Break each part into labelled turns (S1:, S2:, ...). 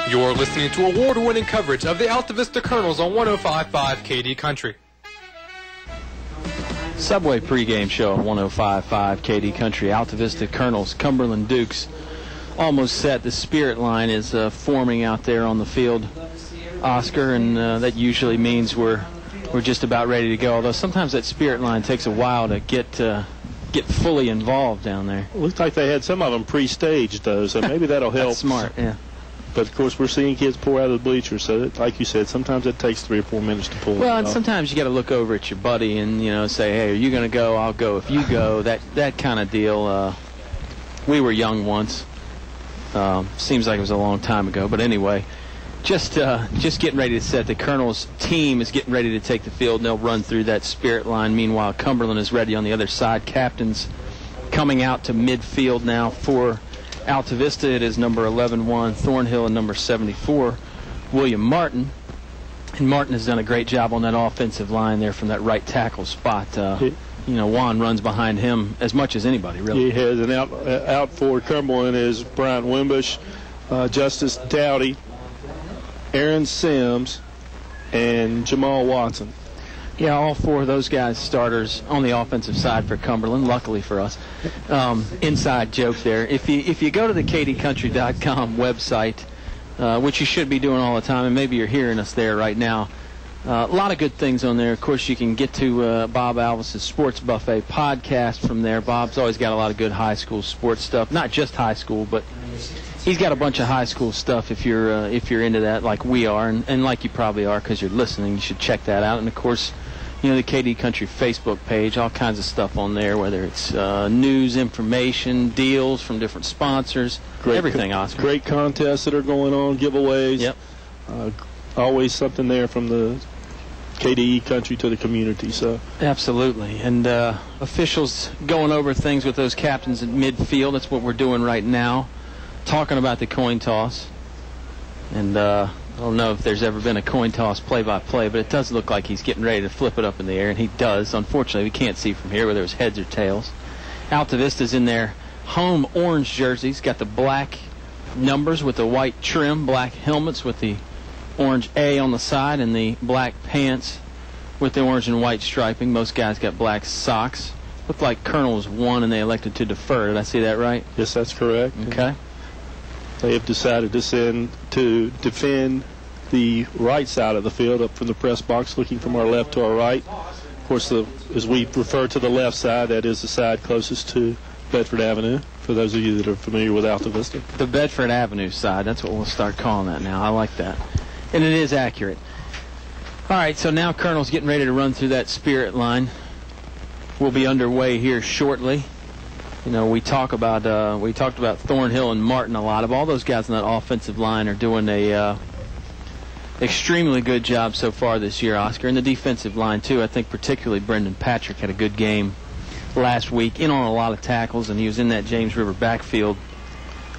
S1: You're listening to award-winning coverage of the Altavista Colonels on 105.5 KD Country.
S2: Subway pregame show on 105.5 KD Country. Altavista Colonels, Cumberland Dukes almost set. The spirit line is forming out there on the field, Oscar, and that usually means we're just about ready to go. Although sometimes that spirit line takes a while to get fully involved down there.
S3: It looks like they had some of them pre-staged, though, so maybe that'll help.
S2: That's smart, yeah.
S3: But, of course, we're seeing kids pour out of the bleachers, so like you said, sometimes it takes 3 or 4 minutes to pull.
S2: Well, and sometimes you got to look over at your buddy and, say, hey, are you going to go? I'll go if you go. That kind of deal. We were young once. Seems like it was a long time ago. But anyway, just getting ready to set. The Colonels team is getting ready to take the field, and they'll run through that spirit line. Meanwhile, Cumberland is ready on the other side. Captains coming out to midfield now for Altavista. It is number 11, Juan Thornhill, and number 74, William Martin. And Martin has done a great job on that offensive line there from that right tackle spot. Juan runs behind him as much as anybody, really.
S3: He has an out for Cumberland is Brian Wimbush, Justice Dowdy, Aaron Sims, and Jamal Watson.
S2: Yeah, all 4 of those guys starters on the offensive side for Cumberland, luckily for us. Inside joke there. If you go to the KDCountry.com website, which you should be doing all the time, and maybe you're hearing us there right now, a lot of good things on there. Of course, you can get to Bob Alvis's Sports Buffet podcast from there. Bob's always got a lot of good high school sports stuff, not just high school, but he's got a bunch of high school stuff if you're into that, like we are, and like you probably are because you're listening. You should check that out. And, of course, the KD Country Facebook page, all kinds of stuff on there, whether it's news, information, deals from different sponsors, everything, Oscar.
S3: Great contests that are going on, giveaways.
S2: Yep.
S3: Always something there from the KDE Country to the community. So
S2: absolutely. And officials going over things with those captains at midfield. That's what we're doing right now, talking about the coin toss. And I don't know if there's ever been a coin toss play-by-play, but it does look like he's getting ready to flip it up in the air, and he does. Unfortunately, we can't see from here whether it's heads or tails. Altavista's in their home orange jerseys, got the black numbers with the white trim, black helmets with the orange A on the side, and the black pants with the orange and white striping. Most guys got black socks. Looked like Colonels won, and they elected to defer. Did I see that right?
S3: Yes, that's correct.
S2: Okay.
S3: They have decided to defend the right side of the field up from the press box, looking from our left to our right. Of course, as we refer to the left side, that is the side closest to Bedford Avenue, for those of you that are familiar with Altavista.
S2: The Bedford Avenue side, that's what we'll start calling that now. I like that. And it is accurate. All right, so now Colonel's getting ready to run through that spirit line. We'll be underway here shortly. We talked about Thornhill and Martin a lot. Of all those guys on that offensive line are doing a extremely good job so far this year, Oscar. And the defensive line, too. I think particularly Brendan Patrick had a good game last week, in on a lot of tackles, and he was in that James River backfield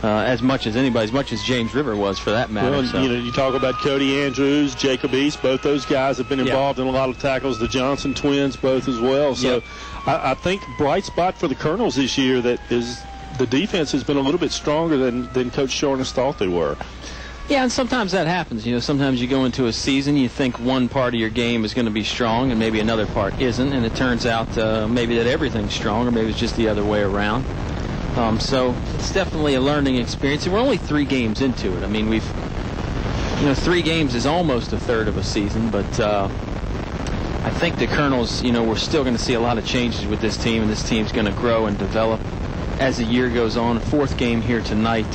S2: as much as anybody, as much as James River was, for that matter.
S3: Well,
S2: so.
S3: You talk about Cody Andrews, Jacob East, both those guys have been involved in a lot of tackles. The Johnson twins both as well. So
S2: yep.
S3: I think bright spot for the Colonels this year that is the defense has been a little bit stronger than Coach Shorness thought they were.
S2: Yeah, and sometimes that happens. Sometimes you go into a season, you think one part of your game is going to be strong, and maybe another part isn't, and it turns out maybe that everything's strong, or maybe it's just the other way around. So it's definitely a learning experience. And we're only 3 games into it. I mean, 3 games is almost a third of a season, but I think the Colonels, we're still going to see a lot of changes with this team, and this team's going to grow and develop as the year goes on. A 4th game here tonight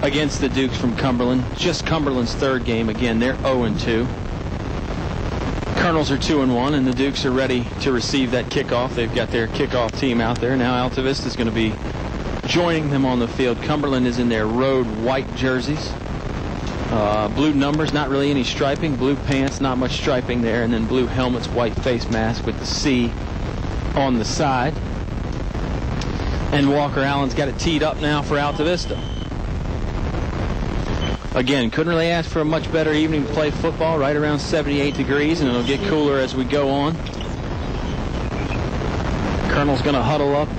S2: against the Dukes from Cumberland. Just Cumberland's 3rd game. Again, they're 0-2. Colonels are 2-1, and the Dukes are ready to receive that kickoff. They've got their kickoff team out there. Now Altavista is going to be joining them on the field. Cumberland is in their road white jerseys. Blue numbers, not really any striping. Blue pants, not much striping there. And then blue helmets, white face mask with the C on the side. And Walker Allen's got it teed up now for Altavista. Again, couldn't really ask for a much better evening to play football, right around 78 degrees, and it'll get cooler as we go on. Colonel's going to huddle up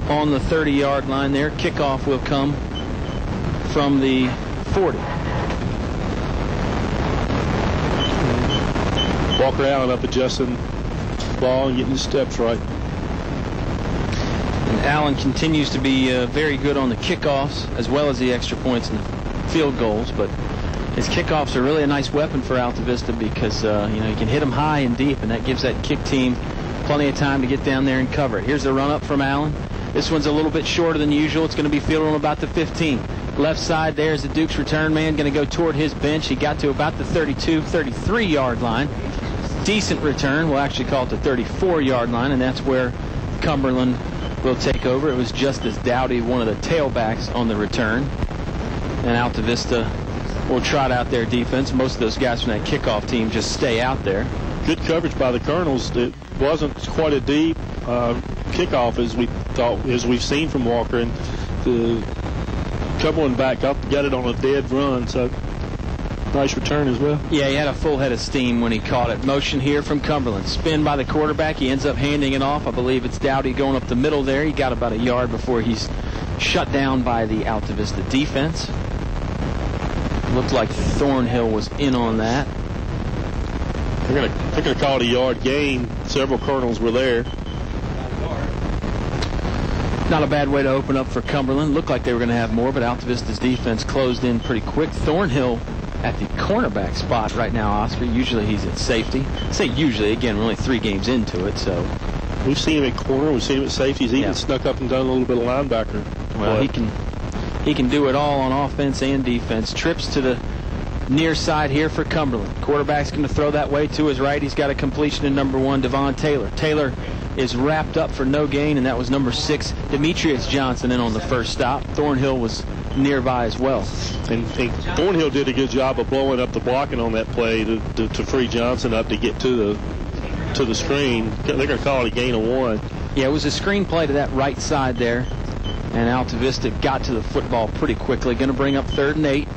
S2: on the 30-yard line there. Kickoff will come from the 40.
S3: Walker Allen up adjusting the ball and getting his steps right.
S2: And Allen continues to be very good on the kickoffs as well as the extra points and the field goals, but his kickoffs are really a nice weapon for Altavista because you can hit them high and deep, and that gives that kick team plenty of time to get down there and cover it. Here's the run up from Allen. This one's a little bit shorter than usual. It's going to be fielded on about the 15. Left side there's the Duke's return man going to go toward his bench. He got to about the 32, 33-yard line. Decent return. We'll actually call it the 34-yard line, and that's where Cumberland will take over. It was just as Dowdy, one of the tailbacks, on the return. And Altavista will trot out their defense. Most of those guys from that kickoff team just stay out there.
S3: Good coverage by the Colonels. It wasn't quite a deep kickoff as we thought, as we've seen from Walker, and the Cumberland back up, got it on a dead run, so nice return as well.
S2: Yeah, he had a full head of steam when he caught it. Motion here from Cumberland. Spin by the quarterback. He ends up handing it off. I believe it's Dowdy going up the middle there. He got about a yard before he's shut down by the Altavista defense. Looked like Thornhill was in on that.
S3: They're gonna call it a yard gain. Several Colonels were there.
S2: Not a bad way to open up for Cumberland. Looked like they were going to have more, but Altavista's defense closed in pretty quick. Thornhill at the cornerback spot right now, Oscar. Usually he's at safety. I say usually, again, we're only 3 games into it, so.
S3: We've seen him at corner. We've seen him at safety. He's even snuck up and done a little bit of linebacker.
S2: Well, he can do it all on offense and defense. Trips to the near side here for Cumberland. Quarterback's going to throw that way to his right. He's got a completion in number 1, Devon Taylor. Taylor is wrapped up for no gain, and that was number 6, Demetrius Johnson, in on the first stop. Thornhill was nearby as well.
S3: And Thornhill did a good job of blowing up the blocking on that play to free Johnson up to get to the screen. They're going to call it a gain of 1.
S2: Yeah, it was a screen play to that right side there, and Altavista got to the football pretty quickly. Going to bring up 3rd and 8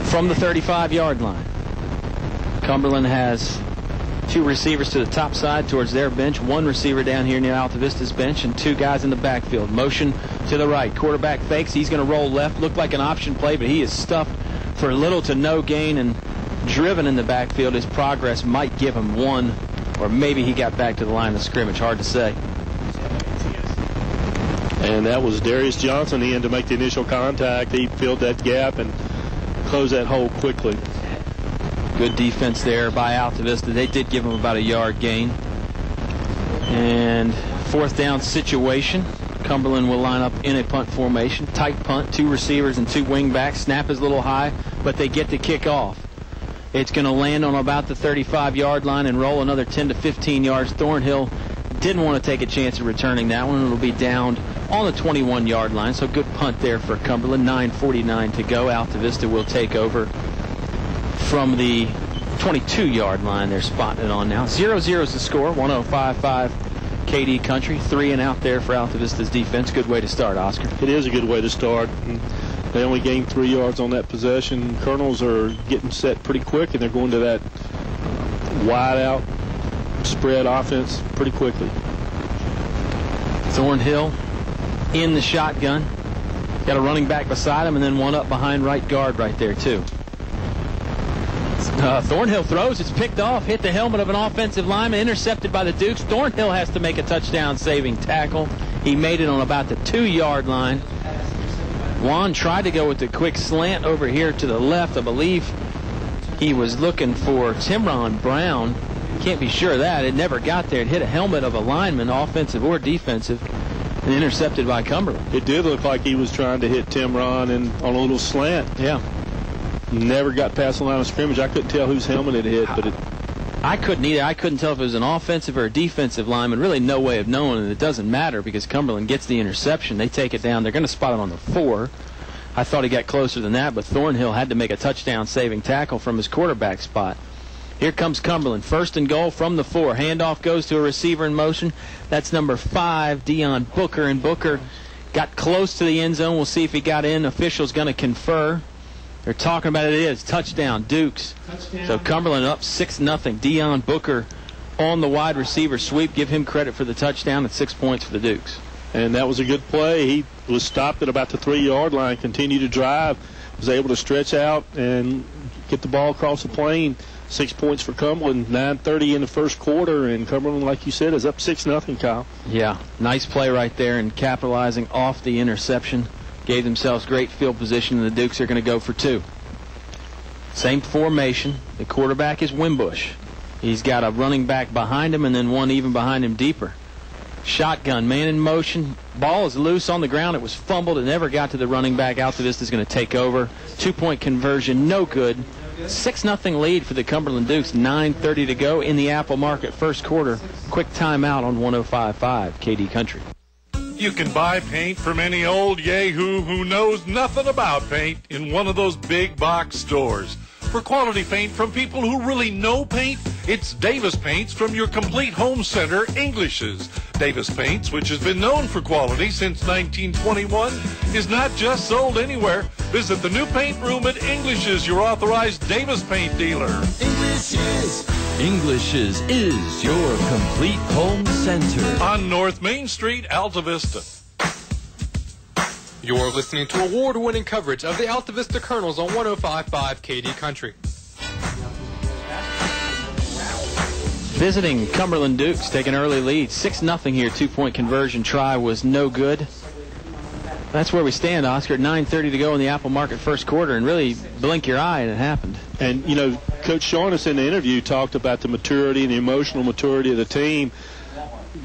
S2: from the 35-yard line. Cumberland has 2 receivers to the top side towards their bench, 1 receiver down here near Altavista's bench, and 2 guys in the backfield. Motion to the right. Quarterback fakes. He's going to roll left. Looked like an option play, but he is stuffed for little to no gain and driven in the backfield. His progress might give him 1, or maybe he got back to the line of scrimmage. Hard to say.
S3: And that was Darius Johnson in to make the initial contact. He filled that gap and closed that hole quickly.
S2: Good defense there by Altavista. They did give him about a yard gain. And 4th down situation. Cumberland will line up in a punt formation. Tight punt, 2 receivers and 2 wing backs. Snap is a little high, but they get the kick off. It's going to land on about the 35-yard line and roll another 10 to 15 yards. Thornhill didn't want to take a chance of returning that one. It'll be downed on the 21-yard line, so good punt there for Cumberland. 9:49 to go. Altavista will take over from the 22-yard line. They're spotting it on now. 0-0 is the score. 105.5 KD Country. 3 and out there for Altavista's defense. Good way to start, Oscar.
S3: It is a good way to start. They only gained 3 yards on that possession. Colonels are getting set pretty quick, and they're going to that wide out spread offense pretty quickly.
S2: Thornhill in the shotgun. Got a running back beside him, and then one up behind right guard right there too. Thornhill throws. It's picked off. Hit the helmet of an offensive lineman. Intercepted by the Dukes. Thornhill has to make a touchdown-saving tackle. He made it on about the 2-yard line. Juan tried to go with the quick slant over here to the left. I believe he was looking for Timron Brown. Can't be sure of that. It never got there. It hit a helmet of a lineman, offensive or defensive, and intercepted by Cumberland.
S3: It did look like he was trying to hit Timron and on a little slant.
S2: Yeah.
S3: Never got past the line of scrimmage. I couldn't tell whose helmet it hit, but
S2: I couldn't either. I couldn't tell if it was an offensive or a defensive lineman. Really no way of knowing, and it doesn't matter because Cumberland gets the interception. They take it down. They're going to spot it on the 4. I thought he got closer than that, but Thornhill had to make a touchdown-saving tackle from his quarterback spot. Here comes Cumberland. 1st and goal from the 4. Handoff goes to a receiver in motion. That's number 5, Deion Booker, and Booker got close to the end zone. We'll see if he got in. Official's going to confer. They're talking about it. It is touchdown, Dukes. Touchdown. So Cumberland up 6-0. Deion Booker on the wide receiver sweep. Give him credit for the touchdown at 6 points for the Dukes.
S3: And that was a good play. He was stopped at about the 3-yard line, continued to drive, was able to stretch out and get the ball across the plane. 6 points for Cumberland, 9:30 in the first quarter, and Cumberland, like you said, is up 6-0, Kyle.
S2: Yeah, nice play right there, and capitalizing off the interception. Gave themselves great field position, and the Dukes are going to go for 2. Same formation. The quarterback is Wimbush. He's got a running back behind him and then one even behind him deeper. Shotgun, man in motion. Ball is loose on the ground. It was fumbled. It never got to the running back. Altavista is going to take over. 2-point conversion, no good. 6-0 lead for the Cumberland Dukes. 9:30 to go in the Apple Market first quarter. Quick timeout on 105.5 KD Country.
S4: You can buy paint from any old yahoo who knows nothing about paint in one of those big box stores. For quality paint from people who really know paint, it's Davis Paints from your complete home center, English's. Davis Paints, which has been known for quality since 1921, is not just sold anywhere. Visit the new paint room at English's, your authorized Davis Paint dealer.
S5: English's is your complete home center.
S4: On North Main Street, Altavista.
S1: You're listening to award-winning coverage of the Altavista Colonels on 105.5 KD Country.
S2: Visiting Cumberland Dukes take an early lead. 6-0 here. 2-point conversion try was no good. That's where we stand, Oscar. 9:30 to go in the Apple Market first quarter, and really blink your eye and it happened.
S3: And, you know, Coach Shaughness in the interview talked about the maturity and the emotional maturity of the team.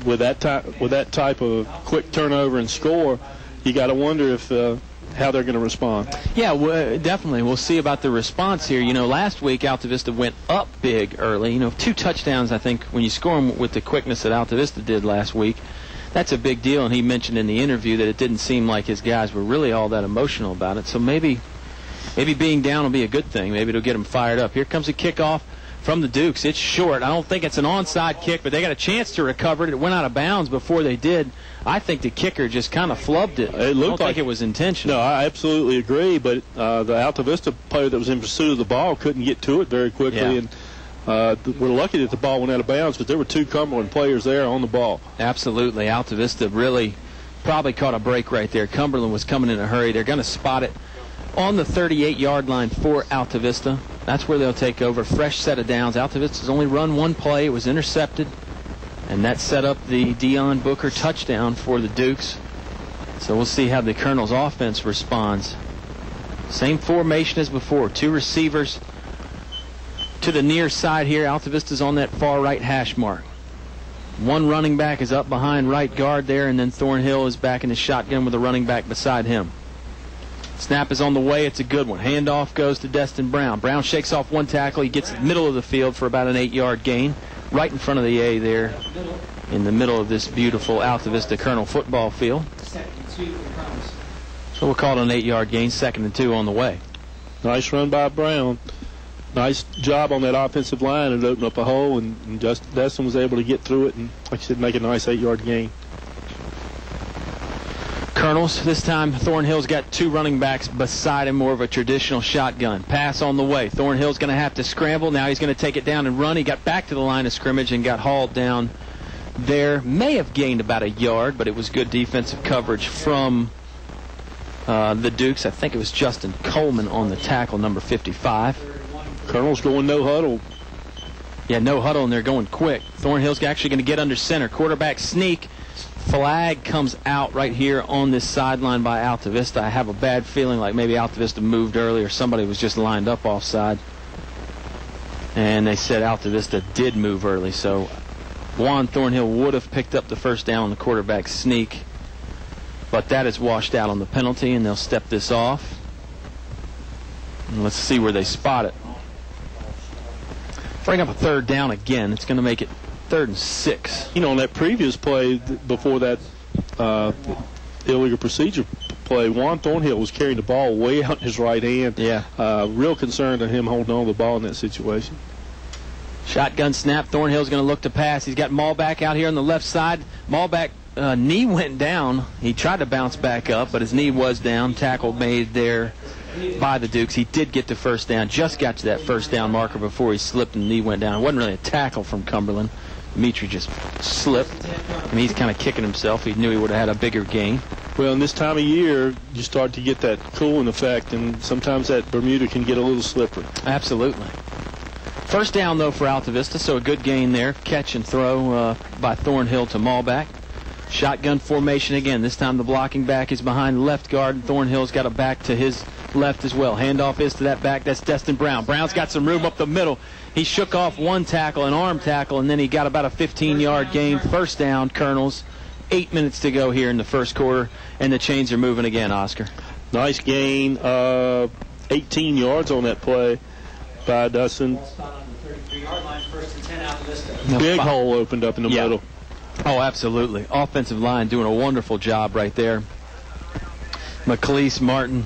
S3: With that type of quick turnover and score, you got to wonder if how they're going to respond.
S2: Yeah, definitely. We'll see about the response here. You know, last week Altavista went up big early. You know, 2 touchdowns, I think, when you score them with the quickness that Altavista did last week. That's a big deal, and he mentioned in the interview that it didn't seem like his guys were really all that emotional about it. So maybe being down will be a good thing. Maybe it'll get them fired up. Here comes a kickoff from the Dukes. It's short. I don't think it's an onside kick, but they got a chance to recover it. It went out of bounds before they did. I think the kicker just kind of flubbed it.
S3: It looked
S2: I don't think it was intentional.
S3: No, I absolutely agree, but the Altavista player that was in pursuit of the ball couldn't get to it very quickly,
S2: Yeah.
S3: and we're lucky that the ball went out of bounds, but there were 2 Cumberland players there on the ball.
S2: Absolutely. Altavista really probably caught a break right there. Cumberland was coming in a hurry. They're going to spot it on the 38-yard line for Altavista. That's where they'll take over. Fresh set of downs. Altavista's only run 1 play. It was intercepted, and that set up the Dion Booker touchdown for the Dukes. So we'll see how the Colonels' offense responds. Same formation as before. 2 receivers to the near side here. Altavista's on that far right hash mark. 1 running back is up behind right guard there, and then Thornhill is back in the shotgun with a running back beside him. Snap is on the way. It's a good one. Handoff goes to Destin Brown. Brown shakes off 1 tackle. He gets the middle of the field for about an 8-yard gain. Right in front of the A there in the middle of this beautiful Altavista Colonel football field. So we'll call it an 8-yard gain. 2nd and 2 on the way.
S3: Nice run by Brown. Nice job on that offensive line. It opened up a hole, and Destin was able to get through it and, like I said, make a nice 8-yard gain.
S2: Colonels, this time Thornhill's got 2 running backs beside him, more of a traditional shotgun. Pass on the way. Thornhill's going to have to scramble. Now he's going to take it down and run. He got back to the line of scrimmage and got hauled down there. May have gained about 1 yard, but it was good defensive coverage from the Dukes. I think it was Justin Coleman on the tackle, number 55.
S3: Colonel's going no huddle.
S2: Yeah, no huddle, and they're going quick. Thornhill's actually going to get under center. Quarterback sneak. Flag comes out right here on this sideline by Altavista. I have a bad feeling like maybe Altavista moved early or somebody was just lined up offside. And they said Altavista did move early, so Juan Thornhill would have picked up the first down on the quarterback sneak. But that is washed out on the penalty, and they'll step this off. And let's see where they spot it. Bring up a 3rd down again. It's going to make it 3rd and 6.
S3: You know, on that previous play before that illegal procedure play, Juan Thornhill was carrying the ball way out in his right hand.
S2: Yeah.
S3: Real concern to him holding on to the ball in that situation.
S2: Shotgun snap. Thornhill's going to look to pass. He's got Maulback out here on the left side. Maulback knee went down. He tried to bounce back up, but his knee was down. Tackle made there by the Dukes. He did get the first down. Just got to that first down marker before he slipped and the knee went down. It wasn't really a tackle from Cumberland. Dimitri just slipped. I mean, he's kind of kicking himself. He knew he would have had a bigger gain.
S3: Well, in this time of year, you start to get that cooling effect, and sometimes that Bermuda can get a little slippery.
S2: Absolutely. First down, though, for Altavista, so a good gain there. Catch and throw by Thornhill to Malback. Shotgun formation again. This time the blocking back is behind the left guard, and Thornhill's got a back to his left as well. Handoff is to that back. That's Destin Brown. Brown's got some room up the middle. He shook off one tackle, an arm tackle, and then he got about a 15-yard gain. First down, Colonels. 8 minutes to go here in the first quarter, and the chains are moving again, Oscar.
S3: Nice gain, 18 yards on that play by Dustin. Big hole opened up in the middle.
S2: Oh, absolutely. Offensive line doing a wonderful job right there. McLeese, Martin,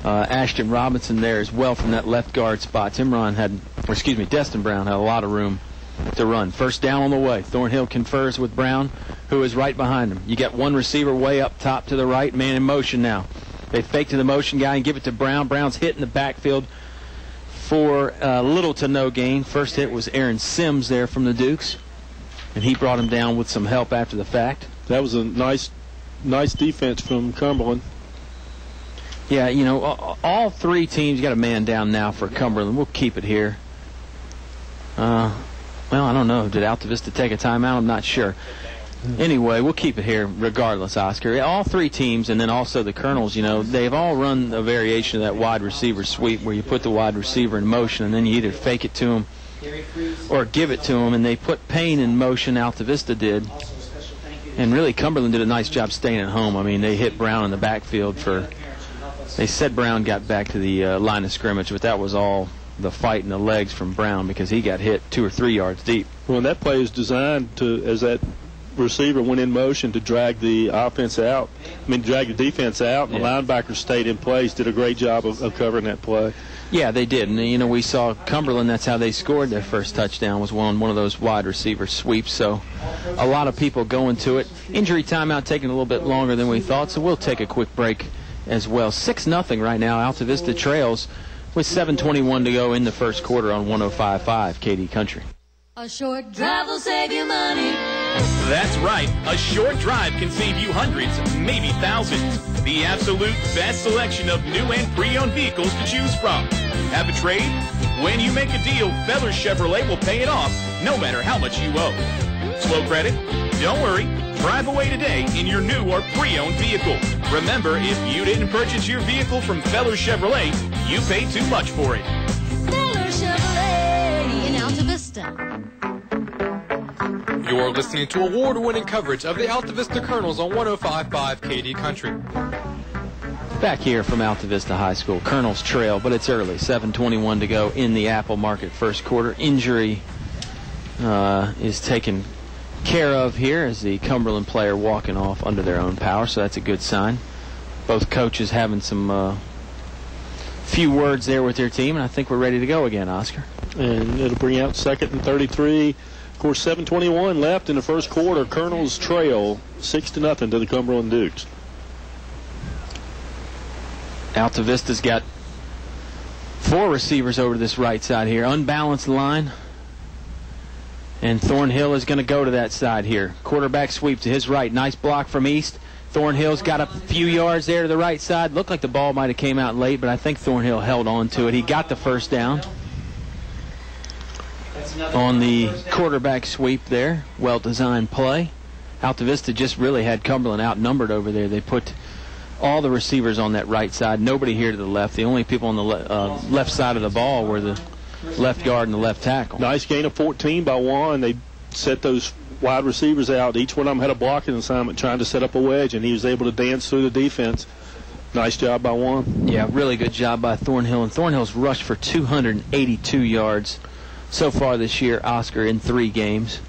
S2: Ashton Robinson there as well from that left guard spot. Destin Brown had a lot of room to run. First down on the way. Thornhill confers with Brown, who is right behind him. You got one receiver way up top to the right, man in motion now. They fake to the motion guy and give it to Brown. Brown's hit in the backfield for little to no gain. First hit was Aaron Sims there from the Dukes, and he brought him down with some help after the fact.
S3: That was a nice defense from Cumberland.
S2: Yeah, you know, all three teams got a man down now for Cumberland. We'll keep it here. Well, I don't know. Did Altavista take a timeout? I'm not sure. Anyway, we'll keep it here regardless, Oscar. All three teams, and then also the Colonels, you know, they've all run a variation of that wide receiver sweep where you put the wide receiver in motion and then you either fake it to him or give it to him. And they put Payne in motion, Altavista did. And really, Cumberland did a nice job staying at home. I mean, they hit Brown in the backfield for... They said Brown got back to the line of scrimmage, but that was all the fight in the legs from Brown because he got hit 2 or 3 yards deep.
S3: Well, that play is designed to, as that receiver went in motion, to drag the offense out. Drag the defense out, and the linebackers stayed in place, did a great job of covering that play.
S2: Yeah, they did. And, you know, we saw Cumberland, that's how they scored their first touchdown, was one of those wide receiver sweeps. So a lot of people going to it. Injury timeout taking a little bit longer than we thought, so we'll take a quick break as well. 6-0 right now. Altavista trails with 7:21 to go in the first quarter on 105.5 KD Country.
S6: A short drive will save you money.
S7: That's right. A short drive can save you hundreds, maybe thousands. The absolute best selection of new and pre-owned vehicles to choose from. Have a trade? When you make a deal, Feller Chevrolet will pay it off, no matter how much you owe. Slow credit? Don't worry. Drive away today in your new or pre-owned vehicle. Remember, if you didn't purchase your vehicle from Feller Chevrolet, you paid too much for it.
S6: Feller Chevrolet in Altavista.
S1: You're listening to award-winning coverage of the Altavista Colonels on 105.5 KD Country.
S2: Back here from Altavista High School. Colonels trail, but it's early. 7:21 to go in the Apple Market first quarter. Injury is taken care of here as the Cumberland player walking off under their own power, so that's a good sign. Both coaches having some few words there with their team, and I think we're ready to go again, Oscar.
S3: And it'll bring out 2nd and 33. Of course, 7:21 left in the first quarter. Colonels trail 6-0 to the Cumberland Dukes.
S2: Altavista's got 4 receivers over to this right side here. Unbalanced line. And Thornhill is going to go to that side here. Quarterback sweep to his right. Nice block from East. Thornhill's got a few yards there to the right side. Looked like the ball might have came out late, but I think Thornhill held on to it. He got the first down on the quarterback sweep there. Well-designed play. Altavista just really had Cumberland outnumbered over there. They put all the receivers on that right side. Nobody here to the left. The only people on the left side of the ball were the left guard and the left tackle.
S3: Nice gain of 14 by Juan. They set those wide receivers out. Each one of them had a blocking assignment trying to set up a wedge, and he was able to dance through the defense. Nice job by Juan.
S2: Yeah, really good job by Thornhill. And Thornhill's rushed for 282 yards so far this year, Oscar, in 3 games.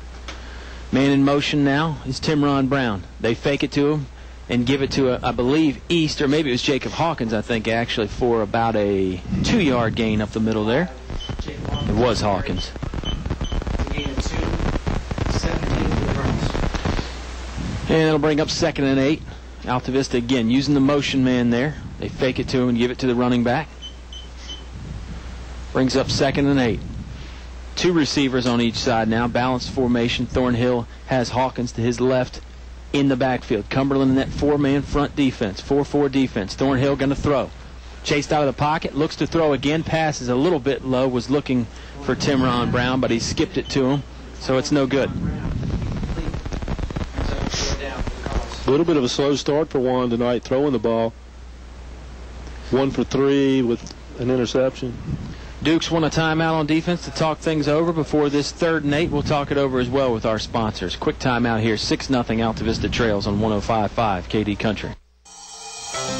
S2: Man in motion now is Timron Brown. They fake it to him and give it to, I believe, East, or maybe it was Jacob Hawkins, I think, actually, for about a 2-yard gain up the middle there. It was Hawkins. And it'll bring up 2nd and 8. Altavista again using the motion man there. They fake it to him and give it to the running back. Brings up 2nd and 8. 2 receivers on each side now. Balanced formation. Thornhill has Hawkins to his left. in the backfield. Cumberland in that four-man front defense, 4-4 defense. Thornhill going to throw. Chased out of the pocket, looks to throw again, passes a little bit low, was looking for Timron Brown, but he skipped it to him, so it's no good.
S3: A little bit of a slow start for Juan tonight, throwing the ball. 1 for 3 with an interception.
S2: Dukes want a timeout on defense to talk things over before this 3rd and 8. We'll talk it over as well with our sponsors. Quick timeout here, 6-0 Altavista Trails on 105.5 KD Country.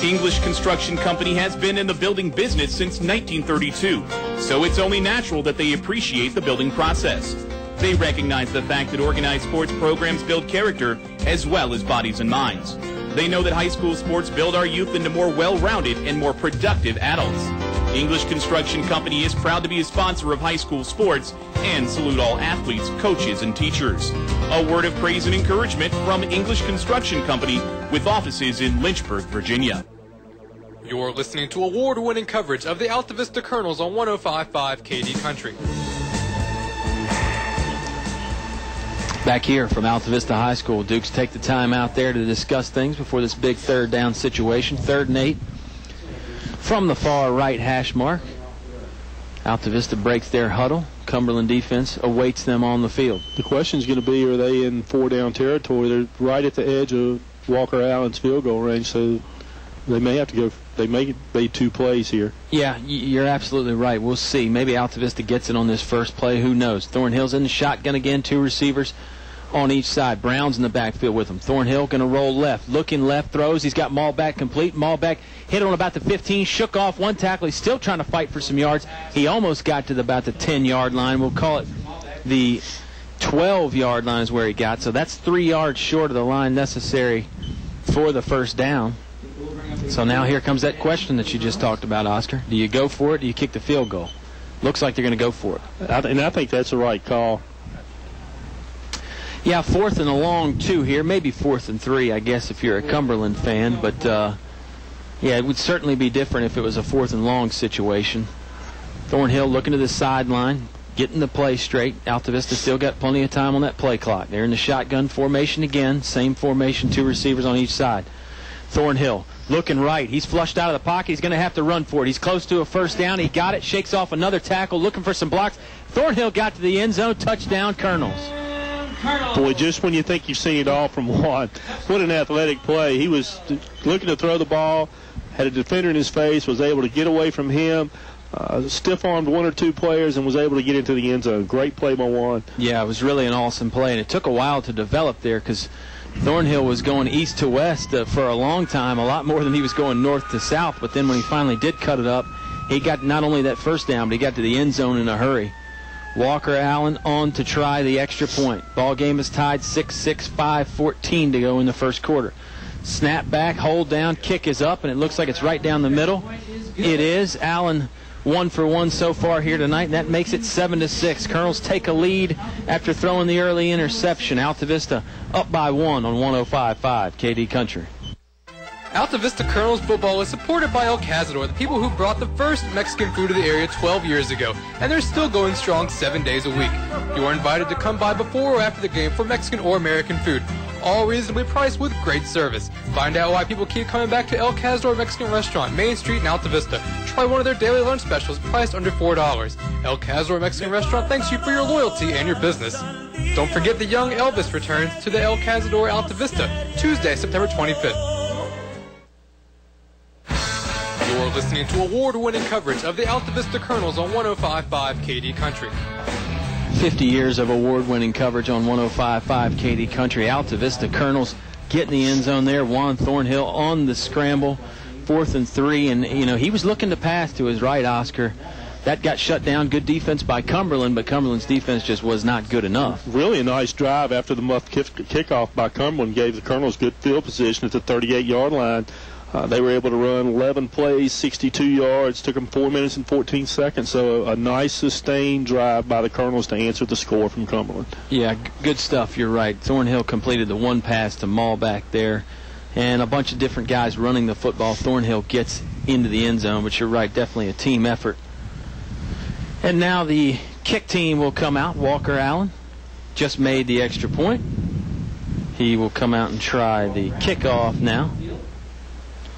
S7: English Construction Company has been in the building business since 1932, so it's only natural that they appreciate the building process. They recognize the fact that organized sports programs build character as well as bodies and minds. They know that high school sports build our youth into more well-rounded and more productive adults. English Construction Company is proud to be a sponsor of high school sports and salute all athletes, coaches, and teachers. A word of praise and encouragement from English Construction Company with offices in Lynchburg, Virginia.
S1: You're listening to award-winning coverage of the Altavista Colonels on 105.5 KD Country.
S2: Back here from Altavista High School, Dukes take the time out there to discuss things before this big 3rd down situation. 3rd and 8 from the far right hash mark. Altavista breaks their huddle. Cumberland defense awaits them on the field.
S3: The question is going to be, are they in 4-down territory? They're right at the edge of Walker Allen's field goal range, so they may have to go. They may be 2 plays here.
S2: Yeah, you're absolutely right. We'll see. Maybe Altavista gets it on this first play. Who knows? Thornhill's in the shotgun again. 2 receivers on each side. Brown's in the backfield with him. Thornhill going to roll left. Looking left, throws. He's got Maulback complete. Maulback hit on about the 15, shook off one tackle. He's still trying to fight for some yards. He almost got to about the 10-yard line. We'll call it the 12-yard line is where he got. So that's 3 yards short of the line necessary for the first down. So now here comes that question that you just talked about, Oscar. Do you go for it? Do you kick the field goal? Looks like they're going to go for it.
S3: And I think that's the right call.
S2: Yeah, 4th and a long 2 here. Maybe 4th and 3, I guess, if you're a Cumberland fan. But, yeah, it would certainly be different if it was a 4th and long situation. Thornhill looking to the sideline, getting the play straight. Altavista still got plenty of time on that play clock. They're in the shotgun formation again. Same formation, 2 receivers on each side. Thornhill looking right. He's flushed out of the pocket. He's going to have to run for it. He's close to a first down. He got it. Shakes off another tackle. Looking for some blocks. Thornhill got to the end zone. Touchdown, Colonels.
S3: Boy, just when you think you've seen it all from Juan, what an athletic play. He was looking to throw the ball, had a defender in his face, was able to get away from him, stiff-armed 1 or 2 players, and was able to get into the end zone. Great play by Juan.
S2: Yeah, it was really an awesome play, and it took a while to develop there because Thornhill was going east to west for a long time, a lot more than he was going north to south. But then when he finally did cut it up, he got not only that first down, but he got to the end zone in a hurry. Walker Allen on to try the extra point. Ball game is tied 6-6, 5:14 to go in the first quarter. Snap back, hold down, kick is up, and it looks like it's right down the middle. It is. Allen 1 for 1 so far here tonight, and that makes it 7-6. Colonels take a lead after throwing the early interception. Altavista up by 1 on 105.5 KD Country.
S1: Altavista Colonels football is supported by El Cazador, the people who brought the first Mexican food to the area 12 years ago, and they're still going strong 7 days a week. You are invited to come by before or after the game for Mexican or American food, all reasonably priced with great service. Find out why people keep coming back to El Cazador Mexican Restaurant, Main Street in Altavista. Try one of their daily lunch specials priced under $4. El Cazador Mexican Restaurant thanks you for your loyalty and your business. Don't forget the young Elvis returns to the El Cazador Altavista, Tuesday, September 25th. You're listening to award-winning coverage of the Altavista Colonels on 105.5 KD Country.
S2: 50 years of award-winning coverage on 105.5 KD Country. Altavista Colonels getting the end zone there. Juan Thornhill on the scramble. 4th and 3, and he was looking to pass to his right, Oscar. That got shut down. Good defense by Cumberland, but Cumberland's defense just was not good enough.
S3: Really a nice drive after the muff kickoff by Cumberland gave the Colonels good field position at the 38-yard line. They were able to run 11 plays, 62 yards. Took them 4 minutes and 14 seconds. So a nice sustained drive by the Colonels to answer the score from Cumberland.
S2: Yeah, good stuff. You're right. Thornhill completed the one pass to Maul back there. And a bunch of different guys running the football. Thornhill gets into the end zone, but you're right, definitely a team effort. And now the kick team will come out. Walker Allen just made the extra point. He will come out and try the kickoff now.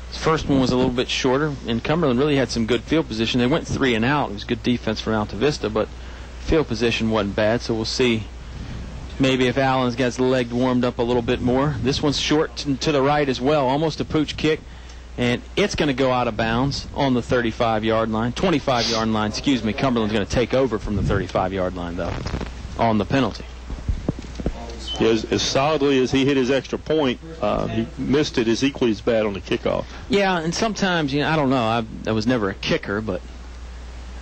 S2: His first one was a little bit shorter, and Cumberland really had some good field position. They went 3 and out. It was good defense from Altavista, but field position wasn't bad, so we'll see maybe if Allen's got his leg warmed up a little bit more. This one's short to the right as well, almost a pooch kick, and it's going to go out of bounds on the 25-yard line. 25-yard line, excuse me. Cumberland's going to take over from the 35-yard line, though, on the penalty.
S3: As solidly as he hit his extra point, he missed it as equally as bad on the kickoff.
S2: Yeah, and sometimes, I don't know. I was never a kicker, but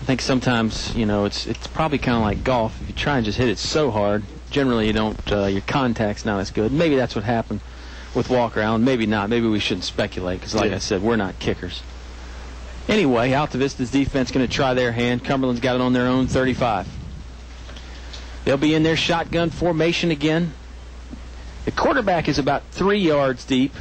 S2: I think sometimes, it's probably kind of like golf. If you try and just hit it so hard, generally you don't, your contact's not as good. Maybe that's what happened with Walker Allen. Maybe not. Maybe we shouldn't speculate because, like I said, we're not kickers. Anyway, Altavista's defense going to try their hand. Cumberland's got it on their own 35. They'll be in their shotgun formation again. The quarterback is about 3 yards deep,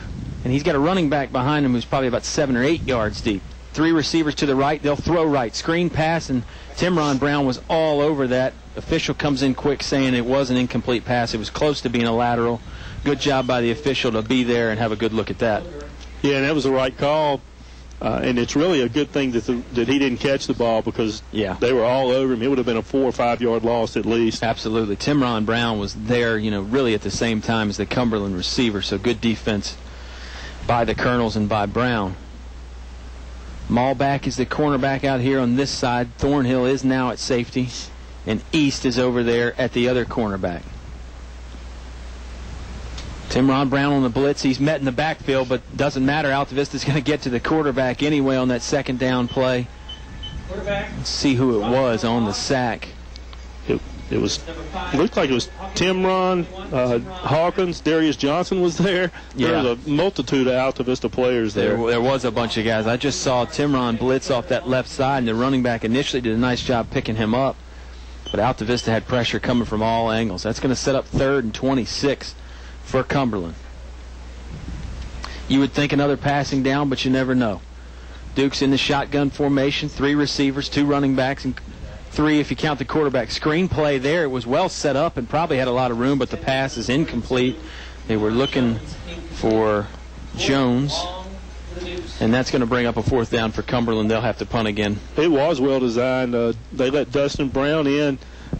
S2: and he's got a running back behind him who's probably about 7 or 8 yards deep. 3 receivers to the right. They'll throw right. Screen pass, and Timron Brown was all over that. Official comes in quick saying it was an incomplete pass. It was close to being a lateral. Good job by the official to be there and have a good look at that.
S3: Yeah, and that was the right call. And it's really a good thing that he didn't catch the ball because they were all over him. It would have been a 4 or 5 yard loss at least.
S2: Absolutely. Timron Brown was there, really at the same time as the Cumberland receiver. So good defense by the Colonels and by Brown. Malback is the cornerback out here on this side. Thornhill is now at safety. And East is over there at the other cornerback. Timron Brown on the blitz. He's met in the backfield, but doesn't matter. Altavista's going to get to the quarterback anyway on that second down play. Let's see who it was on the sack.
S3: It looked like it was Timron, Hawkins, Darius Johnson was there.
S2: Yeah.
S3: There was a multitude of Altavista players there.
S2: There was a bunch of guys. I just saw Timron blitz off that left side, and the running back initially did a nice job picking him up. But Altavista had pressure coming from all angles. That's going to set up 3rd and 26 for Cumberland. You would think another passing down, but you never know. Duke's in the shotgun formation, 3 receivers, 2 running backs, and 3 if you count the quarterback. Screen play there. It was well set up and probably had a lot of room, but the pass is incomplete. They were looking for Jones, and that's going to bring up a 4th down for Cumberland. They'll have to punt again.
S3: It was well designed. They let Dustin Brown in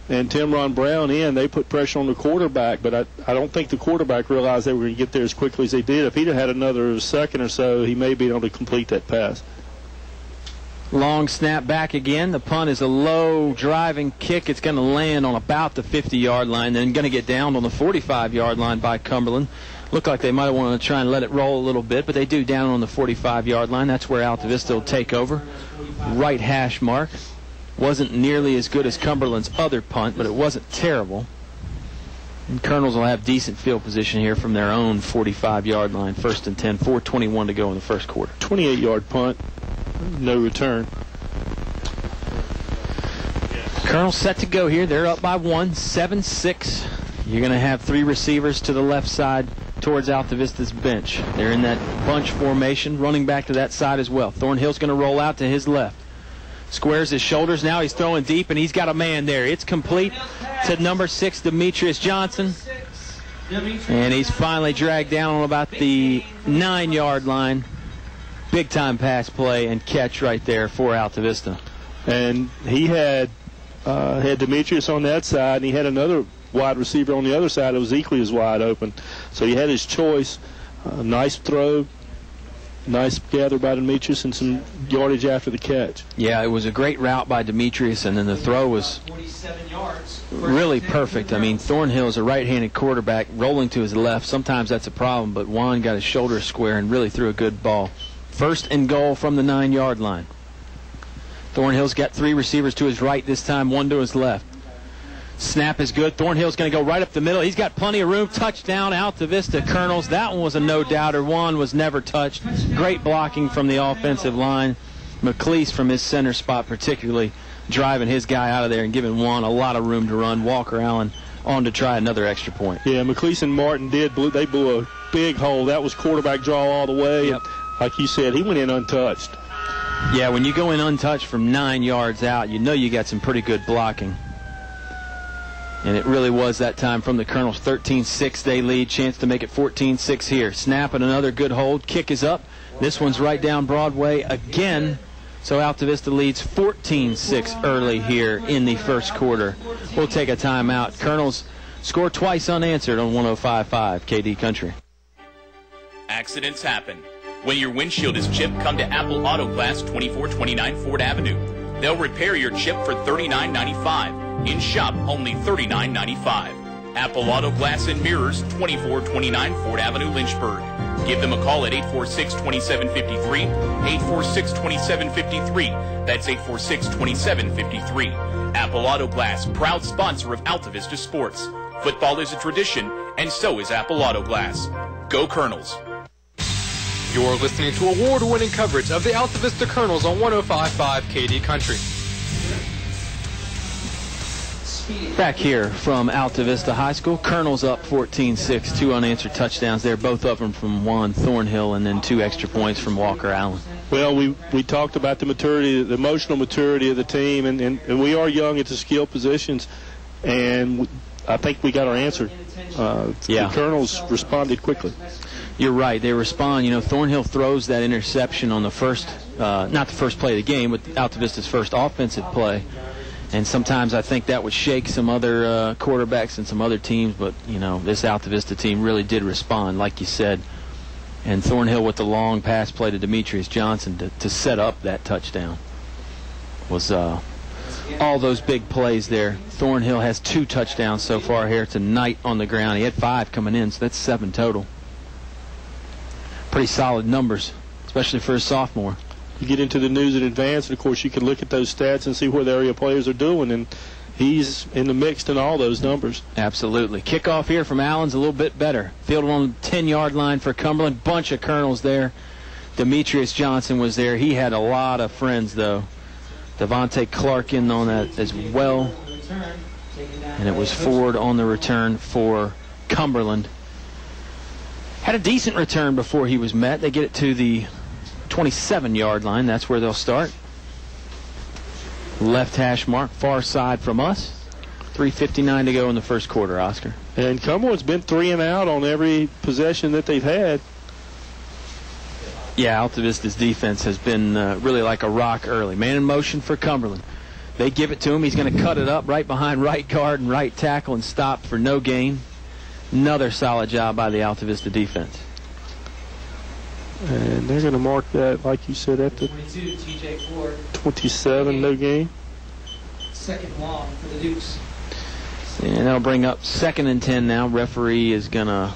S3: and Timron Brown in. They put pressure on the quarterback, but I don't think the quarterback realized they were going to get there as quickly as they did. If he'd have had another second or so, he may be able to complete that pass.
S2: Long snap back again. The punt is a low driving kick. It's going to land on about the 50-yard line, then going to get down on the 45-yard line by Cumberland. Looked like they might have wanted to try and let it roll a little bit, but they do down on the 45-yard line. That's where Altavista will take over. Right hash mark. Wasn't nearly as good as Cumberland's other punt, but it wasn't terrible. And Colonels will have decent field position here from their own 45-yard line. 1st and 10, 4:21 to go in the first quarter.
S3: 28-yard punt, no return.
S2: Colonels set to go here. They're up by 1, 7-6. You're going to have 3 receivers to the left side towards Altavista's bench. They're in that bunch formation, running back to that side as well. Thornhill's going to roll out to his left. Squares his shoulders now. He's throwing deep, and he's got a man there. It's complete to number 6, Demetrius Johnson. And he's finally dragged down on about the 9-yard line. Big-time pass play and catch right there for Altavista.
S3: And he had Demetrius on that side, and he had another wide receiver on the other side that was equally as wide open. So he had his choice. Nice throw. Nice gather by Demetrius and some yardage after the catch.
S2: Yeah, it was a great route by Demetrius, and then the throw was really perfect. I mean, Thornhill is a right-handed quarterback rolling to his left. Sometimes that's a problem, but Juan got his shoulder square and really threw a good ball. 1st and goal from the 9-yard line. Thornhill's got 3 receivers to his right this time, 1 to his left. Snap is good. Thornhill's going to go right up the middle. He's got plenty of room. Touchdown, Altavista Colonels. That one was a no-doubter. Juan was never touched. Great blocking from the offensive line. McLeese from his center spot particularly driving his guy out of there and giving Juan a lot of room to run. Walker Allen on to try another extra point.
S3: Yeah, McLeese and Martin they blew a big hole. That was quarterback draw all the way.
S2: Yep.
S3: Like you said, he went in untouched.
S2: Yeah, when you go in untouched from 9 yards out, you know you got some pretty good blocking. And it really was that time from the Colonels. 13-6 they lead. Chance to make it 14-6 here. Snap and another good hold. Kick is up. This one's right down Broadway again. So Altavista leads 14-6 early here in the first quarter. We'll take a timeout. Colonels score twice unanswered on 105.5 KD Country.
S7: Accidents happen. When your windshield is chipped, come to Apple Auto Glass, 2429 Ford Avenue. They'll repair your chip for $39.95. In shop, only $39.95. Apple Auto Glass and Mirrors, 2429 Ford Avenue, Lynchburg. Give them a call at 846-2753, 846-2753. That's 846-2753. Apple Auto Glass, proud sponsor of Altavista Sports. Football is a tradition, and so is Apple Auto Glass. Go Colonels.
S1: You're listening to award-winning coverage of the Altavista Colonels on 105.5 KD Country.
S2: Back here from Altavista High School, Colonels up 14-6, 2 unanswered touchdowns there, both of them from Juan Thornhill, and then 2 extra points from Walker Allen.
S3: Well, we talked about the maturity, the emotional maturity of the team, and we are young at the skill positions, and I think we got our answer. The Colonels responded quickly.
S2: You're right. They respond. You know, Thornhill throws that interception on the first, not the first play of the game, but Altavista's first offensive play. And sometimes I think that would shake some other quarterbacks and some other teams. But, you know, this Altavista team really did respond, like you said. And Thornhill with the long pass play to Demetrius Johnson to set up that touchdown was all those big plays there. Thornhill has 2 touchdowns so far here tonight on the ground. He had 5 coming in, so that's 7 total. Pretty solid numbers, especially for a sophomore.
S3: You get into the news in advance, and of course you can look at those stats and see where the area players are doing, and he's in the mix in all those numbers.
S2: Absolutely. Kickoff here from Allen's a little bit better. Fielded on the 10-yard line for Cumberland. Bunch of Colonels there. Demetrius Johnson was there. He had a lot of friends, though. Devontae Clark in on that as well. And it was Ford on the return for Cumberland. Had a decent return before he was met. They get it to the 27-yard line. That's where they'll start. Left hash mark, far side from us. 3:59 to go in the first quarter, Oscar.
S3: And Cumberland's been 3 and out on every possession that they've had.
S2: Yeah, Altavista's defense has been really like a rock early. Man in motion for Cumberland. They give it to him. He's going to cut it up right behind right guard and right tackle and stop for no gain. Another solid job by the Altavista defense.
S3: And they're going to mark that, like you said, at the
S8: 22, TJ Ford.
S3: 27, no gain.
S8: Second long for the Dukes.
S2: And that'll bring up 2nd and 10 now. Referee is going to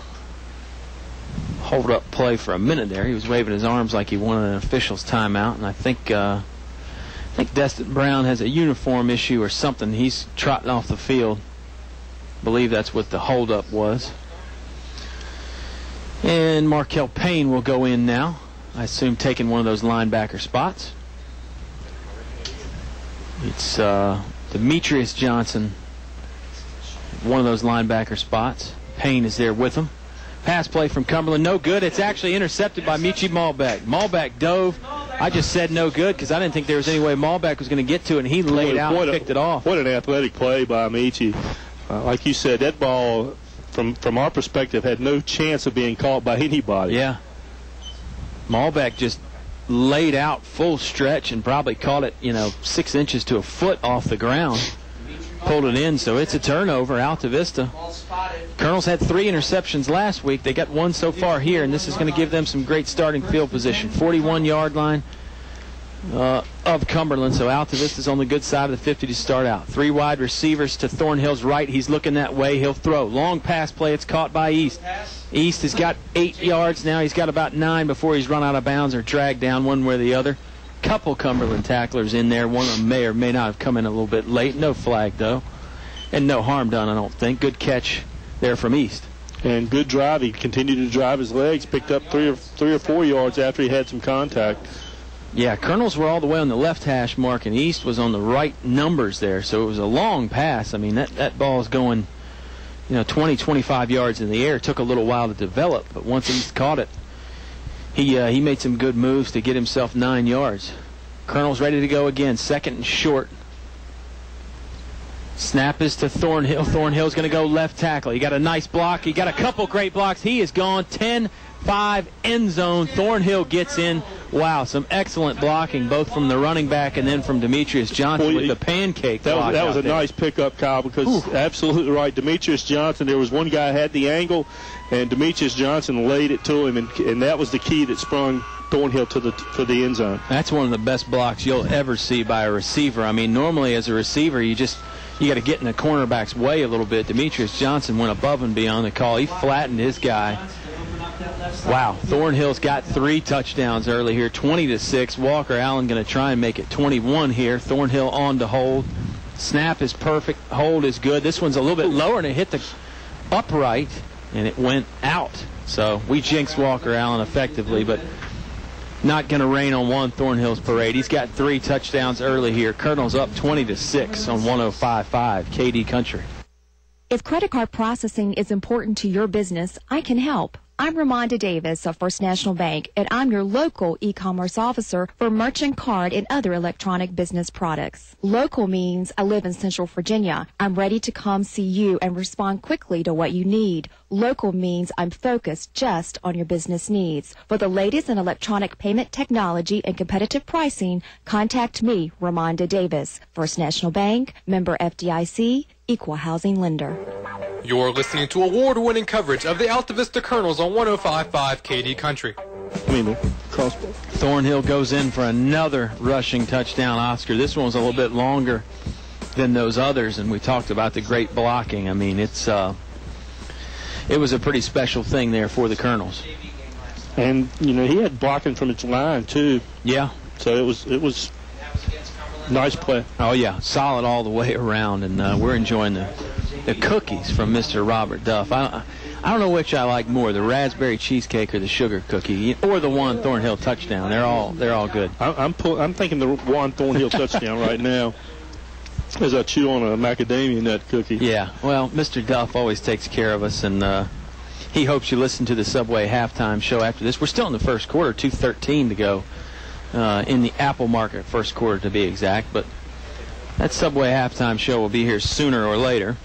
S2: hold up play for a minute there. He was waving his arms like he wanted an official's timeout, and I think Destin Brown has a uniform issue or something. He's trotting off the field. I believe that's what the holdup was. And Markel Payne will go in now. I assume taking one of those linebacker spots. It's Demetrius Johnson, one of those linebacker spots. Payne is there with him. Pass play from Cumberland, no good. It's actually intercepted by Michi Malbeck. Malbeck dove. I just said no good because I didn't think there was any way Malbeck was going to get to it, and he laid out and picked it off.
S3: What an athletic play by Michi. Like you said, that ball, from our perspective, had no chance of being caught by anybody.
S2: Yeah. Malbeck just laid out full stretch and probably caught it, 6 inches to a foot off the ground. Pulled it in, so it's a turnover. Altavista. Colonels had 3 interceptions last week. They got 1 so far here, and this is going to give them some great starting field position. 41-yard line of Cumberland, so Altavista's on the good side of the 50 to start out. 3 wide receivers to Thornhill's right. He's looking that way. He'll throw. Long pass play. It's caught by East. East has got 8 yards now. He's got about 9 before he's run out of bounds or dragged down one way or the other. Couple Cumberland tacklers in there. One of them may or may not have come in a little bit late. No flag, though. And no harm done, I don't think. Good catch there from East.
S3: And good drive. He continued to drive his legs. Picked up 3 or 4 yards after he had some contact.
S2: Yeah, Colonels were all the way on the left hash mark, and East was on the right numbers there. So it was a long pass. I mean, that ball is going, 20, 25 yards in the air. It took a little while to develop, but once East caught it, he made some good moves to get himself 9 yards. Colonel's ready to go again. 2nd and short. Snap is to Thornhill. Thornhill's going to go left tackle. He got a nice block. He got a couple great blocks. He is gone 10-5 end zone. Thornhill gets in. Wow, some excellent blocking, both from the running back and then from Demetrius Johnson with the pancake block.
S3: That was a
S2: there.
S3: nice pickup, Kyle, because absolutely right. Demetrius Johnson, there was one guy had the angle, and Demetrius Johnson laid it to him, and that was the key that sprung Thornhill to the end zone.
S2: That's one of the best blocks you'll ever see by a receiver. I mean, normally as a receiver, you got to get in the cornerback's way a little bit. Demetrius Johnson went above and beyond the call. He flattened his guy. Wow, Thornhill's got 3 touchdowns early here, 20-6. Walker Allen going to try and make it 21 here. Thornhill on to hold. Snap is perfect. Hold is good. This one's a little bit lower, and it hit the upright, and it went out. So we jinxed Walker Allen effectively, but not going to rain on one Thornhill's parade. He's got 3 touchdowns early here. Colonel's up 20-6 on 105.5 KD Country.
S9: If credit card processing is important to your business, I can help. I'm Ramonda Davis of First National Bank, and I'm your local e-commerce officer for merchant card and other electronic business products. Local means I live in Central Virginia. I'm ready to come see you and respond quickly to what you need. Local means I'm focused just on your business needs. For the latest in electronic payment technology and competitive pricing, contact me, Ramonda Davis. First National Bank, member FDIC, equal housing lender.
S1: You're listening to award-winning coverage of the Altavista Colonels on 105.5 KD Country.
S2: Thornhill goes in for another rushing touchdown, Oscar. This one was a little bit longer than those others, and we talked about the great blocking. I mean, it was a pretty special thing there for the Colonels.
S3: And, he had blocking from its line, too.
S2: Yeah.
S3: So it was nice play.
S2: Oh, yeah, solid all the way around, and we're enjoying the cookies from Mr. Robert Duff. I don't know which I like more, the raspberry cheesecake or the sugar cookie, or the Juan Thornhill touchdown. They're all good.
S3: I'm thinking the Juan Thornhill touchdown right now as I chew on a macadamia nut cookie.
S2: Yeah, well, Mr. Duff always takes care of us, and he hopes you listen to the Subway halftime show after this. We're still in the first quarter, 2:13 to go in the Apple Market first quarter to be exact, but that Subway halftime show will be here sooner or later.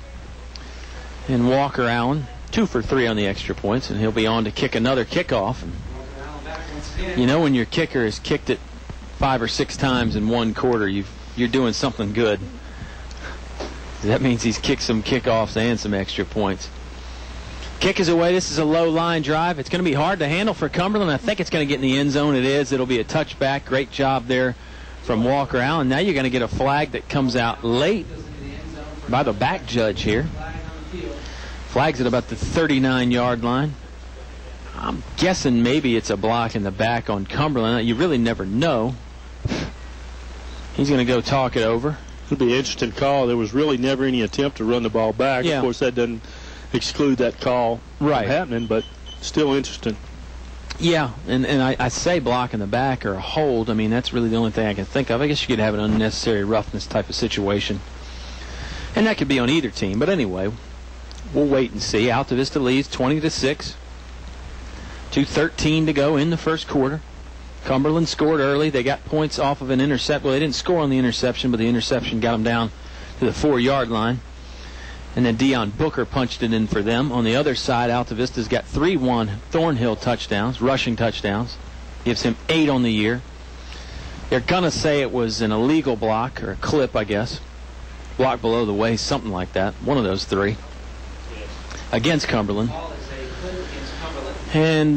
S2: And Walker Allen, 2 for 3 on the extra points, and he'll be on to kick another kickoff. And when your kicker has kicked it 5 or 6 times in one quarter, you're doing something good. That means he's kicked some kickoffs and some extra points. Kick is away. This is a low line drive. It's going to be hard to handle for Cumberland. I think it's going to get in the end zone. It is. It'll be a touchback. Great job there from Walker Allen. Now you're going to get a flag that comes out late by the back judge here. Flag's at about the 39-yard line. I'm guessing maybe it's a block in the back on Cumberland. You really never know. He's going to go talk it over.
S3: It'll be an interesting call. There was really never any attempt to run the ball back.
S2: Yeah.
S3: Of course, that doesn't exclude that call from happening, but still interesting.
S2: Yeah, and I say block in the back or a hold. I mean, that's really the only thing I can think of. I guess you could have an unnecessary roughness type of situation. And that could be on either team. But anyway, we'll wait and see. Altavista leads 20-6. 2:13 to go in the first quarter. Cumberland scored early. They got points off of an intercept. Well, they didn't score on the interception, but the interception got them down to the 4-yard line. And then Dion Booker punched it in for them. On the other side, Altavista's got 3 Thornhill touchdowns, rushing touchdowns. Gives him 8 on the year. They're going to say it was an illegal block, or a clip, I guess. Block below the waist, something like that. One of those 3. Against Cumberland. And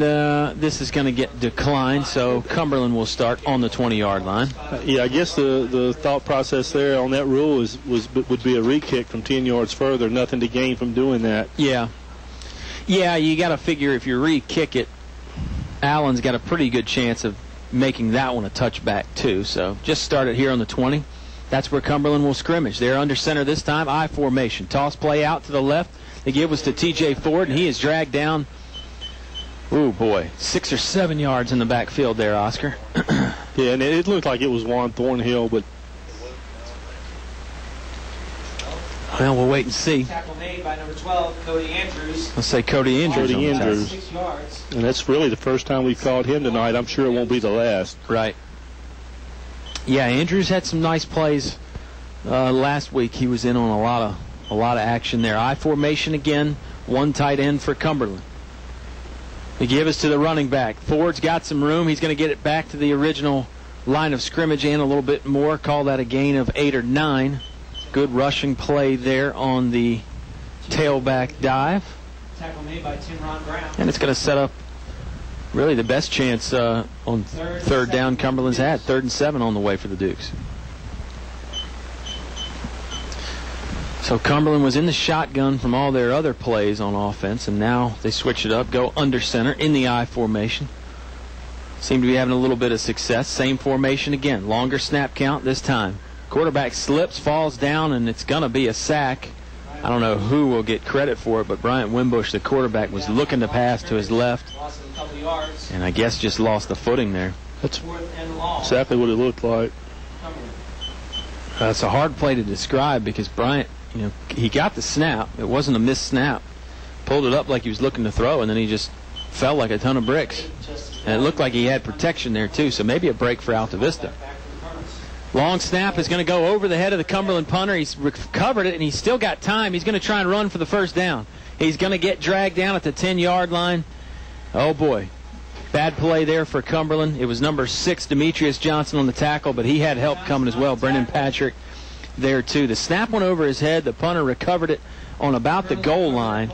S2: this is going to get declined, so Cumberland will start on the 20-yard line.
S3: Yeah, I guess the thought process there on that rule would be a re-kick from 10 yards further. Nothing to gain from doing that.
S2: Yeah. Yeah, you got to figure if you re-kick it, Allen's got a pretty good chance of making that one a touchback too. So just start it here on the 20. That's where Cumberland will scrimmage. They're under center this time, I formation. Toss play out to the left. The give was to T.J. Ford, and he is dragged down. Oh, boy, 6 or 7 yards in the backfield there, Oscar.
S3: Yeah, and it looked like it was Juan Thornhill, but...
S2: Well, we'll wait and see.
S8: Tackle made by number 12, Cody Andrews.
S2: Let's say Cody Andrews.
S8: 6 yards.
S3: And that's really the first time we've called him tonight. I'm sure it won't be the last.
S2: Right. Yeah, Andrews had some nice plays Last week he was in on a lot of action there. I formation again, one tight end for Cumberland. They give us to the running back. Ford's got some room. He's going to get it back to the original line of scrimmage and a little bit more. Call that a gain of 8 or 9. Good rushing play there on the tailback dive.
S8: Tackle made by Tim Ron Brown.
S2: And it's going to set up really the best chance on third down Cumberland's had. 3rd and 7 on the way for the Dukes. So Cumberland was in the shotgun from all their other plays on offense, and now they switch it up, go under center in the I formation. Seem to be having a little bit of success. Same formation again. Longer snap count this time. Quarterback slips, falls down, and it's going to be a sack. I don't know who will get credit for it, but Bryant Wimbush, the quarterback, was looking to pass to his left, and I guess just lost the footing there.
S3: That's exactly what it looked like.
S2: It's a hard play to describe because Bryant, he got the snap. It wasn't a missed snap. Pulled it up like he was looking to throw, and then he just fell like a ton of bricks. And it looked like he had protection there, too, so maybe a break for Altavista. Long snap is going to go over the head of the Cumberland punter. He's recovered it, and he's still got time. He's going to try and run for the first down. He's going to get dragged down at the 10-yard line. Oh, boy. Bad play there for Cumberland. It was number 6, Demetrius Johnson, on the tackle, but he had help coming as well. Brendan Patrick there, too. The snap went over his head. The punter recovered it on about the goal line.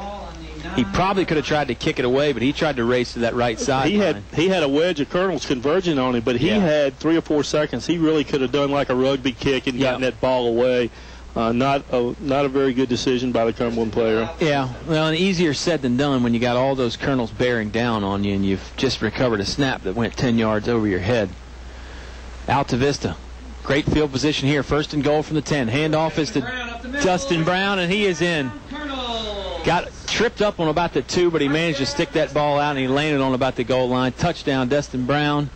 S2: He probably could have tried to kick it away, but he tried to race to that right side.
S3: He had a wedge of Colonels converging on him, but he had 3 or 4 seconds. He really could have done like a rugby kick and gotten that ball away. Not a very good decision by the Cumberland player.
S2: Yeah, well, and easier said than done when you got all those Colonels bearing down on you and you've just recovered a snap that went 10 yards over your head. Altavista, great field position here. 1st and goal from the 10. Handoff is to Dustin Brown, and he is in. Got tripped up on about the 2, but he managed to stick that ball out, and he landed on about the goal line. Touchdown, Dustin Brown.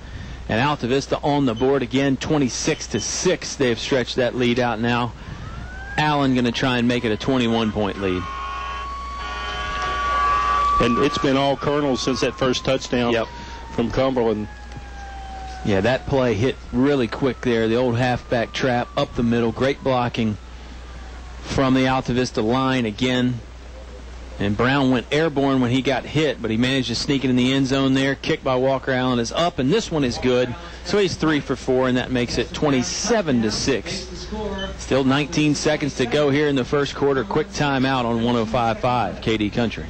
S2: And Altavista on the board again, 26-6. They've stretched that lead out now. Allen going to try and make it a 21-point lead.
S3: And it's been all Colonels since that first touchdown from Cumberland.
S2: Yeah, that play hit really quick there. The old halfback trap up the middle. Great blocking from the Altavista line again. And Brown went airborne when he got hit, but he managed to sneak it in the end zone there. Kick by Walker Allen is up, and this one is good. So he's 3 for 4, and that makes it 27-6. Still 19 seconds to go here in the first quarter. Quick timeout on 105.5 KD Country.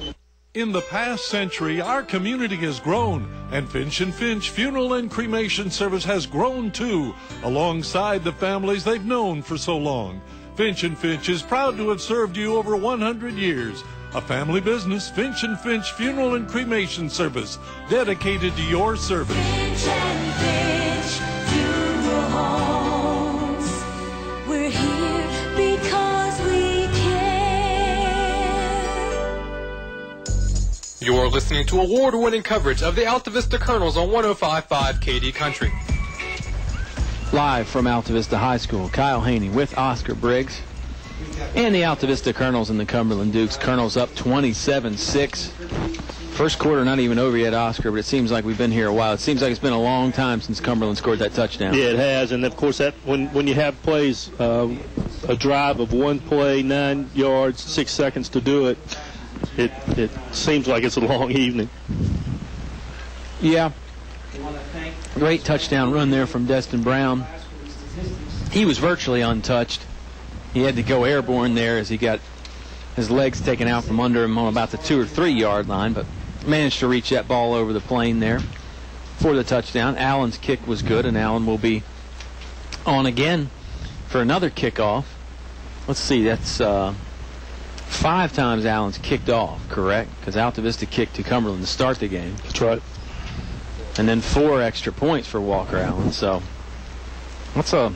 S4: In the past century, our community has grown, and Finch & Finch Funeral and Cremation Service has grown too, alongside the families they've known for so long. Finch & Finch is proud to have served you over 100 years. A family business, Finch & Finch Funeral and Cremation Service, dedicated to your service.
S6: Finch & Finch Funeral Homes. We're here because we care.
S1: You're listening to award-winning coverage of the Altavista Colonels on 105.5 KD Country.
S2: Live from Altavista High School, Kyle Haney with Oscar Briggs. And the Altavista Colonels and the Cumberland Dukes. Colonels up 27-6. First quarter not even over yet, Oscar, but it seems like we've been here a while. It seems like it's been a long time since Cumberland scored that touchdown.
S3: Yeah, it has. And, of course, that when you have plays, a drive of 1 play, 9 yards, 6 seconds to do it, it seems like it's a long evening.
S2: Yeah. Great touchdown run there from Dustin Brown. He was virtually untouched. He had to go airborne there as he got his legs taken out from under him on about the 2 or 3 yard line, but managed to reach that ball over the plane there for the touchdown. Allen's kick was good, and Allen will be on again for another kickoff. Let's see, that's 5 times Allen's kicked off, correct? Because Altavista kicked to Cumberland to start the game.
S3: That's right.
S2: And then 4 extra points for Walker Allen, so that's a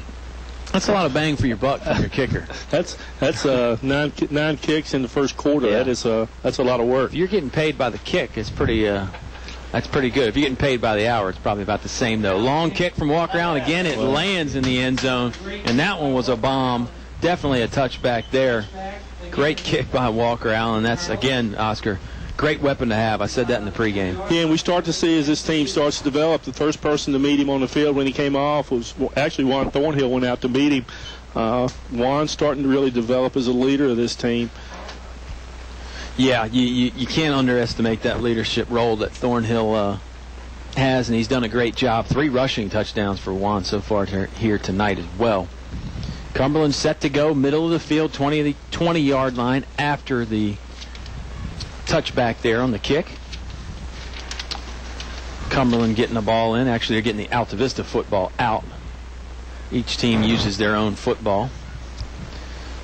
S2: lot of bang for your buck from your kicker.
S3: That's 9 kicks in the first quarter.
S2: Yeah.
S3: That's a lot of work.
S2: If you're getting paid by the kick, it's pretty that's pretty good. If you're getting paid by the hour, it's probably about the same though. Long kick from Walker Allen again. It lands in the end zone, and that one was a bomb. Definitely a touchback there. Great kick by Walker Allen. That's again, Oscar, great weapon to have. I said that in the pregame.
S3: Yeah, and we start to see as this team starts to develop, the first person to meet him on the field when he came off was actually Juan Thornhill went out to meet him. Juan's starting to really develop as a leader of this team.
S2: Yeah, you can't underestimate that leadership role that Thornhill has, and he's done a great job. 3 rushing touchdowns for Juan so far here tonight as well. Cumberland set to go, middle of the field, 20-yard line after the touchback there on the kick. Cumberland getting the ball in. Actually, they're getting the Altavista football out. Each team uses their own football.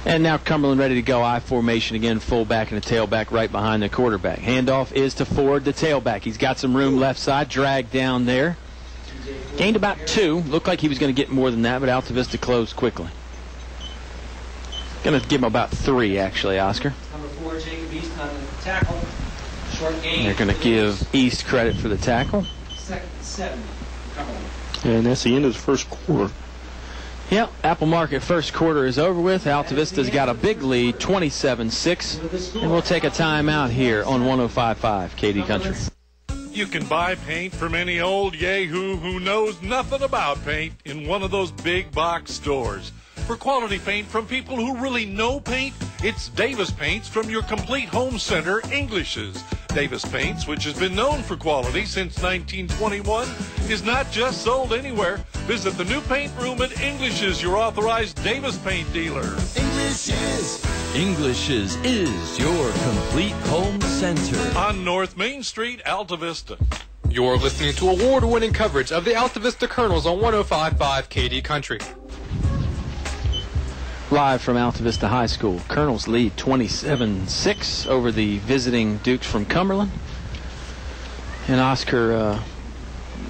S2: And now Cumberland ready to go. I formation again, fullback and a tailback right behind the quarterback. Handoff is to Ford, the tailback. He's got some room left side, dragged down there. Gained about 2. Looked like he was going to get more than that, but Altavista closed quickly. Going to give him about 3, actually, Oscar.
S8: Number 4, Jacob East on the tackle. Short gain.
S2: They're going to give East credit for the tackle.
S8: 2nd and 7. Cumberland.
S3: And that's the end of the first quarter.
S2: Yep, Apple Market first quarter is over with. Altavista's got a big lead, 27-6. And we'll take a timeout here on 105.5 KD Country.
S4: You can buy paint from any old yahoo who knows nothing about paint in one of those big box stores. For quality paint from people who really know paint, it's Davis Paints from your complete home center, English's. Davis Paints, which has been known for quality since 1921, is not just sold anywhere. Visit the new paint room at English's, your authorized Davis Paint dealer.
S5: English's is your complete home center.
S4: On North Main Street, Altavista.
S1: You're listening to award-winning coverage of the Altavista Colonels on 105.5 KD Country.
S2: Live from Altavista High School, Colonels lead 27-6 over the visiting Dukes from Cumberland. And Oscar,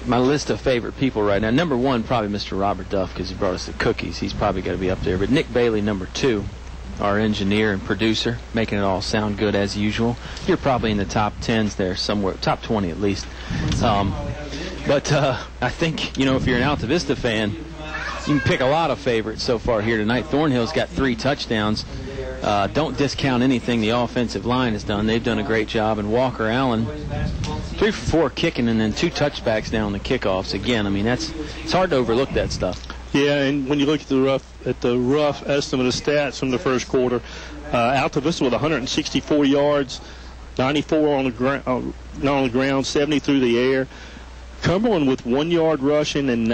S2: my list of favorite people right now, number 1 probably Mr. Robert Duff because he brought us the cookies. He's probably got to be up there. But Nick Bailey, number 2, our engineer and producer, making it all sound good as usual. You're probably in the top 10s there somewhere, top 20 at least. But I think, if you're an Altavista fan, you can pick a lot of favorites so far here tonight. Thornhill's got 3 touchdowns. Don't discount anything the offensive line has done. They've done a great job. And Walker Allen, 3 for 4 kicking and then 2 touchbacks down the kickoffs. Again, I mean, it's hard to overlook that stuff.
S3: Yeah, and when you look at the rough estimate of stats from the first quarter, Altavista with 164 yards, 94 on the ground, 70 through the air. Cumberland with 1 yard rushing and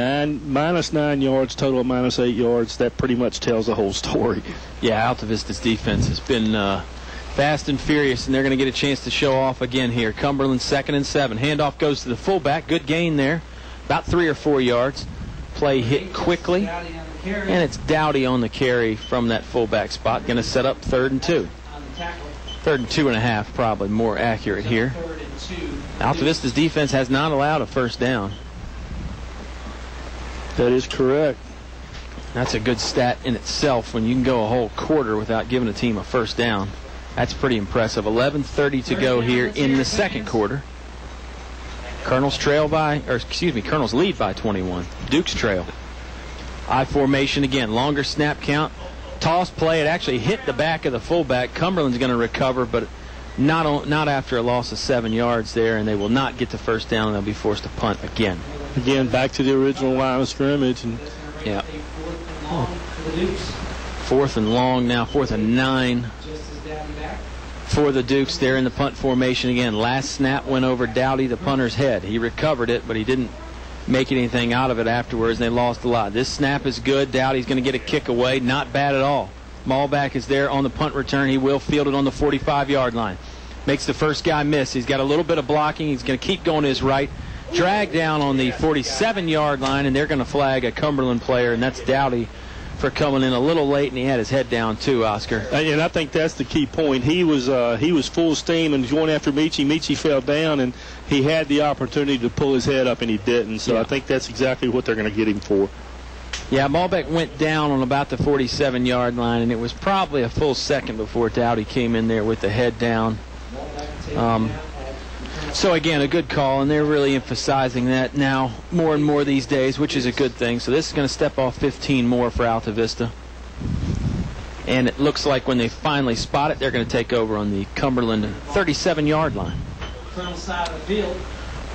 S3: minus 9 yards, total of minus 8 yards. That pretty much tells the whole story.
S2: Yeah, Altavista's defense has been fast and furious, and they're going to get a chance to show off again here. Cumberland 2nd and 7. Handoff goes to the fullback. Good gain there, about 3 or 4 yards. Play hit quickly, and it's Dowdy on the carry from that fullback spot. Going to set up 3rd and 2. 3rd and 2.5, probably more accurate here. Altavista's defense has not allowed a first down.
S3: That is correct.
S2: That's a good stat in itself when you can go a whole quarter without giving a team a first down. That's pretty impressive. 11:30 to go here in the second quarter. Colonels lead by 21. Dukes trail. I formation again. Longer snap count. Toss play. It actually hit the back of the fullback. Cumberland's going to recover, but not after a loss of 7 yards there, and they will not get the first down, and they'll be forced to punt again.
S3: Again, back to the original line of scrimmage. And
S2: yeah. 4th and long now, 4th and 9 for the Dukes. They're in the punt formation again. Last snap went over Dowdy, the punter's head. He recovered it, but he didn't make anything out of it afterwards, and they lost a lot. This snap is good. Dowdy's going to get a kick away. Not bad at all. Maulback is there on the punt return. He will field it on the 45-yard line. Makes the first guy miss. He's got a little bit of blocking. He's going to keep going to his right. Drag down on the 47-yard line, and they're going to flag a Cumberland player, and that's Dowdy for coming in a little late, and he had his head down too, Oscar.
S3: And I think that's the key point. He was full steam and going after Michi. Michi fell down, and he had the opportunity to pull his head up, and he didn't. So yeah. I think that's exactly what they're going to get him for.
S2: Yeah, Maulbeck went down on about the 47-yard line, and it was probably a full second before Dowdy came in there with the head down. So, again, a good call, and they're really emphasizing that now more and more these days, which is a good thing. So this is going to step off 15 more for Altavista. And it looks like when they finally spot it, they're going to take over on the Cumberland 37-yard line.
S8: Side of the field.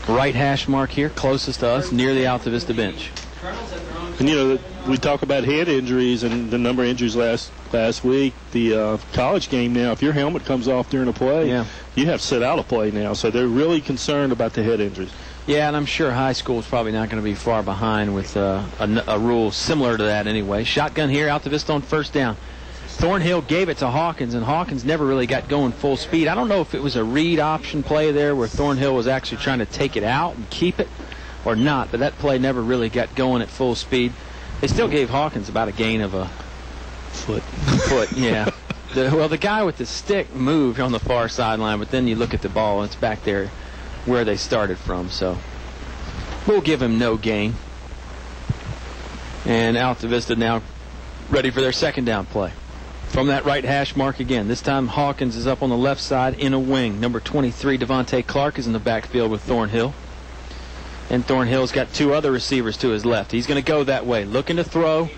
S2: Right hash mark here, closest to us, near the Altavista bench.
S3: And, we talk about head injuries and the number of injuries last week. The college game now, if your helmet comes off during a play, you have to sit out a play now. So they're really concerned about the head injuries.
S2: Yeah, and I'm sure high school is probably not going to be far behind with a rule similar to that anyway. Shotgun here, Altavista on first down. Thornhill gave it to Hawkins, and Hawkins never really got going full speed. I don't know if it was a read option play there where Thornhill was actually trying to take it out and keep it or not, but that play never really got going at full speed. They still gave Hawkins about a gain of a foot, yeah. The guy with the stick moved on the far sideline, but then you look at the ball, and it's back there where they started from, so we'll give him no gain. And Altavista now ready for their second down play. From that right hash mark again. This time Hawkins is up on the left side in a wing. Number 23, Devontae Clark, is in the backfield with Thornhill. And Thornhill's got two other receivers to his left. He's going to go that way. Looking to throw,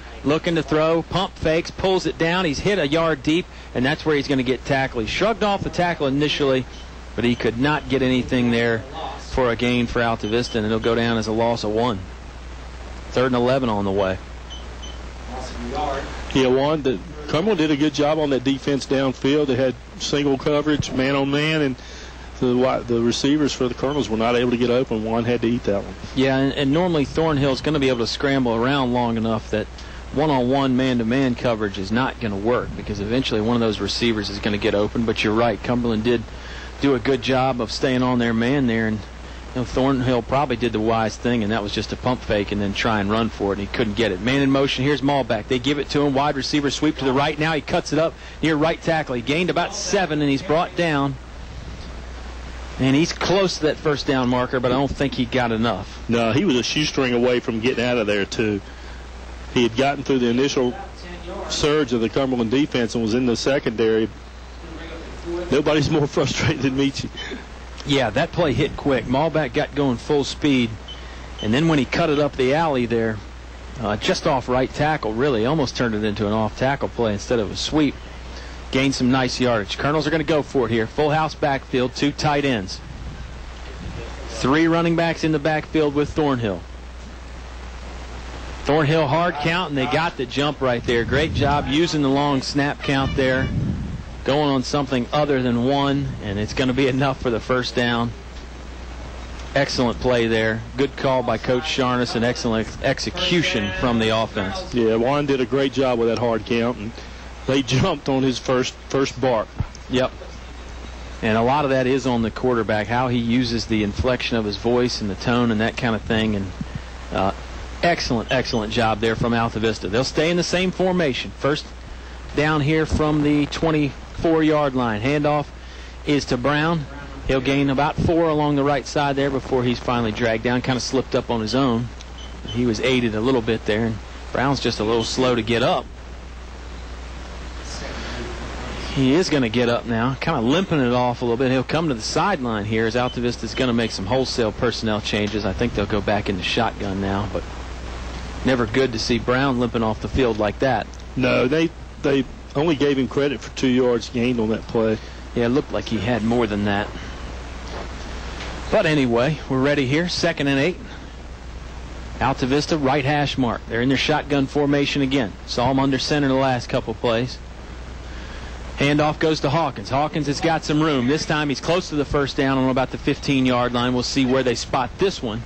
S2: pump fakes, pulls it down. He's hit a yard deep, and that's where he's going to get tackled. He shrugged off the tackle initially, but he could not get anything there for a gain for Altavista, and it'll go down as a loss of 1. 3rd and 11 on the way.
S3: Yeah, Cumberland did a good job on that defense downfield. They had single coverage, man on man, and the receivers for the Colonels were not able to get open. One had to eat that one.
S2: Yeah, and normally Thornhill's going to be able to scramble around long enough that one-on-one man-to-man coverage is not going to work because eventually one of those receivers is going to get open. But you're right, Cumberland did do a good job of staying on their man there, and Thornhill probably did the wise thing, and that was just a pump fake and then try and run for it, and he couldn't get it. Man in motion, here's Malbeck. They give it to him, wide receiver sweep to the right. Now he cuts it up near right tackle. He gained about 7, and he's brought down. And he's close to that first down marker, but I don't think he got enough.
S3: No, he was a shoestring away from getting out of there, too. He had gotten through the initial surge of the Cumberland defense and was in the secondary. Nobody's more frustrated than Michi.
S2: Yeah, that play hit quick. Malbeck got going full speed, and then when he cut it up the alley there, just off right tackle, really, almost turned it into an off-tackle play instead of a sweep. Gained some nice yardage. Colonels are going to go for it here. Full house backfield, 2 tight ends. 3 running backs in the backfield with Thornhill. Thornhill hard count, and they got the jump right there. Great job using the long snap count there. Going on something other than 1, and it's going to be enough for the first down. Excellent play there. Good call by Coach Sharness and excellent execution from the offense.
S3: Yeah, Juan did a great job with that hard count, and they jumped on his first bark.
S2: Yep. And a lot of that is on the quarterback, how he uses the inflection of his voice and the tone and that kind of thing. And excellent job there from Altavista. They'll stay in the same formation. First down here from the 24-yard line. Handoff is to Brown. He'll gain about 4 along the right side there before he's finally dragged down. Kind of slipped up on his own. He was aided a little bit there, and Brown's just a little slow to get up. He is going to get up now, kind of limping it off a little bit. He'll come to the sideline here as Altavista's going to make some wholesale personnel changes. I think they'll go back into shotgun now, but never good to see Brown limping off the field like that.
S3: No, they only gave him credit for 2 yards gained on that play.
S2: Yeah, it looked like he had more than that. But anyway, we're ready here. 2nd and 8. Altavista, right hash mark. They're in their shotgun formation again. Saw them under center the last couple plays. Handoff goes to Hawkins. Hawkins has got some room. This time he's close to the first down on about the 15-yard line. We'll see where they spot this one.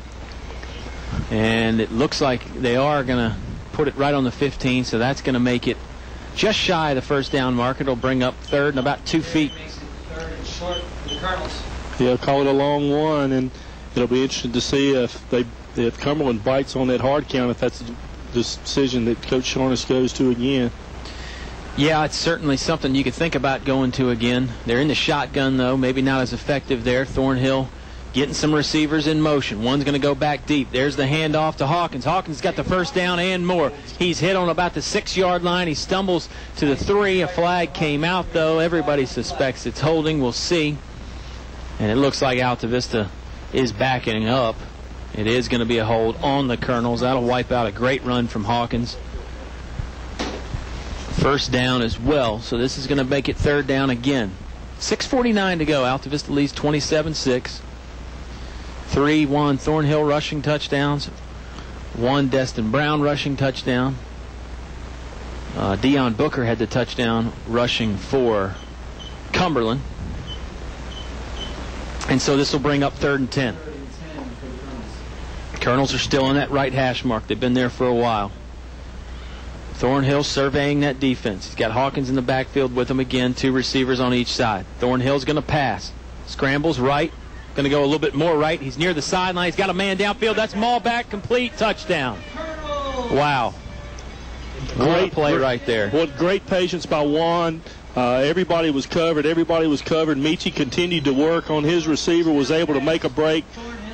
S2: And it looks like they are going to put it right on the 15, so that's going to make it just shy of the first down mark. It'll bring up 3rd and about 2 feet.
S8: 3rd and short for the Colonels.
S3: Yeah, call it a long one, and it'll be interesting to see if Cumberland bites on that hard count, if that's the decision that Coach Sharness goes to again.
S2: Yeah, it's certainly something you could think about going to again. They're in the shotgun, though. Maybe not as effective there. Thornhill getting some receivers in motion. One's going to go back deep. There's the handoff to Hawkins. Hawkins got the first down and more. He's hit on about the 6-yard line. He stumbles to the 3. A flag came out, though. Everybody suspects it's holding. We'll see. And it looks like Altavista is backing up. It is going to be a hold on the Colonels. That'll wipe out a great run from Hawkins. First down as well, so this is going to make it 3rd down again. 6:49 to go. Altavista leads 27-6. 3-1 Thornhill rushing touchdowns. One Destin Brown rushing touchdown. Deion Booker had the touchdown rushing for Cumberland. And so this will bring up 3rd and 10. Colonels are still on that right hash mark. They've been there for a while. Thornhill surveying that defense. He's got Hawkins in the backfield with him again. 2 receivers on each side. Thornhill's going to pass. Scrambles right. Going to go a little bit more right. He's near the sideline. He's got a man downfield. That's Malback. Complete. Touchdown. Wow. Great play right there.
S3: What great patience by Juan. Everybody was covered. Michi continued to work on his receiver, was able to make a break.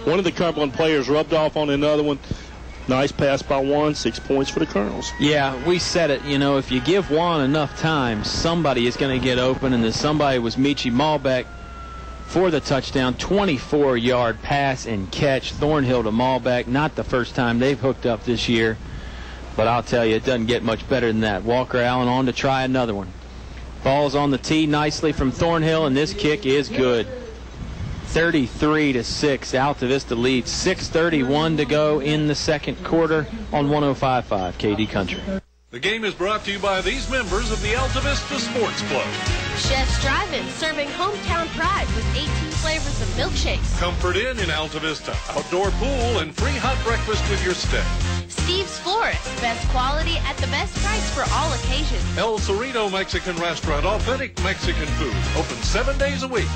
S3: One of the Cumberland players rubbed off on another one. Nice pass by Juan. 6 points for the Colonels.
S2: Yeah, we said it. You know, if you give Juan enough time, somebody is going to get open, and then somebody was Michi Malback for the touchdown. 24-yard pass and catch. Thornhill to Malback. Not the first time they've hooked up this year, but I'll tell you, it doesn't get much better than that. Walker Allen on to try another one. Ball's on the tee nicely from Thornhill, and this kick is good. 33-6. Altavista leads. 6:31 to go in the second quarter on 105.5 KD Country.
S4: The game is brought to you by these members of the Altavista Sports Club.
S10: Chef's Drive-In, serving hometown pride with 18 flavors of milkshakes.
S4: Comfort Inn in Altavista, outdoor pool, and free hot breakfast with your stay.
S10: Steve's Florist, best quality at the best price for all occasions.
S4: El Cerrito Mexican Restaurant, authentic Mexican food, open 7 days a week.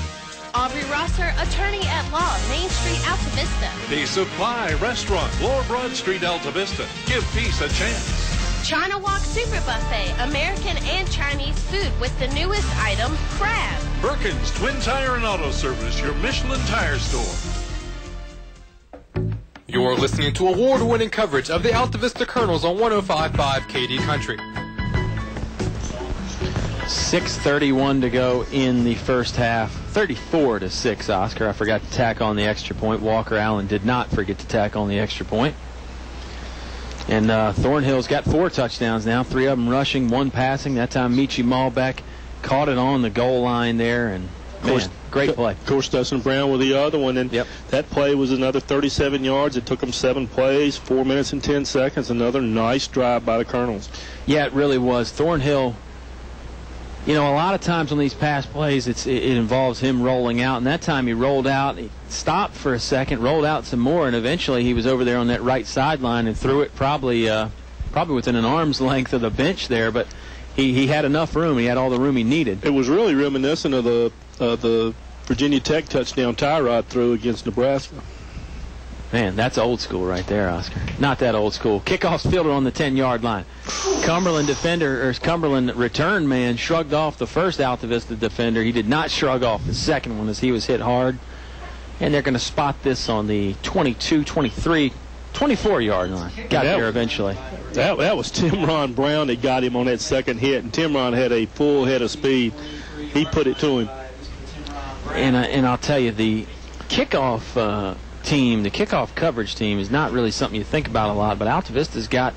S10: Aubrey Rosser, attorney at law, Main Street, Altavista.
S4: Peace of Pie Restaurant, Lower Broad Street, Altavista. Give peace a chance.
S10: China Walk Super Buffet, American and Chinese food with the newest item, crab.
S4: Perkins Twin Tire and Auto Service, your Michelin tire store.
S1: You're listening to award-winning coverage of the Altavista Colonels on 105.5 KD Country.
S2: 6:31 to go in the first half. 34-6, Oscar. I forgot to tack on the extra point. Walker Allen did not forget to tack on the extra point. And Thornhill's got 4 touchdowns now, 3 of them rushing, 1 passing. That time Michi Malback caught it on the goal line there, and man, great play.
S3: Of course, Dustin Brown with the other one, and that play was another 37 yards. It took them 7 plays, 4 minutes and 10 seconds. Another nice drive by the Colonels.
S2: Yeah, it really was. Thornhill, you know, a lot of times on these pass plays, it involves him rolling out, and that time he rolled out, he stopped for a second, rolled out some more, and eventually he was over there on that right sideline and threw it probably within an arm's length of the bench there, but he had enough room. He had all the room he needed.
S3: It was really reminiscent of the Virginia Tech touchdown Tyrod threw against Nebraska.
S2: Man, that's old school right there, Oscar. Not that old school. Kickoff's fielded on the 10-yard line. Cumberland return man shrugged off the first Altavista defender. He did not shrug off the second one as he was hit hard. And they're going to spot this on the 22, 23, 24-yard line. Got there eventually.
S3: That was Timron Brown that got him on that second hit, and Timron had a full head of speed. He put it to him.
S2: And I'll tell you, the kickoff team, the kickoff coverage team, is not really something you think about a lot, but Altavista's got,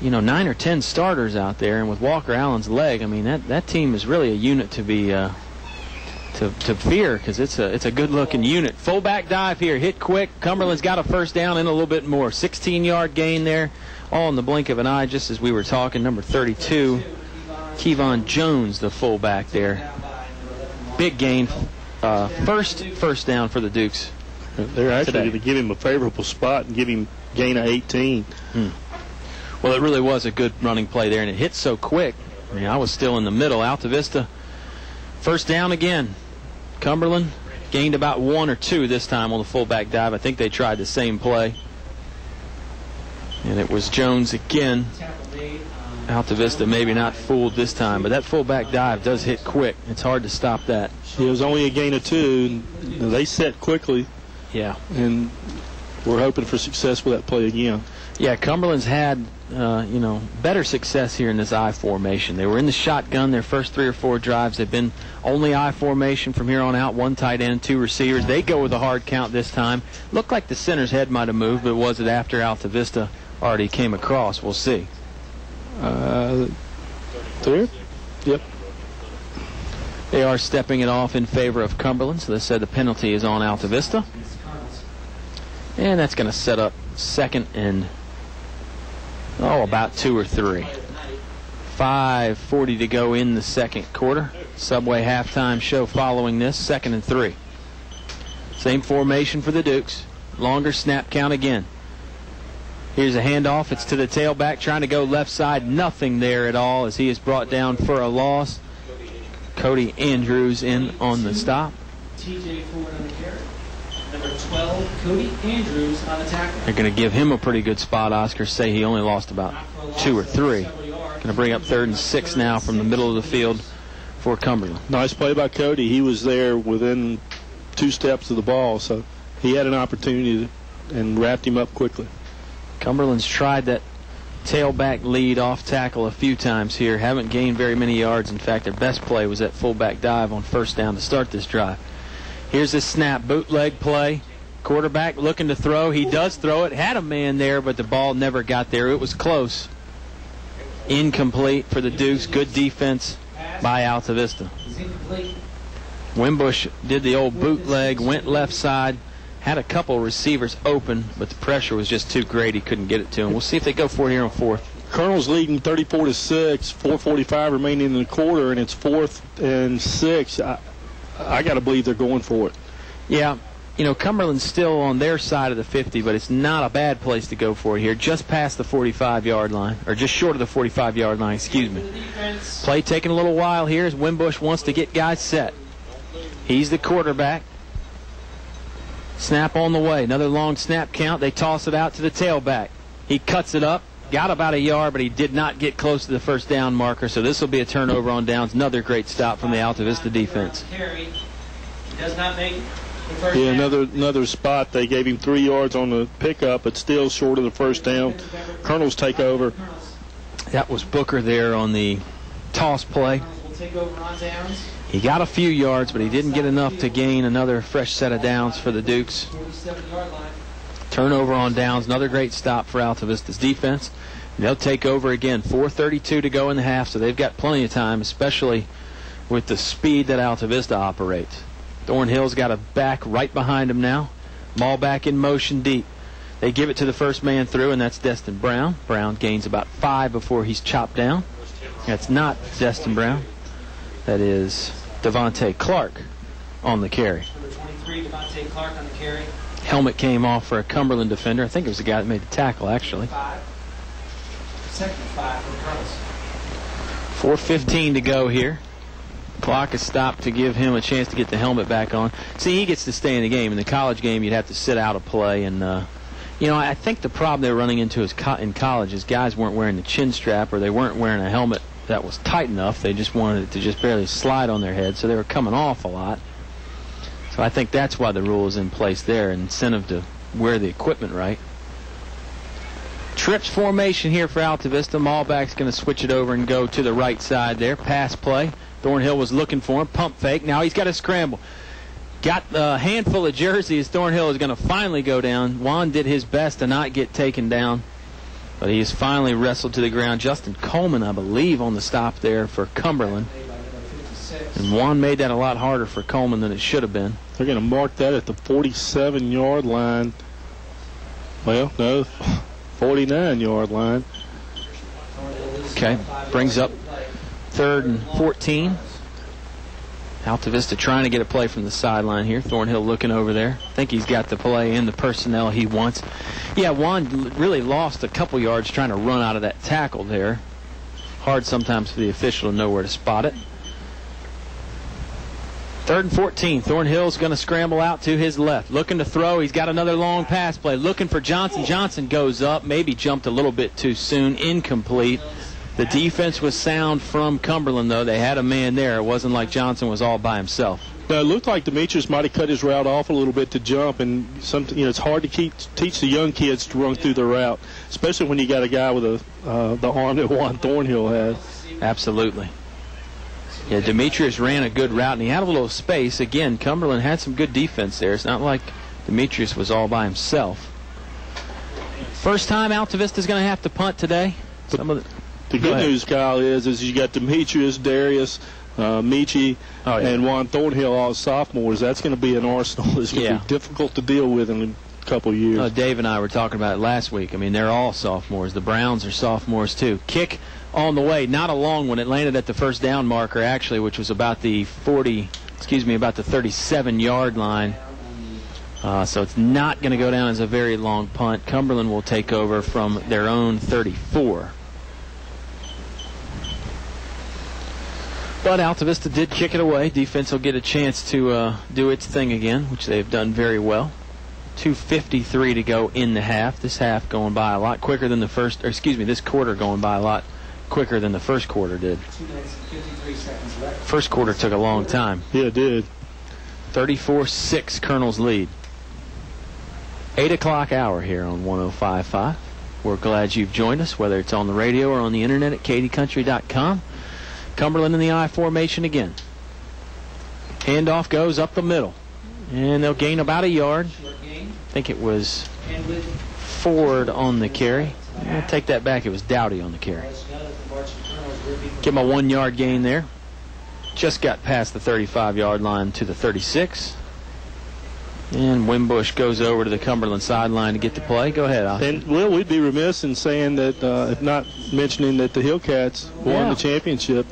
S2: 9 or 10 starters out there, and with Walker Allen's leg, I mean, that team is really a unit to be to fear, because it's a good-looking unit. Fullback dive here, hit quick. Cumberland's got a first down and a little bit more. 16-yard gain there, all in the blink of an eye, just as we were talking. Number 32, Kevon Jones, the fullback there. Big gain. First down for the Dukes.
S3: They're actually going to give him a favorable spot and give him gain of 18.
S2: Well, it really was a good running play there, and it hit so quick. I mean, I was still in the middle. Altavista, first down again. Cumberland gained about 1 or 2 this time on the fullback dive. I think they tried the same play. And it was Jones again. Altavista maybe not fooled this time, but that fullback dive does hit quick. It's hard to stop that.
S3: It was only a gain of 2. And they set quickly.
S2: Yeah.
S3: And we're hoping for success with that play again.
S2: Yeah, Cumberland's had, better success here in this I formation. They were in the shotgun their first 3 or 4 drives. They've been only I formation from here on out. 1 tight end, 2 receivers. They go with a hard count this time. Looked like the center's head might have moved, but was it after Altavista already came across? We'll see.
S3: There? Yep.
S2: They are stepping it off in favor of Cumberland, so they said the penalty is on Altavista. And that's going to set up 2nd and Oh, about 2 or 3. 5:40 to go in the second quarter. Subway halftime show following this. 2nd and 3. Same formation for the Dukes. Longer snap count again. Here's a handoff. It's to the tailback trying to go left side. Nothing there at all as he is brought down for a loss. Cody Andrews in on the stop.
S8: TJ Ford on the carry. Number 12, Cody Andrews on the tackle.
S2: They're going to give him a pretty good spot. Oscar say he only lost about 2 or 3. Going to bring up 3rd and 6 now from the middle of the field for Cumberland.
S3: Nice play by Cody. He was there within 2 steps of the ball, so he had an opportunity and wrapped him up quickly.
S2: Cumberland's tried that tailback lead off tackle a few times here. Haven't gained very many yards. In fact, their best play was that fullback dive on 1st down to start this drive. Here's this snap, bootleg play. Quarterback looking to throw. He does throw it. Had a man there, but the ball never got there. It was close. Incomplete for the Dukes. Good defense by Altavista. Wimbush did the old bootleg, went left side. Had a couple receivers open, but the pressure was just too great. He couldn't get it to him. We'll see if they go for it here on 4th.
S3: Colonel's leading 34-6, 4:45 remaining in the quarter, and it's 4th and 6. I got to believe they're going for it.
S2: Yeah, you know, Cumberland's still on their side of the 50, but it's not a bad place to go for it here. Just past the 45-yard line, or just short of the 45-yard line, excuse me. Play taking a little while here as Wimbush wants to get guys set. He's the quarterback. Snap on the way. Another long snap count. They toss it out to the tailback. He cuts it up. Got about a yard, but he did not get close to the 1st down marker, so this will be a turnover on downs. Another great stop from the Altavista defense.
S8: He does not make the first
S3: Yeah,
S8: down.
S3: another spot. They gave him 3 yards on the pickup, but still short of the 1st down. Colonel's take over.
S2: That was Booker there on the toss play.
S8: We'll take over on downs.
S2: He got a few yards, but he didn't get enough to gain another fresh set of downs for the Dukes.
S8: 47-yard line.
S2: Turnover on downs. Another great stop for Altavista's defense. They'll take over again. 4:32 to go in the half, so they've got plenty of time, especially with the speed that Altavista operates. Thornhill's got a back right behind him now. Ball back in motion deep. They give it to the first man through, and that's Destin Brown. Brown gains about 5 before he's chopped down. That's not Destin Brown. That is Devontae Clark on the carry.
S8: Number 23, Devontae Clark on the carry.
S2: Helmet came off for a Cumberland defender. I think it was the guy that made the tackle, actually.
S8: 5. 2nd and 5 for Colonels.
S2: 4:15 to go here. Clock is stopped to give him a chance to get the helmet back on. See, he gets to stay in the game. In the college game, you'd have to sit out a play. And, you know, I think the problem they're running into is in college is guys weren't wearing the chin strap or they weren't wearing a helmet that was tight enough. They just wanted it to just barely slide on their head, so they were coming off a lot. So I think that's why the rule is in place there, incentive to wear the equipment right. Trips formation here for Altavista. Maulback's going to switch it over and go to the right side there. Pass play. Thornhill was looking for him. Pump fake. Now he's got to scramble. Got a handful of jerseys. Thornhill is going to finally go down. Juan did his best to not get taken down, but he is finally wrestled to the ground. Justin Coleman, I believe, on the stop there for Cumberland. And Juan made that a lot harder for Coleman than it should have been.
S3: They're going to mark that at the 47-yard line. Well, no, 49-yard line.
S2: Okay, brings up 3rd and 14. Altavista trying to get a play from the sideline here. Thornhill looking over there. I think he's got the play and the personnel he wants. Yeah, Juan really lost a couple yards trying to run out of that tackle there. Hard sometimes for the official to know where to spot it. 3rd and 14. Thornhill's going to scramble out to his left. Looking to throw. He's got another long pass play. Looking for Johnson. Johnson goes up. Maybe jumped a little bit too soon. Incomplete. The defense was sound from Cumberland, though. They had a man there. It wasn't like Johnson was all by himself.
S3: It looked like Demetrius might have cut his route off a little bit to jump, and it's hard to teach the young kids to run through the route, especially when you got a guy with the arm that Juan Thornhill has.
S2: Absolutely. Yeah, Demetrius ran a good route, and he had a little space. Again, Cumberland had some good defense there. It's not like Demetrius was all by himself. First time Altavista's going to have to punt today.
S3: The good news, Kyle, is you got Demetrius, Darius, Michi, and Juan Thornhill, all sophomores. That's going to be an arsenal that's going to be difficult to deal with in couple years.
S2: Dave and I were talking about it last week. I mean, they're all sophomores. The Browns are sophomores, too. Kick on the way. Not a long one. It landed at the first down marker, actually, which was about the 37-yard line. So it's not going to go down as a very long punt. Cumberland will take over from their own 34. But Altavista did kick it away. Defense will get a chance to do its thing again, which they've done very well. 2:53 to go in the half. This half going by a lot quicker than the first, or excuse me, this quarter going by a lot quicker than the first quarter did.
S8: 2 minutes and 53 seconds left.
S2: First quarter took a long time.
S3: Yeah, it did.
S2: 34-6, Colonel's lead. 8 o'clock hour here on 105.5. We're glad you've joined us, whether it's on the radio or on the internet at kdcountry.com. Cumberland in the I formation again. Handoff goes up the middle. And they'll gain about a yard. I think it was Ford on the carry. I'll take that back. It was Dowdy on the carry. Give him a 1-yard gain there. Just got past the 35-yard line to the 36. And Wimbush goes over to the Cumberland sideline to get the play. Go ahead, Austin.
S3: And, well, we'd be remiss in saying that, if not mentioning that the Hillcats won the championship.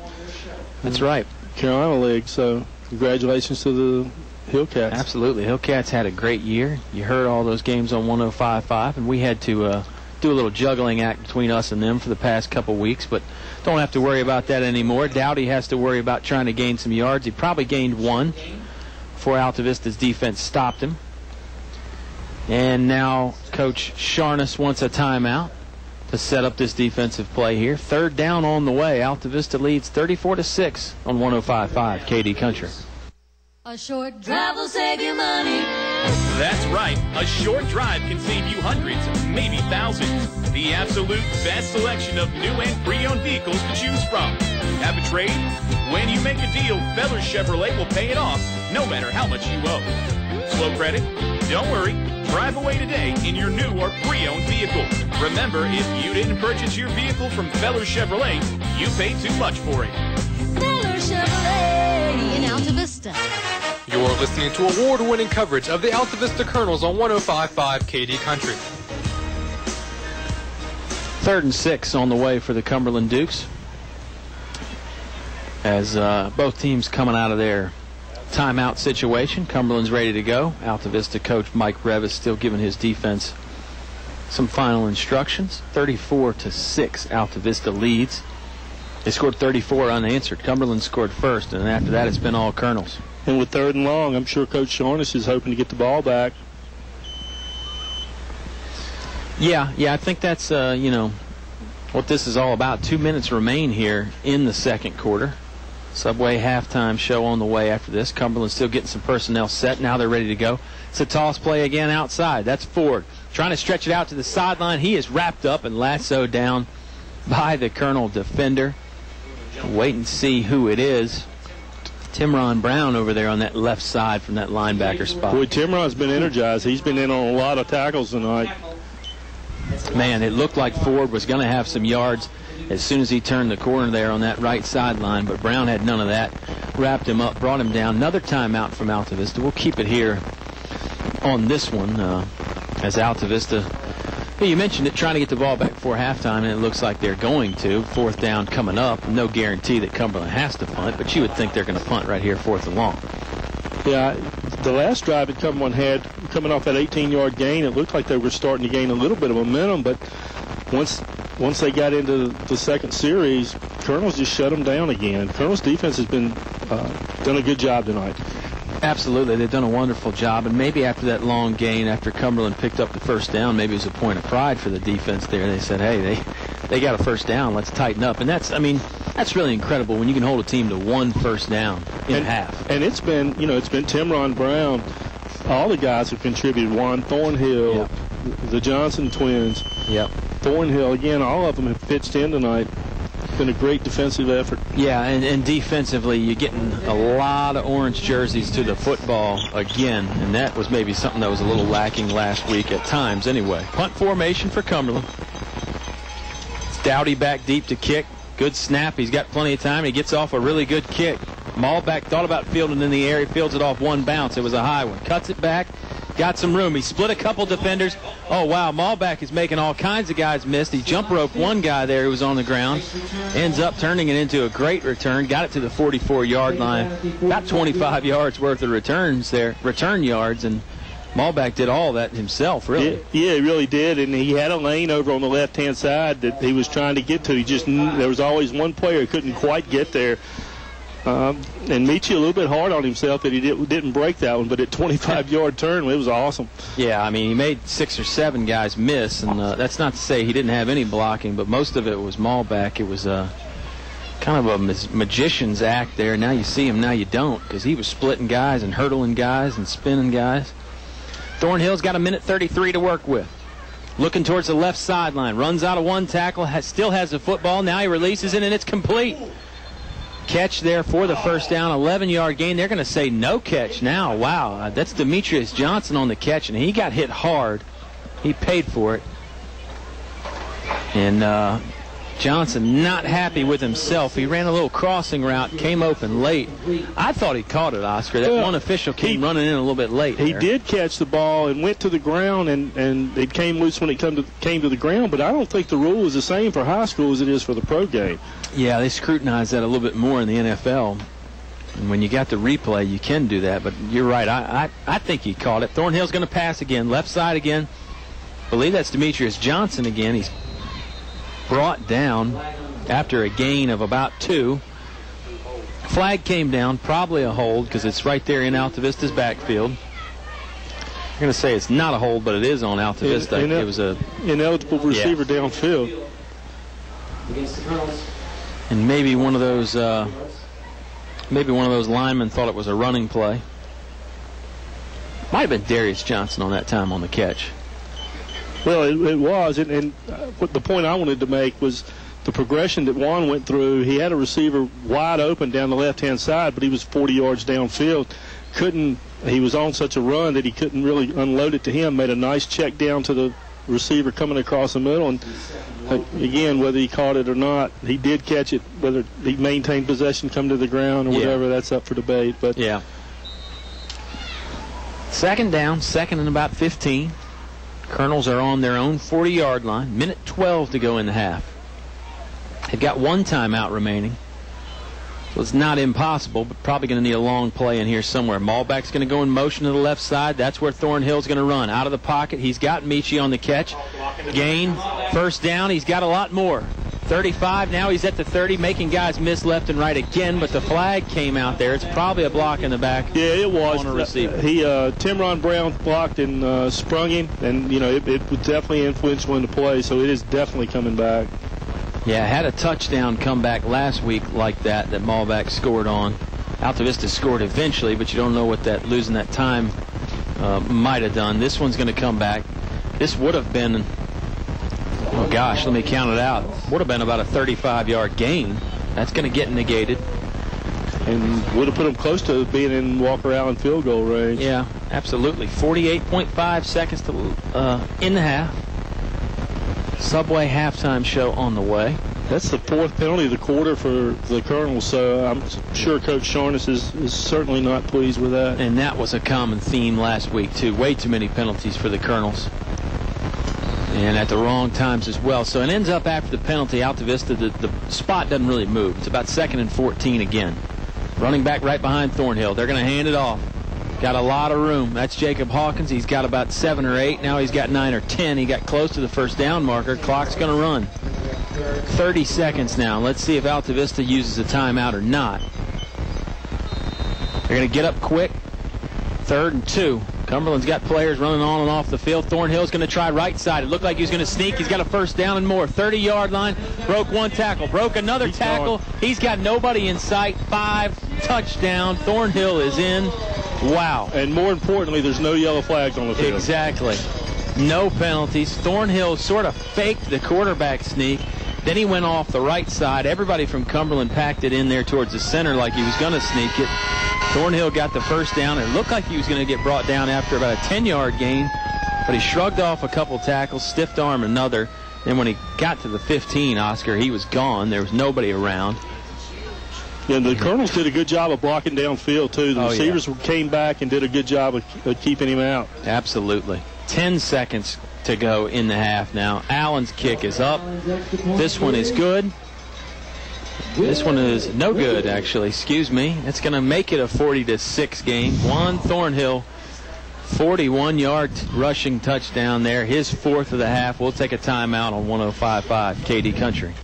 S2: That's right.
S3: Carolina League, so congratulations to the Hillcats.
S2: Absolutely. Hillcats had a great year. You heard all those games on 105.5, and we had to do a little juggling act between us and them for the past couple weeks, but don't have to worry about that anymore. Dowdy has to worry about trying to gain some yards. He probably gained 1 before Altavista's defense stopped him. And now Coach Sharness wants a timeout to set up this defensive play here. 3rd down on the way. Altavista leads 34-6 on 105.5 KD Country.
S6: A short drive will save you money.
S7: That's right. A short drive can save you hundreds, maybe thousands. The absolute best selection of new and pre-owned vehicles to choose from. Have a trade? When you make a deal, Feller Chevrolet will pay it off, no matter how much you owe. Slow credit? Don't worry. Drive away today in your new or pre-owned vehicle. Remember, if you didn't purchase your vehicle from Feller Chevrolet, you paid too much for it.
S6: Feller Chevrolet in Altavista.
S1: You're listening to award-winning coverage of the Altavista Colonels on 105.5 KD Country.
S2: 3rd and 6 on the way for the Cumberland Dukes, as both teams coming out of their timeout situation. Cumberland's ready to go. Altavista coach Mike Rev is still giving his defense some final instructions. 34-6, Altavista leads. They scored 34 unanswered. Cumberland scored first, and after that it's been all Colonels.
S3: And with 3rd and long, I'm sure Coach Sharness is hoping to get the ball back.
S2: Yeah, I think that's, what this is all about. 2 minutes remain here in the second quarter. Subway halftime show on the way after this. Cumberland still getting some personnel set. Now they're ready to go. It's a toss play again outside. That's Ford trying to stretch it out to the sideline. He is wrapped up and lassoed down by the Colonel defender. Wait and see who it is. Timron Brown over there on that left side from that linebacker spot.
S3: Boy, Timron's been energized. He's been in on a lot of tackles tonight.
S2: Man, it looked like Ford was going to have some yards as soon as he turned the corner there on that right sideline, but Brown had none of that. Wrapped him up, brought him down. Another timeout from Altavista. We'll keep it here on this one as Altavista, you mentioned it, trying to get the ball back before halftime, and it looks like they're going to. 4th down coming up. No guarantee that Cumberland has to punt, but you would think they're going to punt right here, 4th and long.
S3: Yeah, the last drive that Cumberland had, coming off that 18-yard gain, it looked like they were starting to gain a little bit of momentum, but once they got into the second series, Colonels just shut them down again. Colonels' defense has been done a good job tonight.
S2: Absolutely. They've done a wonderful job, and maybe after that long gain, after Cumberland picked up the 1st down, maybe it was a point of pride for the defense there. They said, hey, they got a 1st down. Let's tighten up. And that's really incredible when you can hold a team to 1 first down in half.
S3: And it's been Timron Brown. All the guys have contributed. Juan Thornhill, the Johnson twins.
S2: Yep.
S3: Thornhill, again, all of them have pitched in tonight. Been a great defensive effort.
S2: Yeah, and defensively, you're getting a lot of orange jerseys to the football again, and that was maybe something that was a little lacking last week at times anyway. Punt formation for Cumberland. It's Dowdy back deep to kick. Good snap. He's got plenty of time. He gets off a really good kick. Maul back, thought about fielding in the air. He fields it off one bounce. It was a high one. Cuts it back. got some room. He split a couple defenders. Oh, wow, Malbeck is making all kinds of guys miss. He jump roped one guy there who was on the ground. Ends up turning it into a great return. Got it to the 44-yard line. About 25 yards worth of returns there, return yards, and Malbeck did all that himself, really.
S3: Yeah, he really did, and he had a lane over on the left-hand side that he was trying to get to. There was always one player who couldn't quite get there. And Michie a little bit hard on himself that he didn't break that one, but at 25-yard turn, it was awesome.
S2: Yeah, I mean, he made 6 or 7 guys miss, and that's not to say he didn't have any blocking, but most of it was Malbeck. It was kind of a magician's act there. Now you see him, now you don't, because he was splitting guys and hurdling guys and spinning guys. Thornhill's got 1:33 to work with. Looking towards the left sideline. Runs out of one tackle. Still has the football. Now he releases it, and it's complete. Catch there for the first down. 11-yard gain. They're going to say no catch now. Wow. That's Demetrius Johnson on the catch, and he got hit hard. He paid for it. And Johnson not happy with himself. He ran a little crossing route, came open late. I thought he caught it, Oscar. That one official came running in a little bit late.
S3: He did catch the ball and went to the ground, and it came loose when it came to the ground, but I don't think the rule is the same for high school as it is for the pro game.
S2: Yeah, they scrutinize that a little bit more in the NFL. And when you got the replay, you can do that, but you're right. I think he caught it. Thornhill's going to pass again, left side again. I believe that's Demetrius Johnson again. He's brought down after a gain of about 2. Flag came down, probably a hold because it's right there in Altavista's backfield. I'm going to say it's not a hold, but it is on Altavista. It was a
S3: ineligible receiver downfield.
S2: And maybe one of those linemen thought it was a running play. Might have been Darius Johnson on that time on the catch.
S3: Well, it was, and what the point I wanted to make was the progression that Juan went through. He had a receiver wide open down the left-hand side, but he was 40 yards downfield. He was on such a run that he couldn't really unload it to him. Made a nice check down to the receiver coming across the middle, and again, whether he caught it or not, he did catch it. Whether he maintained possession, come to the ground, or whatever, that's up for debate. But
S2: yeah. Second down, second and about 15. Colonels are on their own 40-yard line. 1:12 to go in the half. They've got one timeout remaining. So it's not impossible, but probably going to need a long play in here somewhere. Malbeck's going to go in motion to the left side. That's where Thornhill's going to run. Out of the pocket. He's got Michie on the catch. Gain. First down. He's got a lot more. 35. Now he's at the 30, making guys miss left and right again, but the flag came out there. It's probably a block in the back.
S3: Yeah, it was.
S2: On a receiver.
S3: Timron Brown blocked and sprung him, and, it was definitely influential in the play, so it is definitely coming back.
S2: Yeah, had a touchdown comeback last week like that Malbeck scored on. Altavista scored eventually, but you don't know what losing that time might have done. This one's going to come back. This would have been, oh gosh, let me count it out. Would have been about a 35-yard gain. That's going to get negated.
S3: And would have put them close to being in Walker Allen field goal range.
S2: Yeah, absolutely. 48.5 seconds to in the half. Subway halftime show on the way.
S3: That's the 4th penalty of the quarter for the Colonels, so I'm sure Coach Sharness is certainly not pleased with that.
S2: And that was a common theme last week, too. Way too many penalties for the Colonels. And at the wrong times as well. So it ends up after the penalty, Altavista, the spot doesn't really move. It's about 2nd and 14 again. Running back right behind Thornhill. They're going to hand it off. Got a lot of room. That's Jacob Hawkins. He's got about 7 or 8. Now he's got 9 or 10. He got close to the first down marker. Clock's going to run. 30 seconds now. Let's see if Altavista uses a timeout or not. They're going to get up quick. 3rd and 2. Cumberland's got players running on and off the field. Thornhill's going to try right side. It looked like he was going to sneak. He's got a first down and more. 30-yard line. Broke one tackle. Broke another tackle. He's got nobody in sight. 5. Touchdown. Thornhill is in. Wow.
S3: And more importantly, there's no yellow flags on the field.
S2: Exactly. No penalties. Thornhill sort of faked the quarterback sneak. Then he went off the right side. Everybody from Cumberland packed it in there towards the center like he was going to sneak it. Thornhill got the first down. It looked like he was going to get brought down after about a 10-yard gain, but he shrugged off a couple tackles, stiffed arm another. Then when he got to the 15, Oscar, he was gone. There was nobody around.
S3: And the Colonels did a good job of blocking downfield, too. The receivers came back and did a good job of keeping him out.
S2: Absolutely. 10 seconds to go in the half now. Allen's kick is up. This one is good. This one is no good, actually. Excuse me. It's going to make it a 40-6 game. Juan Thornhill, 41-yard rushing touchdown there. His fourth of the half. We'll take a timeout on 105.5 KD Country.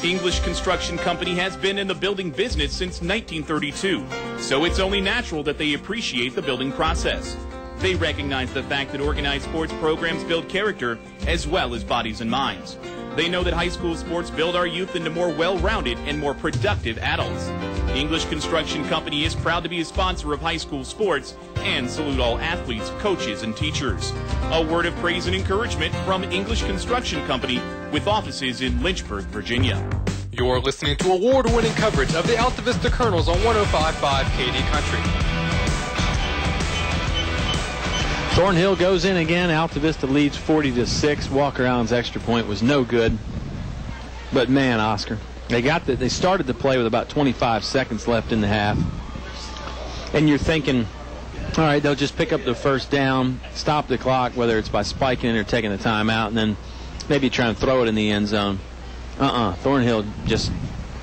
S7: English Construction Company has been in the building business since 1932, so it's only natural that they appreciate the building process. They recognize the fact that organized sports programs build character as well as bodies and minds. They know that high school sports build our youth into more well-rounded and more productive adults. English Construction Company is proud to be a sponsor of high school sports and salute all athletes, coaches, and teachers. A word of praise and encouragement from English Construction Company with offices in Lynchburg, Virginia.
S1: You're listening to award-winning coverage of the Altavista Colonels on 105.5 KD Country.
S2: Thornhill goes in again. Altavista leads 40-6. Walker Allen's extra point was no good. But man, Oscar, they started the play with about 25 seconds left in the half. And you're thinking, all right, they'll just pick up the first down, stop the clock, whether it's by spiking it or taking the timeout, and then maybe try and throw it in the end zone. Thornhill just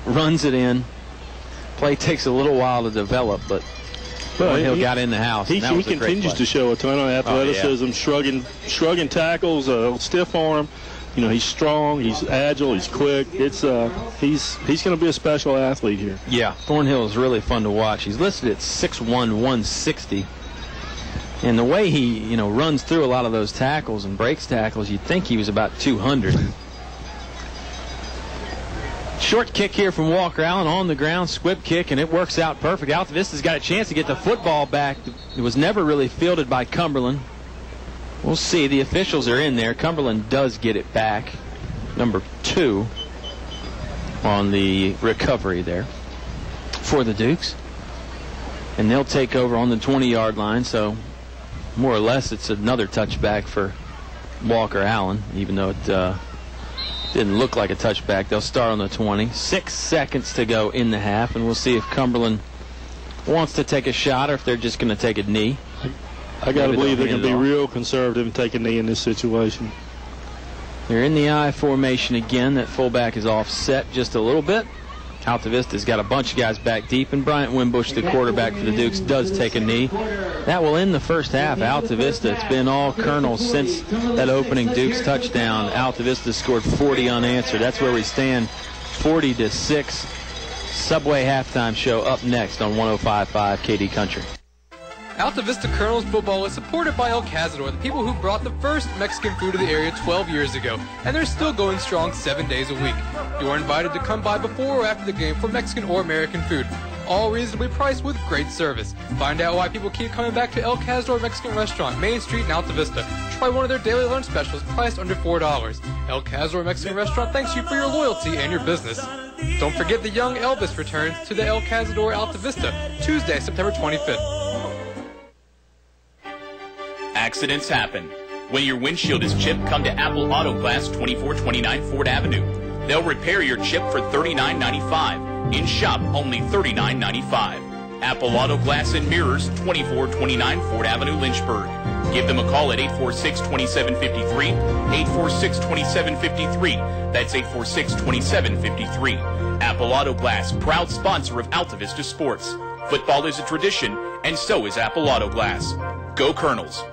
S2: runs it in. Play takes a little while to develop, but Thornhill got in the house.
S3: He continues to show a ton of athleticism, shrugging tackles, stiff arm. You know, he's strong, he's agile, he's quick. It's he's going to be a special athlete here.
S2: Yeah, Thornhill is really fun to watch. He's listed at 6'1", 160. And the way he, runs through a lot of those tackles and breaks tackles, you'd think he was about 200. Short kick here from Walker Allen on the ground, squib kick, and it works out perfect. Altavista's got a chance to get the football back. It was never really fielded by Cumberland. We'll see. The officials are in there. Cumberland does get it back. Number 2 on the recovery there for the Dukes. And they'll take over on the 20-yard line, so more or less it's another touchback for Walker Allen, even though it didn't look like a touchback. They'll start on the 20. 6 seconds to go in the half, and we'll see if Cumberland wants to take a shot or if they're just going to take a knee.
S3: I got to believe they're going to be real conservative and take a knee in this situation.
S2: They're in the I formation again. That fullback is offset just a little bit. Altavista's got a bunch of guys back deep, and Bryant Wimbush, the quarterback for the Dukes, does take a knee. That will end the first half. Altavista, it's been all Colonels since that opening Dukes touchdown. Altavista scored 40 unanswered. That's where we stand, 40-6. Subway halftime show up next on 105.5 KD Country.
S1: Altavista Colonels football is supported by El Cazador, the people who brought the first Mexican food to the area 12 years ago, and they're still going strong 7 days a week. You are invited to come by before or after the game for Mexican or American food, all reasonably priced with great service. Find out why people keep coming back to El Cazador Mexican Restaurant, Main Street in Altavista. Try one of their daily lunch specials priced under $4. El Cazador Mexican Restaurant thanks you for your loyalty and your business. Don't forget the young Elvis returns to the El Cazador Altavista, Tuesday, September 25th.
S7: Accidents happen. When your windshield is chipped, come to Apple Auto Glass, 2429 Ford Avenue. They'll repair your chip for $39.95. In shop, only $39.95. Apple Auto Glass and Mirrors, 2429 Ford Avenue, Lynchburg. Give them a call at 846-2753, 846-2753. That's 846-2753. Apple Auto Glass, proud sponsor of Altavista Sports. Football is a tradition, and so is Apple Auto Glass. Go Colonels.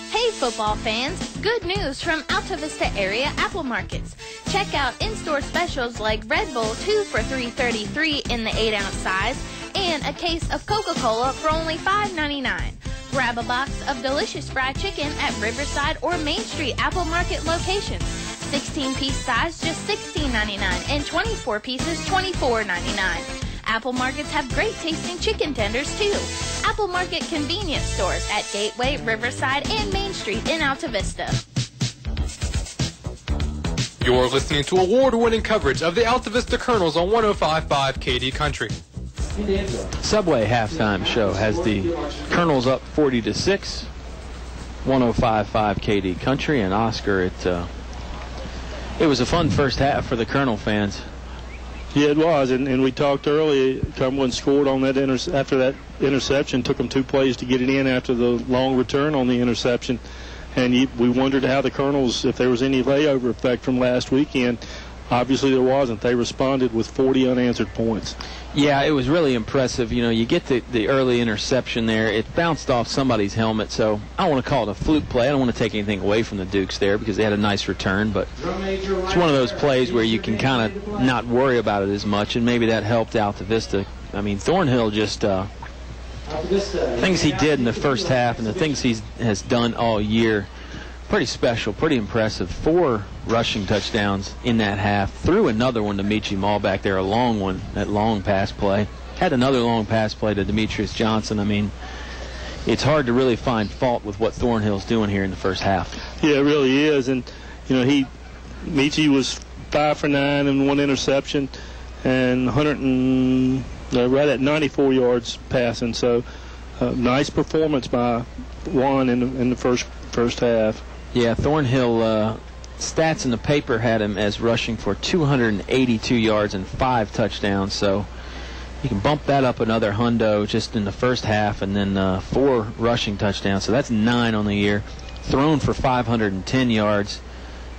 S10: Hey football fans, good news from Altavista area Apple Markets. Check out in-store specials like Red Bull 2 for $3.33 in the 8-ounce size and a case of Coca-Cola for only $5.99. Grab a box of delicious fried chicken at Riverside or Main Street Apple Market locations. 16-piece size just $16.99 and 24 pieces $24.99. Apple Markets have great tasting chicken tenders too. Apple Market convenience stores at Gateway, Riverside, and Main Street in Altavista.
S1: You're listening to award-winning coverage of the Altavista Colonels on 105.5 KD Country.
S2: Subway halftime show has the Colonels up 40-6. 105.5 KD Country, and Oscar, it was a fun first half for the Colonel fans.
S3: Yeah, it was, and we talked earlier. Cumberland scored on that after that interception. Took them 2 plays to get it in after the long return on the interception. And we wondered how the Colonels, if there was any layover effect from last weekend. Obviously there wasn't. They responded with 40 unanswered points.
S2: Yeah, it was really impressive. You know, you get the early interception there. It bounced off somebody's helmet, so I don't want to call it a fluke play. I don't want to take anything away from the Dukes there because they had a nice return, but it's one of those plays where you can kind of not worry about it as much, and maybe that helped Altavista. I mean, Thornhill just things he did in the first half and the things he has done all year, pretty special, pretty impressive. 4 rushing touchdowns in that half. Threw another one to Michi Mall back there, a long one, that long pass play. Had another long pass play to Demetrius Johnson. I mean, it's hard to really find fault with what Thornhill's doing here in the first half.
S3: Yeah, it really is. And, you know, Michi was 5 for 9 and 1 interception and right at 94 yards passing. So, nice performance by Juan in the first half.
S2: Yeah, Thornhill stats in the paper had him as rushing for 282 yards and 5 touchdowns. So you can bump that up another hundo just in the first half, and then 4 rushing touchdowns. So that's 9 on the year. Thrown for 510 yards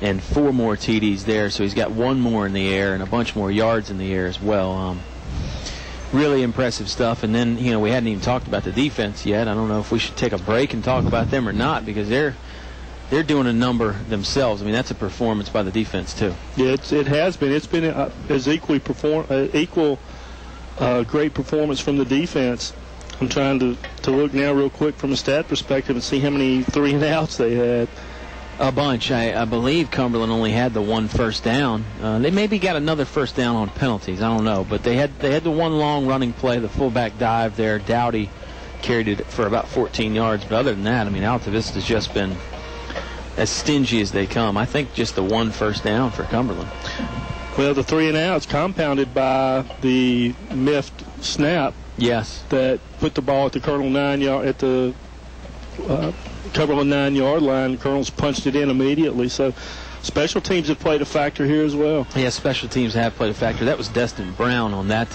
S2: and 4 more TDs there. So he's got 1 more in the air and a bunch more yards in the air as well. Really impressive stuff. And then, you know, we hadn't even talked about the defense yet. I don't know if we should take a break and talk about them or not, because they're doing a number themselves. I mean, that's a performance by the defense too. Yeah,
S3: it has been. It's been as equal great performance from the defense. I'm trying to look now real quick from a stat perspective and see how many 3-and-outs they had.
S2: A bunch. I believe Cumberland only had the 1 first down. They maybe got another first down on penalties. I don't know, but they had the 1 long running play, the fullback dive there. Dowdy carried it for about 14 yards. But other than that, I mean, Altavista's just been as stingy as they come. I think just the 1 first down for Cumberland.
S3: Well, the 3-and-outs compounded by the miffed snap.
S2: Yes.
S3: That put the ball at the Cumberland 9-yard line. The Colonels punched it in immediately. So special teams have played a factor here as well.
S2: Yeah, special teams have played a factor. That was Destin Brown on that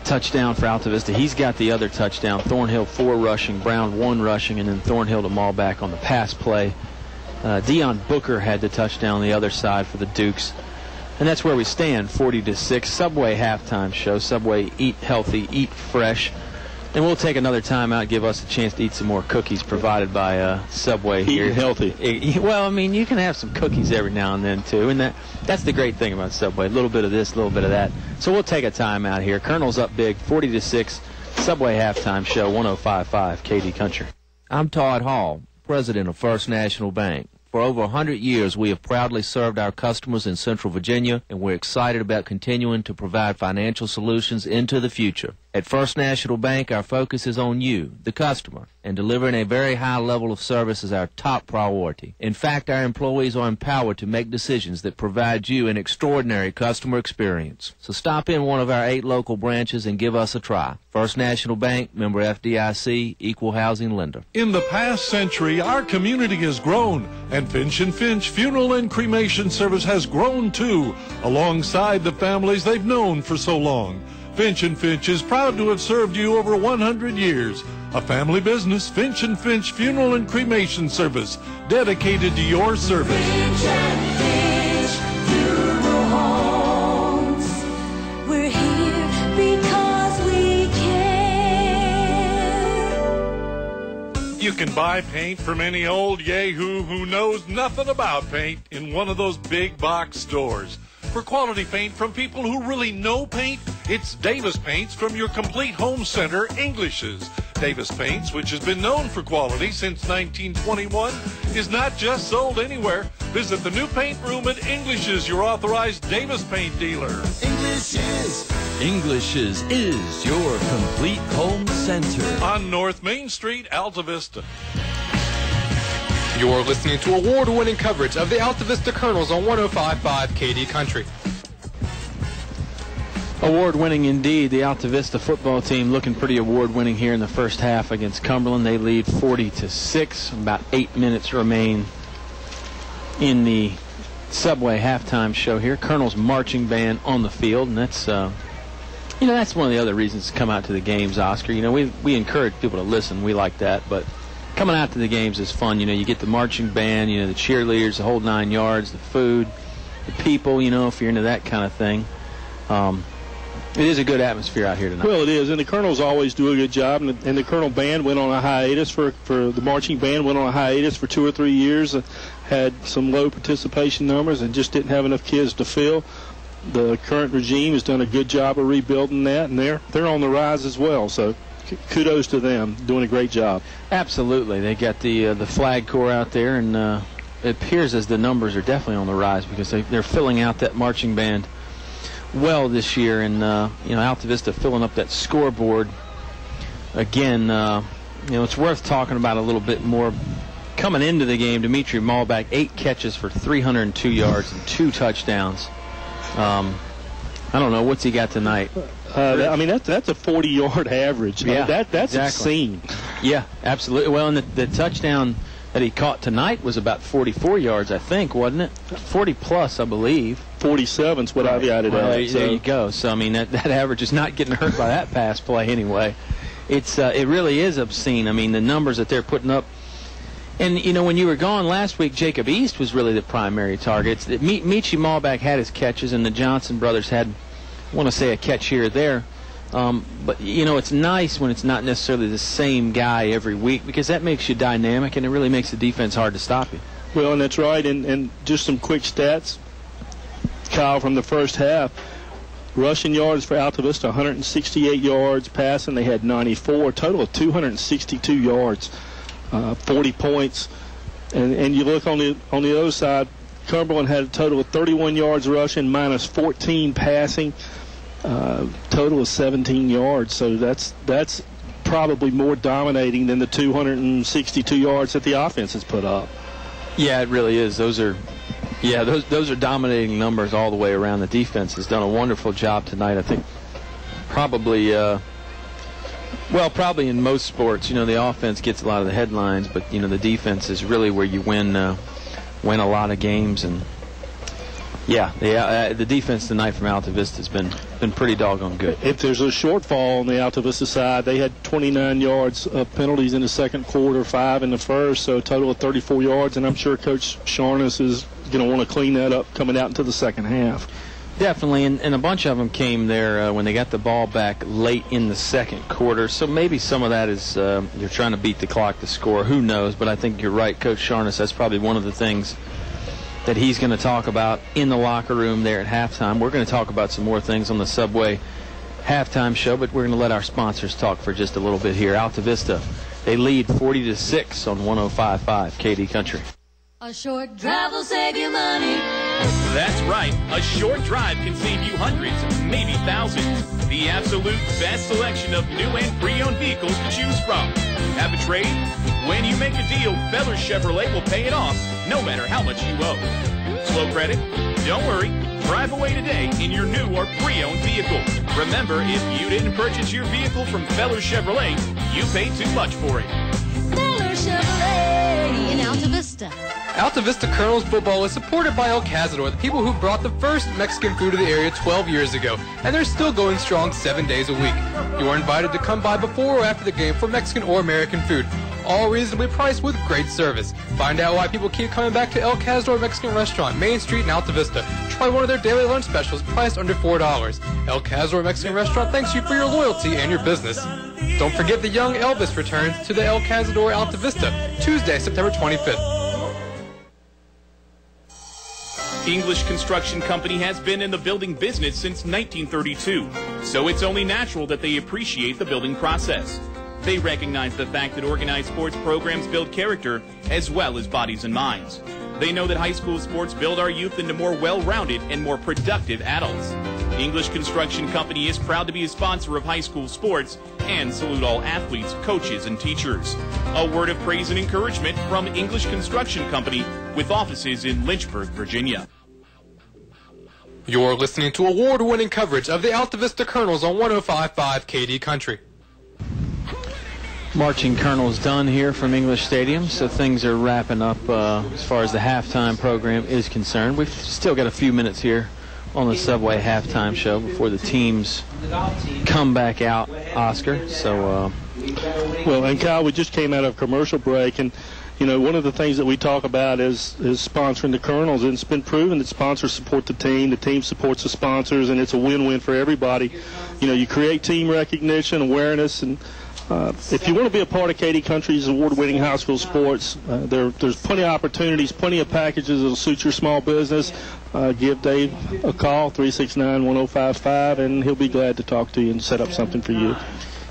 S2: touchdown for Altavista. He's got the other touchdown. Thornhill 4 rushing, Brown 1 rushing, and then Thornhill to Mall back on the pass play. Dion Booker had the touchdown on the other side for the Dukes. And that's where we stand, 40-6. Subway halftime show. Subway, eat healthy, eat fresh. And we'll take another time out, give us a chance to eat some more cookies provided by Subway here.
S3: Eat healthy.
S2: Well, I mean, you can have some cookies every now and then, too. And that's the great thing about Subway. A little bit of this, a little bit of that. So we'll take a time out here. Colonel's up big, 40-6. Subway halftime show, 105.5 KD Country.
S11: I'm Todd Hall, president of First National Bank. For over 100 years, we have proudly served our customers in Central Virginia, and we're excited about continuing to provide financial solutions into the future. At First National Bank, our focus is on you, the customer, and delivering a very high level of service is our top priority. In fact, our employees are empowered to make decisions that provide you an extraordinary customer experience. So stop in one of our 8 local branches and give us a try. First National Bank, member FDIC, equal housing lender.
S4: In the past century, our community has grown, and Finch & Finch Funeral and Cremation Service has grown too, alongside the families they've known for so long. Finch & Finch is proud to have served you over 100 years. A family business, Finch & Finch Funeral and Cremation Service, dedicated to your service.
S6: Finch & Finch Funeral Homes. We're here because we care.
S4: You can buy paint from any old yahoo who knows nothing about paint in one of those big box stores. For quality paint from people who really know paint, it's Davis Paints from your complete home center, English's. Davis Paints, which has been known for quality since 1921, is not just sold anywhere. Visit the new paint room at English's, your authorized Davis Paint dealer.
S5: English's is your complete home center.
S4: On North Main Street, Altavista.
S1: You're listening to award-winning coverage of the Altavista Colonels on 105.5 KD Country.
S2: Award-winning indeed. The Altavista football team looking pretty award-winning here in the first half against Cumberland. They lead 40-6. About 8 minutes remain in the Subway halftime show here. Colonel's marching band on the field, and that's that's one of the other reasons to come out to the games, Oscar. We encourage people to listen. We like that, but coming out to the games is fun. You get the marching band, the cheerleaders, the whole 9 yards, the food, the people, if you're into that kind of thing. It is a good atmosphere out here tonight.
S3: Well, it is, and the Colonels always do a good job, and the Colonel Band went on a hiatus for the marching band went on a hiatus for 2 or 3 years, had some low participation numbers and just didn't have enough kids to fill. The current regime has done a good job of rebuilding that, and they're on the rise as well, so kudos to them, doing a great job.
S2: Absolutely. They got the flag corps out there, and it appears as the numbers are definitely on the rise because they're filling out that marching band well this year, and Altavista filling up that scoreboard again. It's worth talking about a little bit more. Coming into the game, Dimitri Malbach, 8 catches for 302 yards and 2 touchdowns. I don't know what's he got tonight.
S3: That's a 40-yard average.
S2: Yeah,
S3: that's
S2: exactly.
S3: obscene.
S2: Yeah, absolutely. Well, and the touchdown that he caught tonight was about 44 yards, I think, wasn't it? 40 plus, I believe.
S3: 47's what I've got it at.
S2: There you go. So, that average is not getting hurt by that pass play anyway. It really is obscene. The numbers that they're putting up. And, when you were gone last week, Jacob East was really the primary target. Michi Malbach had his catches, and the Johnson brothers had, I want to say, a catch here or there. But, it's nice when it's not necessarily the same guy every week because that makes you dynamic, and it really makes the defense hard to stop you.
S3: Well, and that's right. And just some quick stats, Kyle, from the first half. Rushing yards for Altavista, 168 yards. Passing, they had 94. Total of 262 yards, 40 points. And you look on the other side, Cumberland had a total of 31 yards rushing, minus 14 passing. Total of 17 yards, so that's probably more dominating than the 262 yards that the offense has put up.
S2: Yeah, it really is. Those are dominating numbers all the way around. The defense has done a wonderful job tonight. I think probably in most sports, the offense gets a lot of the headlines, but the defense is really where you win a lot of games. And the defense tonight from Altavista has been pretty doggone good.
S3: If there's a shortfall on the Altavista side, they had 29 yards of penalties in the second quarter, 5 in the first, so a total of 34 yards, and I'm sure Coach Sharness is going to want to clean that up coming out into the second half.
S2: Definitely, and a bunch of them came there when they got the ball back late in the second quarter, so maybe some of that is you're trying to beat the clock to score. Who knows? But I think you're right, Coach Sharness, that's probably one of the things that he's going to talk about in the locker room there at halftime. We're going to talk about some more things on the Subway halftime show, but we're going to let our sponsors talk for just a little bit here. Altavista, they lead 40-6 on 105.5 KD Country.
S6: A short drive will save you money.
S7: That's right. A short drive can save you hundreds, maybe thousands. The absolute best selection of new and pre-owned vehicles to choose from. Have a trade? When you make a deal, Feller Chevrolet will pay it off, no matter how much you owe. Slow credit? Don't worry. Drive away today in your new or pre-owned vehicle. Remember, if you didn't purchase your vehicle from Feller Chevrolet, you paid too much for it.
S6: Feller Chevrolet in Altavista.
S1: Altavista Colonels football is supported by El Cazador, the people who brought the first Mexican food to the area 12 years ago, and they're still going strong 7 days a week. You are invited to come by before or after the game for Mexican or American food, all reasonably priced with great service. Find out why people keep coming back to El Cazador Mexican Restaurant, Main Street in Altavista. Try one of their daily lunch specials priced under $4. El Cazador Mexican Restaurant thanks you for your loyalty and your business. Don't forget the young Elvis returns to the El Cazador Altavista, Tuesday, September 25th.
S7: English Construction Company has been in the building business since 1932, so it's only natural that they appreciate the building process. They recognize the fact that organized sports programs build character as well as bodies and minds. They know that high school sports build our youth into more well-rounded and more productive adults. English Construction Company is proud to be a sponsor of high school sports and salute all athletes, coaches, and teachers. A word of praise and encouragement from English Construction Company with offices in Lynchburg, Virginia.
S1: You're listening to award-winning coverage of the Altavista Colonels on 105.5 KD Country.
S2: Marching Colonel's done here from English Stadium, so things are wrapping up as far as the halftime program is concerned. We've still got a few minutes here on the Subway halftime show before the teams come back out, Oscar. So,
S3: well, and Kyle, we just came out of a commercial break, and you know, one of the things that we talk about is sponsoring the Colonels, and it's been proven that sponsors support the team supports the sponsors, and it's a win-win for everybody. You know, you create team recognition, awareness, and if you want to be a part of Katy Country's award-winning high school sports, there's plenty of opportunities, plenty of packages that will suit your small business. Give Dave a call, 369-1055, and he'll be glad to talk to you and set up something for you.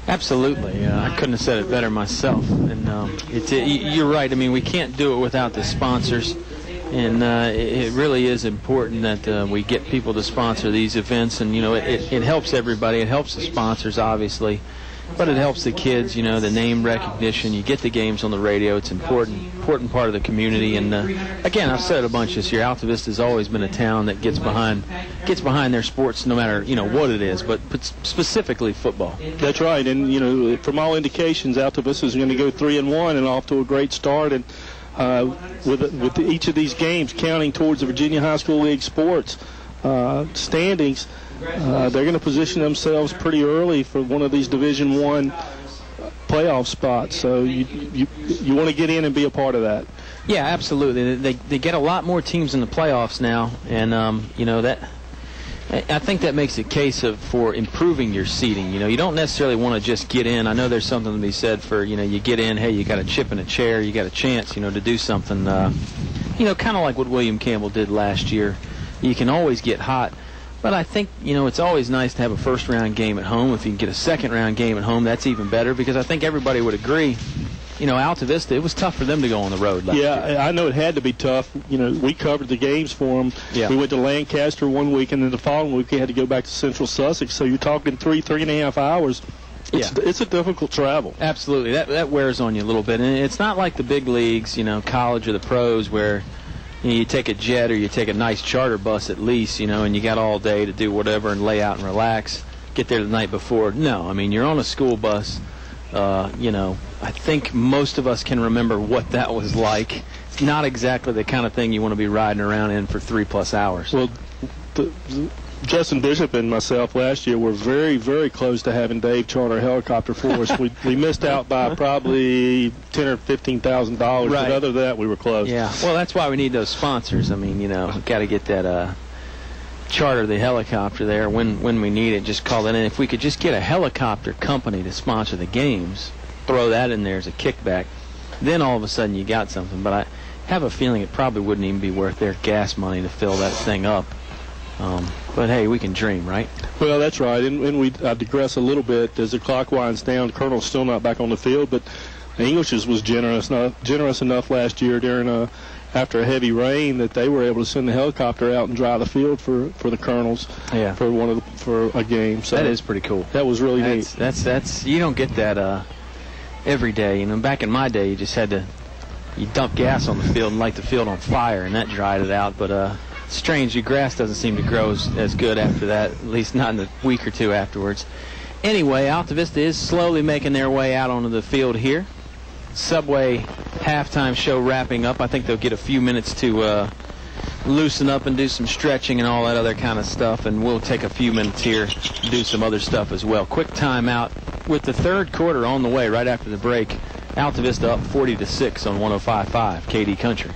S2: Absolutely. I couldn't have said it better myself. And you're right. I mean, we can't do it without the sponsors. And it really is important that we get people to sponsor these events. And, you know, it helps everybody. It helps the sponsors, obviously. But it helps the kids, you know, the name recognition. You get the games on the radio. It's important part of the community. And, again, I've said it a bunch this year. Altavista has always been a town that gets behind their sports no matter, you know, what it is, but specifically football.
S3: That's right. And, you know, from all indications, Altavista is going to go 3-1 and off to a great start. And with each of these games counting towards the Virginia High School League sports standings, they're going to position themselves pretty early for one of these Division I playoff spots. So you want to get in and be a part of that.
S2: Yeah, absolutely. They get a lot more teams in the playoffs now, and you know, that I think that makes a case for improving your seeding. You know, you don't necessarily want to just get in. I know there's something to be said for, you know, you get in, hey, you got a chip in a chair, you got a chance, you know, to do something, you know, kind of like what William Campbell did last year. You can always get hot. But I think, you know, it's always nice to have a first-round game at home. If you can get a second-round game at home, that's even better, because I think everybody would agree, you know, Altavista, it was tough for them to go on the road last year.
S3: I know it had to be tough. You know, we covered the games for them. Yeah. We went to Lancaster one week, and then the following week we had to go back to Central Sussex. So you're talking three and a half hours. It's a difficult travel.
S2: Absolutely. That wears on you a little bit. And it's not like the big leagues, you know, college or the pros, where you take a jet or you take a nice charter bus at least, you know, and you got all day to do whatever and lay out and relax, get there the night before. No, I mean, you're on a school bus. You know, I think most of us can remember what that was like. It's not exactly the kind of thing you want to be riding around in for 3+ hours.
S3: Well, Justin Bishop and myself last year were very, very close to having Dave charter a helicopter for us. We missed out by probably $10,000 or $15,000, right. But other than that, we were close.
S2: Yeah, well, that's why we need those sponsors. I mean, you know, we've got to get that charter the helicopter there when we need it. Just call it in. If we could just get a helicopter company to sponsor the games, throw that in there as a kickback, then all of a sudden you got something. But I have a feeling it probably wouldn't even be worth their gas money to fill that thing up. But hey, we can dream, right?
S3: Well, that's right. And I digress a little bit as the clock winds down. Colonel's still not back on the field, but English's was generous enough last year after a heavy rain that they were able to send the helicopter out and dry the field for the Colonels.
S2: Yeah.
S3: For a game. So
S2: that is pretty cool.
S3: That was really neat.
S2: That's you don't get that every day. You know, back in my day, you just had to dump gas on the field and light the field on fire, and that dried it out. But strange, your grass doesn't seem to grow as good after that, at least not in the week or two afterwards. Anyway, Altavista is slowly making their way out onto the field here. Subway halftime show wrapping up. I think they'll get a few minutes to loosen up and do some stretching and all that other kind of stuff, and we'll take a few minutes here to do some other stuff as well. Quick timeout with the third quarter on the way right after the break. Altavista up 40-6 on 105.5 Katy Country.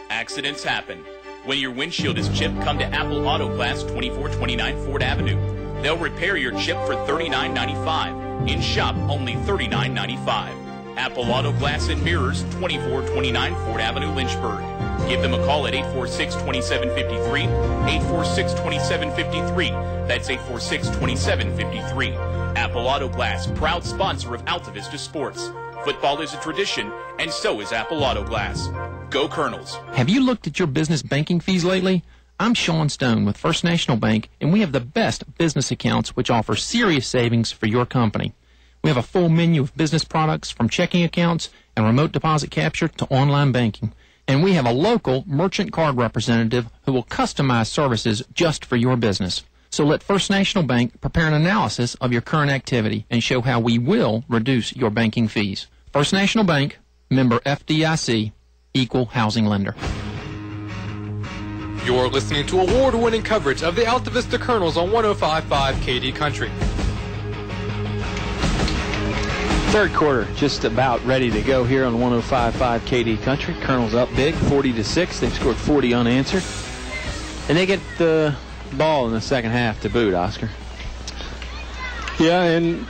S7: Accidents happen. When your windshield is chipped, come to Apple Auto Glass, 2429 Ford Avenue. They'll repair your chip for $39.95. In shop, only $39.95. Apple Auto Glass and Mirrors, 2429 Ford Avenue, Lynchburg. Give them a call at 846-2753, 846-2753. That's 846-2753. Apple Auto Glass, proud sponsor of Altavista Sports. Football is a tradition, and so is Apple Auto Glass. Go Colonels.
S12: Have you looked at your business banking fees lately? I'm Sean Stone with First National Bank, and we have the best business accounts which offer serious savings for your company. We have a full menu of business products from checking accounts and remote deposit capture to online banking. And we have a local merchant card representative who will customize services just for your business. So let First National Bank prepare an analysis of your current activity and show how we will reduce your banking fees. First National Bank, member FDIC, equal housing lender.
S1: You're listening to award-winning coverage of the Altavista Colonels on 105.5 KD Country.
S2: Third quarter just about ready to go here on 105.5 KD Country. Colonels up big, 40-6. They've scored 40 unanswered. And they get the ball in the second half to boot, Oscar.
S3: Yeah, and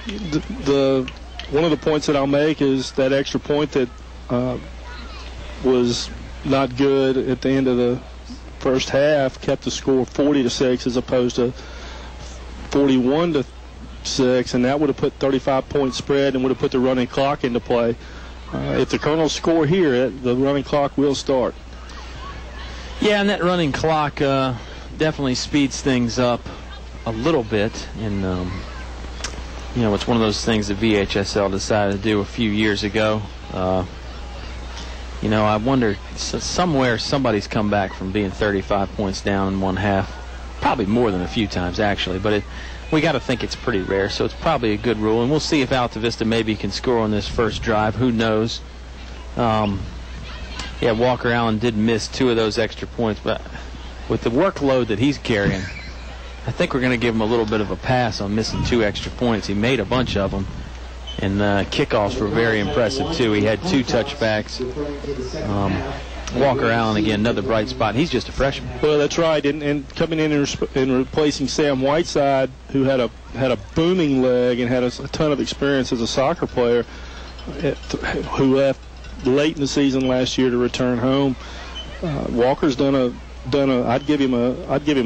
S3: the one of the points that I'll make is that extra point that was not good at the end of the first half kept the score 40-6 as opposed to 41-6, and that would have put 35-point spread and would have put the running clock into play. If the Colonels score here, the running clock will start.
S2: Yeah, and that running clock definitely speeds things up a little bit. And, you know, it's one of those things that VHSL decided to do a few years ago. You know, I wonder, somewhere somebody's come back from being 35 points down in one half. Probably more than a few times, actually. But we got to think it's pretty rare, so it's probably a good rule. And we'll see if Altavista maybe can score on this first drive. Who knows? Yeah, Walker Allen did miss 2 of those extra points, but with the workload that he's carrying, I think we're going to give him a little bit of a pass on missing 2 extra points. He made a bunch of them, and kickoffs were very impressive, too. He had 2 touchbacks. Walker Allen, again, another bright spot. He's just a freshman.
S3: Well, that's right, and coming in and replacing Sam Whiteside, who had a booming leg and had a ton of experience as a soccer player, who left late in the season last year to return home. Walker's done a I'd give him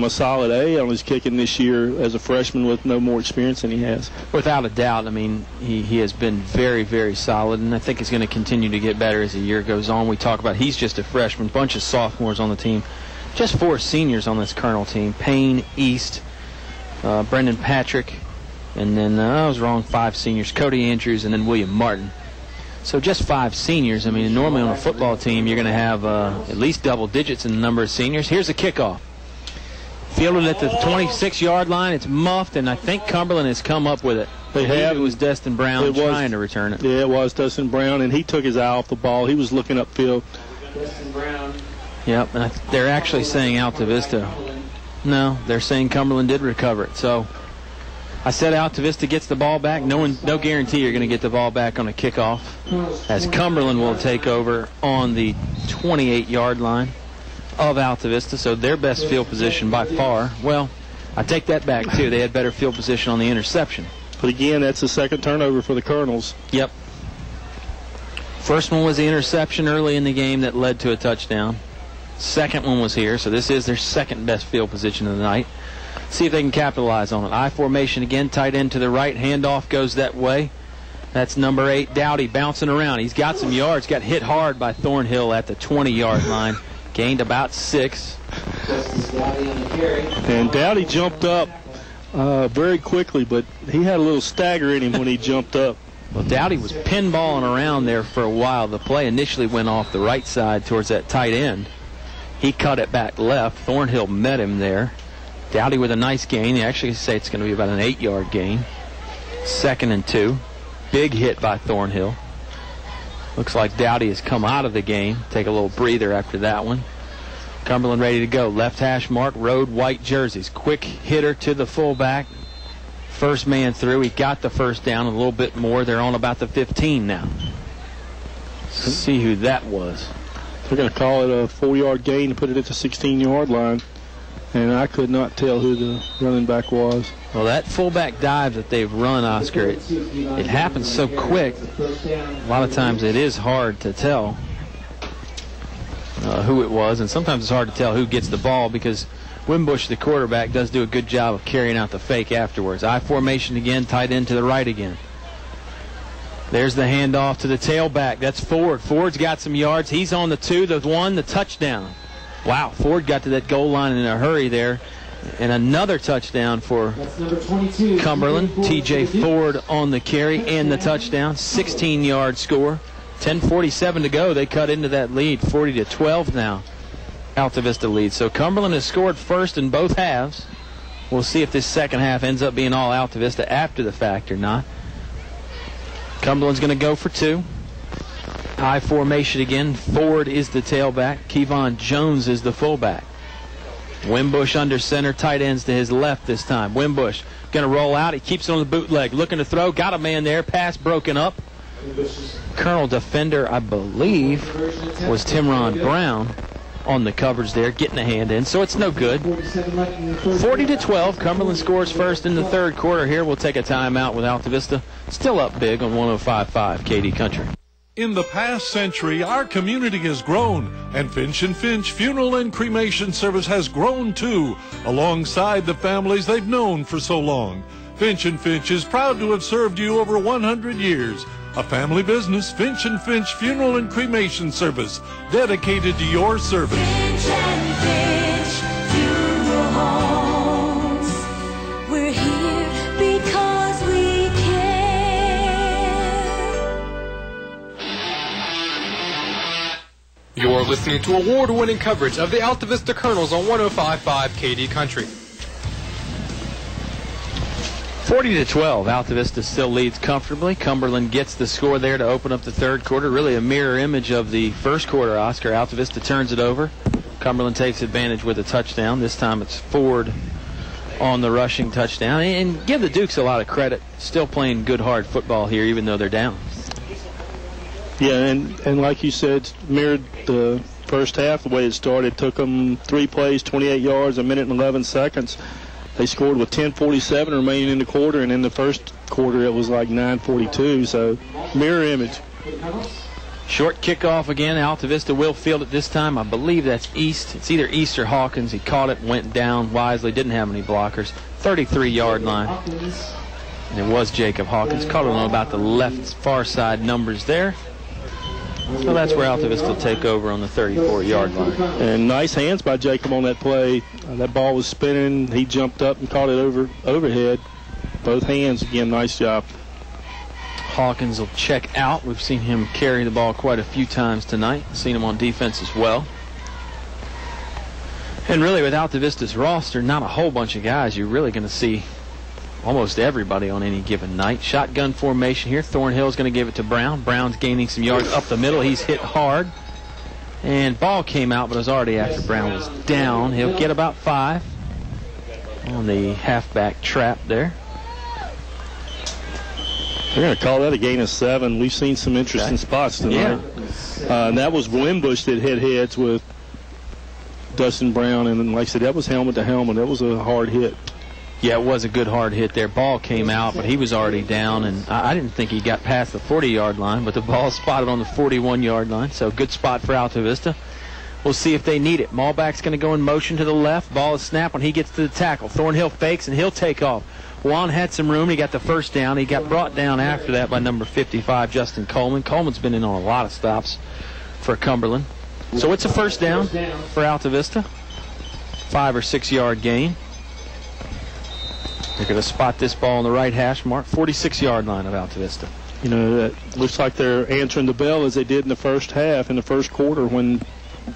S3: a solid A on his kicking this year as a freshman with no more experience than he has.
S2: Without a doubt. I mean, he has been very, very solid, and I think he's going to continue to get better as the year goes on. We talk about he's just a freshman, bunch of sophomores on the team, just 4 seniors on this Colonel team: Payne, East, Brendan Patrick, and then I was wrong, 5 seniors: Cody Andrews, and then William Martin. So just 5 seniors. I mean, normally on a football team, you're going to have at least double digits in the number of seniors. Here's a kickoff. Fielded at the 26-yard line. It's muffed, and I think Cumberland has come up with it. It was Dustin Brown trying to return it.
S3: Yeah, it was Dustin Brown, and he took his eye off the ball. He was looking upfield.
S2: Dustin Brown. Yep, and they're actually saying Altavista. No, they're saying Cumberland did recover it. So I said Altavista gets the ball back. No guarantee you're going to get the ball back on a kickoff, as Cumberland will take over on the 28-yard line of Altavista. So their best field position by far. Well, I take that back, too. They had better field position on the interception.
S3: But again, that's the second turnover for the Colonels.
S2: Yep. First one was the interception early in the game that led to a touchdown. Second one was here, so this is their second best field position of the night. See if they can capitalize on it. I formation again, tight end to the right. Handoff goes that way. That's number 8, Dowdy, bouncing around. He's got some yards. Got hit hard by Thornhill at the 20-yard line. Gained about 6.
S3: And Dowdy jumped up very quickly, but he had a little stagger in him when he jumped up.
S2: Well, Dowdy was pinballing around there for a while. The play initially went off the right side towards that tight end. He cut it back left. Thornhill met him there. Dowdy with a nice gain. They actually say it's going to be about an 8-yard gain. 2nd and 2. Big hit by Thornhill. Looks like Dowdy has come out of the game. Take a little breather after that one. Cumberland ready to go. Left hash mark, road, white jerseys. Quick hitter to the fullback. First man through. He got the first down, a little bit more. They're on about the 15 now. Let's see who that was.
S3: They're going to call it a 4-yard gain and put it at the 16-yard line. And I could not tell who the running back was.
S2: Well, that fullback dive that they've run, Oscar, it happens so quick. A lot of times it is hard to tell who it was. And sometimes it's hard to tell who gets the ball because Wimbush, the quarterback, does do a good job of carrying out the fake afterwards. I formation again, tight end to the right again. There's the handoff to the tailback. That's Ford. Ford's got some yards. He's on the 2, the 1, the touchdown. Wow, Ford got to that goal line in a hurry there. And another touchdown for Cumberland. T.J. Ford on the carry and the touchdown. 16-yard score. 10:47 to go. They cut into that lead. 40-12 now. Altavista leads. So Cumberland has scored first in both halves. We'll see if this second half ends up being all Altavista after the fact or not. Cumberland's going to go for 2. High formation again. Ford is the tailback. Kevon Jones is the fullback. Wimbush under center. Tight ends to his left this time. Wimbush going to roll out. He keeps it on the bootleg. Looking to throw. Got a man there. Pass broken up. Colonel defender, I believe, was Timron Brown on the coverage there, getting a hand in, so it's no good. 40-12, Cumberland scores first in the third quarter here. We'll take a timeout with Altavista. Still up big on 105.5 KD Country.
S4: In the past century, our community has grown, and Finch & Finch Funeral and Cremation Service has grown too, alongside the families they've known for so long. Finch & Finch is proud to have served you over 100 years. A family business, Finch & Finch Funeral and Cremation Service, dedicated to your service.
S6: Finch & Finch Funeral Homes. We're here because we care.
S1: You're listening to award-winning coverage of the Altavista Colonels on 105.5 KD Country.
S2: 40-12, Altavista still leads comfortably. Cumberland gets the score there to open up the third quarter. Really a mirror image of the first quarter, Oscar. Altavista turns it over. Cumberland takes advantage with a touchdown. This time it's Ford on the rushing touchdown. And give the Dukes a lot of credit. Still playing good, hard football here, even though they're down.
S3: Yeah, and like you said, mirrored the first half. The way it started, took them 3 plays, 28 yards, a minute and 11 seconds. They scored with 10:47 remaining in the quarter, and in the first quarter it was like 9:42, so mirror image.
S2: Short kickoff again. Altavista will field it this time. I believe that's East. It's either East or Hawkins. He caught it, went down wisely, didn't have any blockers. 33-yard line. And it was Jacob Hawkins. Caught it on about the left far side numbers there. So that's where Altavista will take over on the 34-yard line.
S3: And nice hands by Jacob on that play. That ball was spinning. He jumped up and caught it overhead. Both hands, again, nice job.
S2: Hawkins will check out. We've seen him carry the ball quite a few times tonight. Seen him on defense as well. And really, with Altavista's roster, not a whole bunch of guys. You're really going to see almost everybody on any given night. Shotgun formation here. Thornhill's going to give it to Brown. Brown's gaining some yards up the middle. He's hit hard. And ball came out, but it was already after Brown was down. He'll get about 5 on the halfback trap there.
S3: They're going to call that a gain of 7. We've seen some interesting spots tonight. Yeah. And that was Wimbush that hit heads with Dustin Brown. And then, like I said, that was helmet to helmet. That was a hard hit.
S2: Yeah, it was a good hard hit there. Ball came out, but he was already down, and I didn't think he got past the 40-yard line, but the ball spotted on the 41-yard line, so good spot for Altavista. We'll see if they need it. Malback's going to go in motion to the left. Ball is snapped when he gets to the tackle. Thornhill fakes, and he'll take off. Juan had some room. He got the first down. He got brought down after that by number 55, Justin Coleman. Coleman's been in on a lot of stops for Cumberland. So it's a first down for Altavista. 5 or 6 yard gain. They're going to spot this ball on the right hash mark, 46-yard line of Altavista.
S3: You know, that looks like they're answering the bell as they did in the first half, in the first quarter, when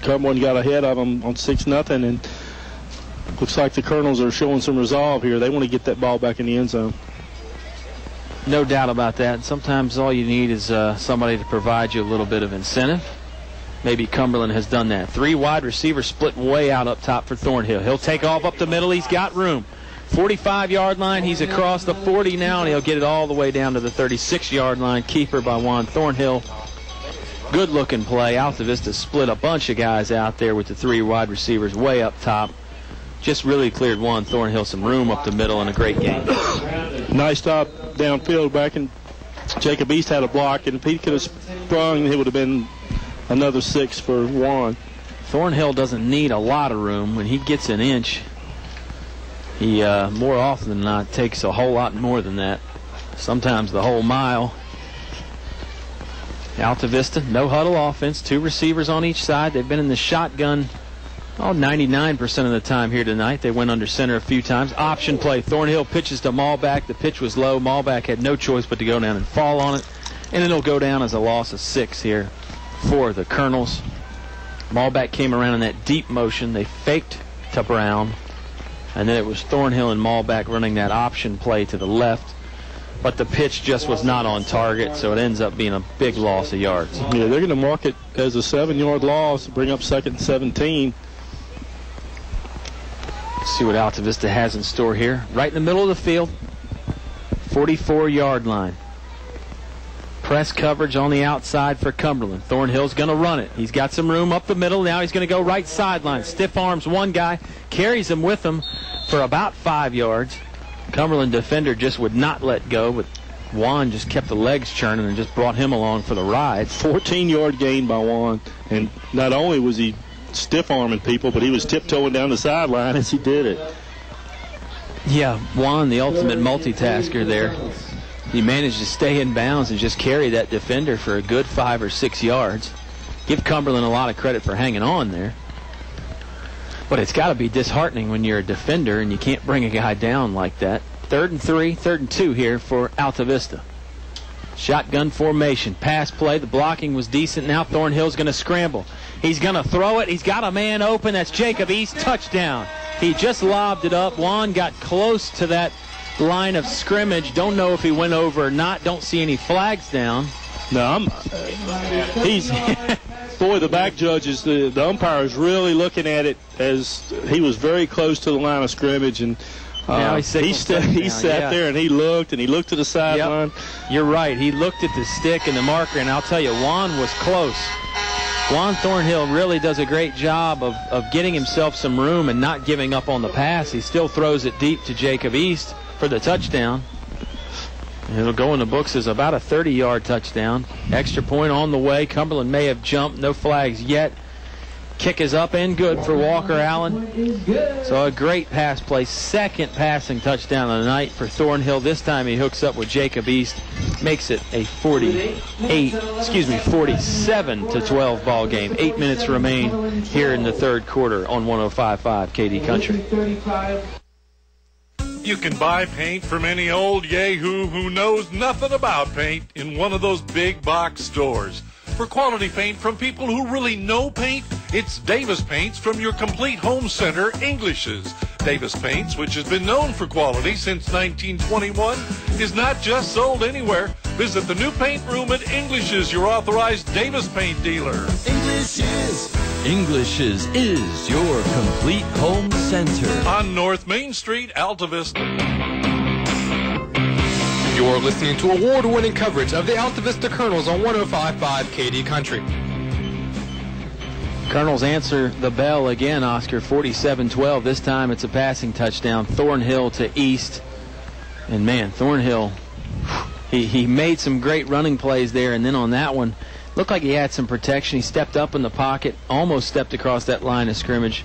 S3: Cumberland got ahead of them on 6-0, and looks like the Colonels are showing some resolve here. They want to get that ball back in the end zone.
S2: No doubt about that. Sometimes all you need is somebody to provide you a little bit of incentive. Maybe Cumberland has done that. 3 wide receivers split way out up top for Thornhill. He'll take off up the middle. He's got room. 45-yard line. He's across the 40 now, and he'll get it all the way down to the 36-yard line. Keeper by Juan Thornhill. Good-looking play. Altavista split a bunch of guys out there with the 3 wide receivers way up top. Just really cleared Juan Thornhill some room up the middle, and a great game.
S3: Nice stop downfield back, and Jacob East had a block, and if he could have sprung, it would have been another 6 for Juan.
S2: Thornhill doesn't need a lot of room. When he gets an inch, he more often than not takes a whole lot more than that. Sometimes the whole mile. Altavista, no huddle offense. 2 receivers on each side. They've been in the shotgun 99% of the time here tonight. They went under center a few times. Option play. Thornhill pitches to Malback. The pitch was low. Malback had no choice but to go down and fall on it. And it'll go down as a loss of 6 here for the Colonels. Malback came around in that deep motion. They faked to Brown. And then it was Thornhill and Malbeck running that option play to the left. But the pitch just was not on target, so it ends up being a big loss of yards.
S3: Yeah, they're going to mark it as a 7-yard loss, bring up 2nd and 17.
S2: Let's see what Altavista has in store here. Right in the middle of the field, 44-yard line. Press coverage on the outside for Cumberland. Thornhill's going to run it. He's got some room up the middle. Now he's going to go right sideline. Stiff arms one guy, carries him with him for about 5 yards. Cumberland defender just would not let go, but Juan just kept the legs churning and just brought him along for the ride.
S3: 14-yard gain by Juan. And not only was he stiff-arming people, but he was tiptoeing down the sideline as he did it.
S2: Yeah, Juan, the ultimate multitasker there. He managed to stay in bounds and just carry that defender for a good 5 or 6 yards. Give Cumberland a lot of credit for hanging on there. But it's got to be disheartening when you're a defender and you can't bring a guy down like that. 3rd and 3, 3rd and 2 here for Altavista. Shotgun formation, pass play. The blocking was decent. Now Thornhill's going to scramble. He's going to throw it. He's got a man open. That's Jacob East. Touchdown. He just lobbed it up. Juan got close to that line of scrimmage. Don't know if he went over or not. Don't see any flags down.
S3: No, boy, the back judges, the umpire is really looking at it as he was very close to the line of scrimmage, and he sat there and he looked to the sideline.
S2: Yep. You're right. He looked at the stick and the marker, and I'll tell you, Juan was close. Juan Thornhill really does a great job of getting himself some room and not giving up on the pass. He still throws it deep to Jacob East for the touchdown. It'll go in the books as about a 30-yard touchdown. Extra point on the way. Cumberland may have jumped. No flags yet. Kick is up and good for Walker Allen. So a great pass play. 2nd passing touchdown of the night for Thornhill. This time he hooks up with Jacob East. Makes it a 47-12 ball game. 8 minutes remain here in the 3rd quarter on 105.5 KD Country.
S4: You can buy paint from any old yahoo who knows nothing about paint in one of those big box stores. For quality paint from people who really know paint, it's Davis Paints from your complete home center, English's. Davis Paints, which has been known for quality since 1921, is not just sold anywhere. Visit the new paint room at English's, your authorized Davis Paint dealer.
S5: English's is your complete home center.
S4: On North Main Street, Altavista.
S1: You're listening to award-winning coverage of the Altavista Colonels on 105.5 KD Country.
S2: Colonels answer the bell again, Oscar, 47-12. This time it's a passing touchdown. Thornhill to East. And, man, Thornhill, he made some great running plays there. And then on that one, looked like he had some protection. He stepped up in the pocket, almost stepped across that line of scrimmage.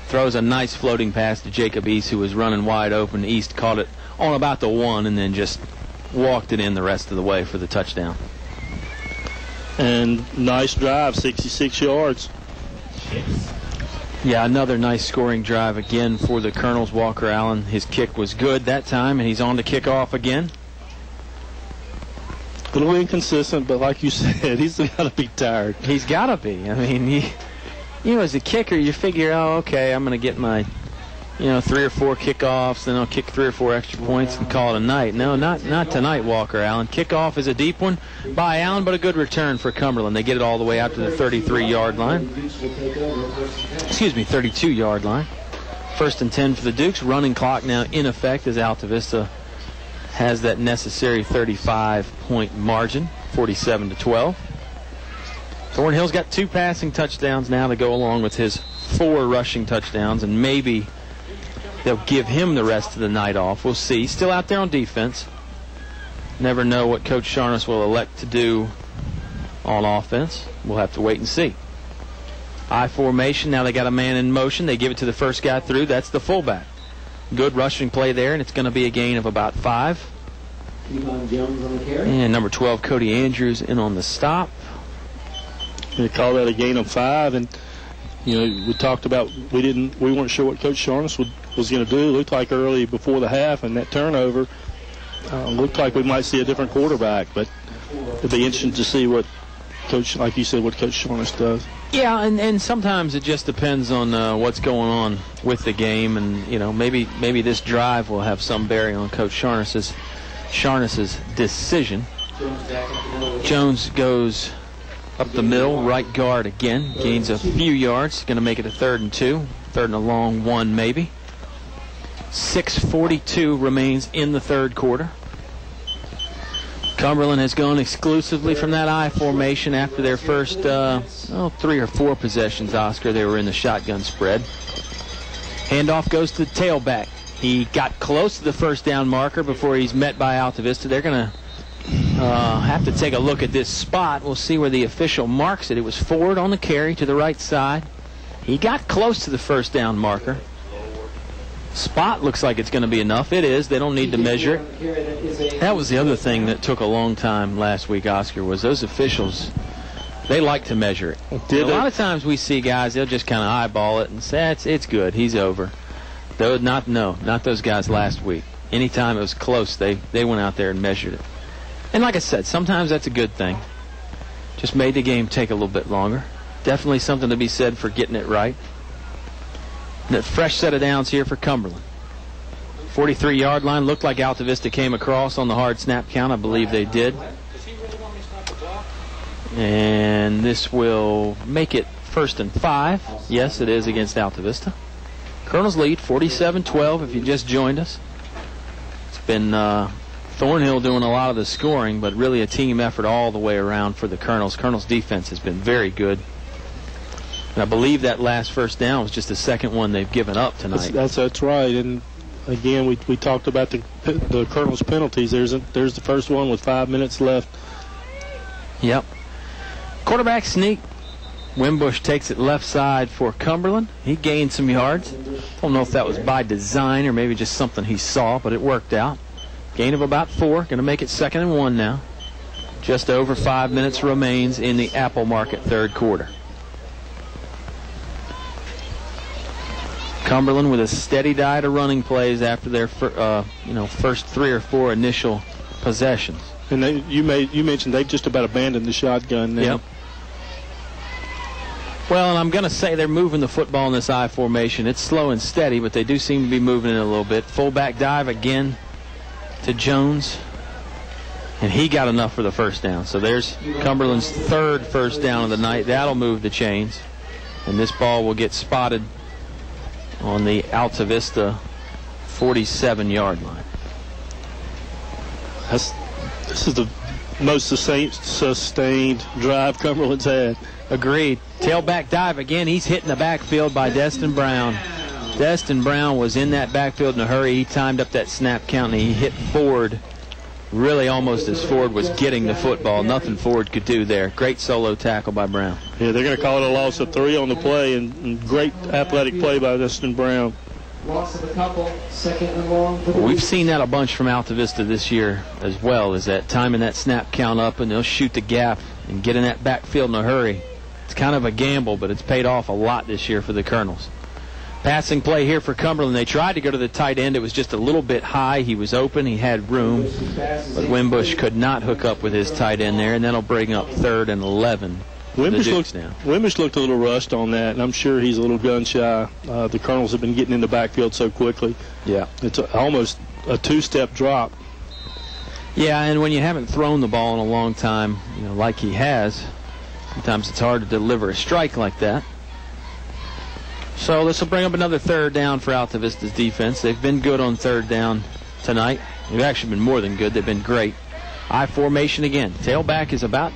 S2: Throws a nice floating pass to Jacob East, who was running wide open. East caught it on about the 1 and then just walked it in the rest of the way for the touchdown.
S3: And nice drive, 66 yards.
S2: Yeah, another nice scoring drive again for the Colonels. Walker Allen, his kick was good that time, and he's on to kick off again.
S3: A little inconsistent, but like you said, he's got to be tired.
S2: He's got to be. I mean, as a kicker, you figure, okay, I'm going to get my 3 or 4 kickoffs, then I'll kick 3 or 4 extra points and call it a night. No, not tonight, Walker Allen. Kickoff is a deep one by Allen, but a good return for Cumberland. They get it all the way out to the 33-yard line. 32-yard line. 1st and 10 for the Dukes. Running clock now in effect as Altavista has that necessary 35-point margin, 47-12. Thornhill's got 2 passing touchdowns now to go along with his 4 rushing touchdowns, and maybe they'll give him the rest of the night off. We'll see. Still out there on defense. Never know what Coach Sharness will elect to do on offense. We'll have to wait and see. I formation. Now they got a man in motion. They give it to the first guy through. That's the fullback. Good rushing play there, and it's going to be a gain of about 5. And number 12, Cody Andrews, in on the stop.
S3: They call that a gain of 5, and we talked about we weren't sure what Coach Sharness was going to do. It looked like early before the half, and that turnover looked like we might see a different quarterback. But it'll be interesting to see what Coach Sharness does.
S2: Yeah, and sometimes it just depends on what's going on with the game, and maybe this drive will have some bearing on Coach Sharness's decision. Jones goes up the middle, right guard again, gains a few yards, going to make it a 3rd and 2, 3rd and a long one maybe. 6:42 remains in the third quarter. Cumberland has gone exclusively from that I formation after their first 3 or 4 possessions, Oscar. They were in the shotgun spread. Handoff goes to the tailback. He got close to the first down marker before he's met by Altavista. They're going to have to take a look at this spot. We'll see where the official marks it. It was Ford on the carry to the right side. He got close to the first down marker. Spot looks like it's going to be enough. It is. They don't need to measure it. That was the other thing that took a long time last week, Oscar, was those officials, they like to measure it. A lot of times we see guys, they'll just kind of eyeball it and say, it's good, he's over. Not those guys last week. Anytime it was close, they went out there and measured it. And like I said, sometimes that's a good thing. Just made the game take a little bit longer. Definitely something to be said for getting it right. And a fresh set of downs here for Cumberland. 43-yard line. Looked like Altavista came across on the hard snap count. I believe they did. And this will make it 1st and 5. Yes, it is against Altavista. Colonels lead 47-12 if you just joined us. It's been Thornhill doing a lot of the scoring, but really a team effort all the way around for the Colonels. Colonels' defense has been very good. And I believe that last first down was just the second one they've given up tonight.
S3: That's right. And again, we talked about the Colonels' penalties. There's the first one with 5 minutes left.
S2: Yep. Quarterback sneak. Wimbush takes it left side for Cumberland. He gained some yards. Don't know if that was by design or maybe just something he saw, but it worked out. Gain of about 4. Going to make it 2nd and 1 now. Just over 5 minutes remains in the Apple Market third quarter. Cumberland with a steady diet of running plays after their first 3 or 4 initial possessions.
S3: And you mentioned they've just about abandoned the shotgun now.
S2: Yep. Well, and I'm going to say they're moving the football in this I formation. It's slow and steady, but they do seem to be moving it a little bit. Fullback dive again to Jones. And he got enough for the first down. So there's Cumberland's 3rd first down of the night. That'll move the chains. And this ball will get spotted on the Altavista 47-yard line.
S3: This is the most sustained drive Cumberland's had.
S2: Agreed. Tailback dive again. He's hitting the backfield by Destin Brown. Destin Brown was in that backfield in a hurry. He timed up that snap count, and he hit Ford really almost as Ford was getting the football. Nothing Ford could do there. Great solo tackle by Brown.
S3: Yeah, they're going to call it a loss of 3 on the play, and great athletic play by Destin Brown.
S8: Loss of a couple, 2nd and long.
S2: We've seen that a bunch from Altavista this year as well, is that timing that snap count up, and they'll shoot the gap and get in that backfield in a hurry. It's kind of a gamble, but it's paid off a lot this year for the Colonels. Passing play here for Cumberland. They tried to go to the tight end. It was just a little bit high. He was open. He had room. But Wimbush could not hook up with his tight end there, and that'll bring up 3rd and 11.
S3: Wimbush looked a little rushed on that, and I'm sure he's a little gun-shy. The Colonels have been getting in the backfield so quickly.
S2: Yeah.
S3: It's almost a 2-step drop.
S2: Yeah, and when you haven't thrown the ball in a long time, like he has, sometimes it's hard to deliver a strike like that. So this will bring up another 3rd down for Altavista's defense. They've been good on 3rd down tonight. They've actually been more than good. They've been great. I formation again. Tailback is about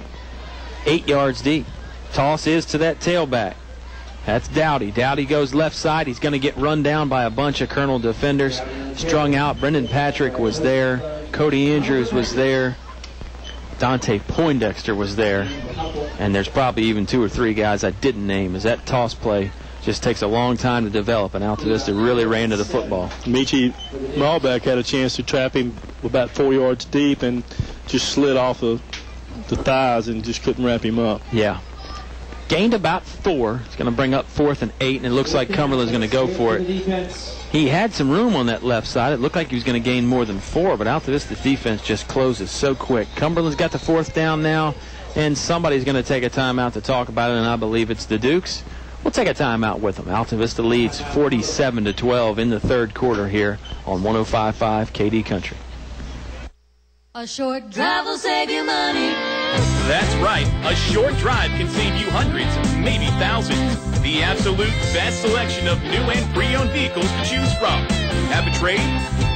S2: 8 yards deep. Toss is to that tailback. That's Dowdy. Dowdy goes left side. He's going to get run down by a bunch of Colonel defenders. Strung out. Brendan Patrick was there. Cody Andrews was there. Dante Poindexter was there. And there's probably even 2 or 3 guys I didn't name, as that toss play just takes a long time to develop, and Altavista really ran to the football.
S3: Michi Malbeck had a chance to trap him about 4 yards deep and just slid off the thighs and just couldn't wrap him up.
S2: Yeah. Gained about 4. It's going to bring up 4th and 8, and it looks like Cumberland's going to go for it. He had some room on that left side. It looked like he was going to gain more than 4, but Altavista's defense just closes so quick. Cumberland's got the 4th down now. and somebody's going to take a timeout to talk about it, and I believe it's the Dukes. We'll take a timeout with them. Altavista leads 47-12 in the third quarter here on 105.5 KD Country.
S6: A short drive will save you money.
S7: That's right. A short drive can save you hundreds, maybe thousands. The absolute best selection of new and pre-owned vehicles to choose from. Have a trade?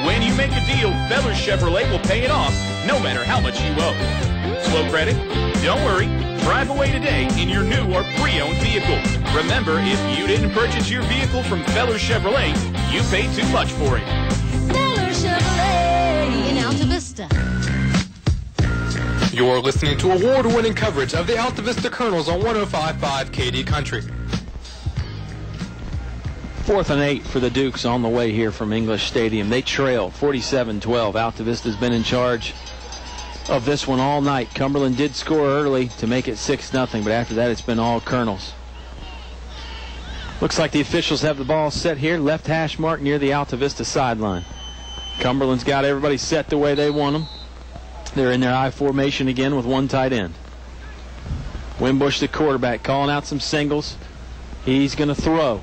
S7: When you make a deal, Feller Chevrolet will pay it off, no matter how much you owe. Slow credit? Don't worry. Drive away today in your new or pre-owned vehicle. Remember, if you didn't purchase your vehicle from Feller Chevrolet, you paid too much for it.
S6: Feller Chevrolet in Altavista.
S1: You're listening to award-winning coverage of the Altavista Colonels on 105.5 KD Country.
S2: 4th and 8 for the Dukes on the way here from English Stadium. They trail 47-12. Altavista's been in charge of this one all night. Cumberland did score early to make it 6-0, but after that it's been all Colonels. Looks like the officials have the ball set here, left hash mark near the Altavista sideline. Cumberland's got everybody set the way they want them. They're in their I formation again with one tight end. Wimbush, the quarterback, calling out some singles. He's going to throw.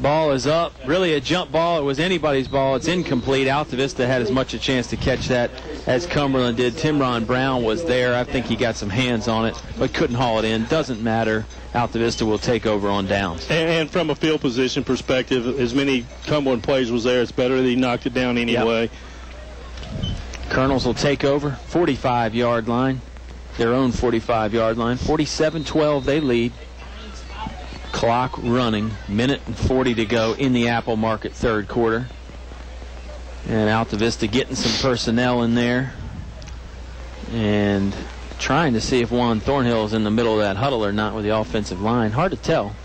S2: Ball is up. Really a jump ball. It was anybody's ball. It's incomplete. Altavista had as much a chance to catch that as Cumberland did. Timron Brown was there. I think he got some hands on it, but couldn't haul it in. Doesn't matter. Altavista will take over on downs.
S3: And from a field position perspective, as many Cumberland plays was there, it's better that he knocked it down anyway.
S2: Yep. Colonels will take over, 45-yard line, their own 45-yard line. 47-12 they lead. Clock running, minute and 40 to go in the Apple Market third quarter. And Altavista getting some personnel in there and trying to see if Juan Thornhill is in the middle of that huddle or not with the offensive line. Hard to tell.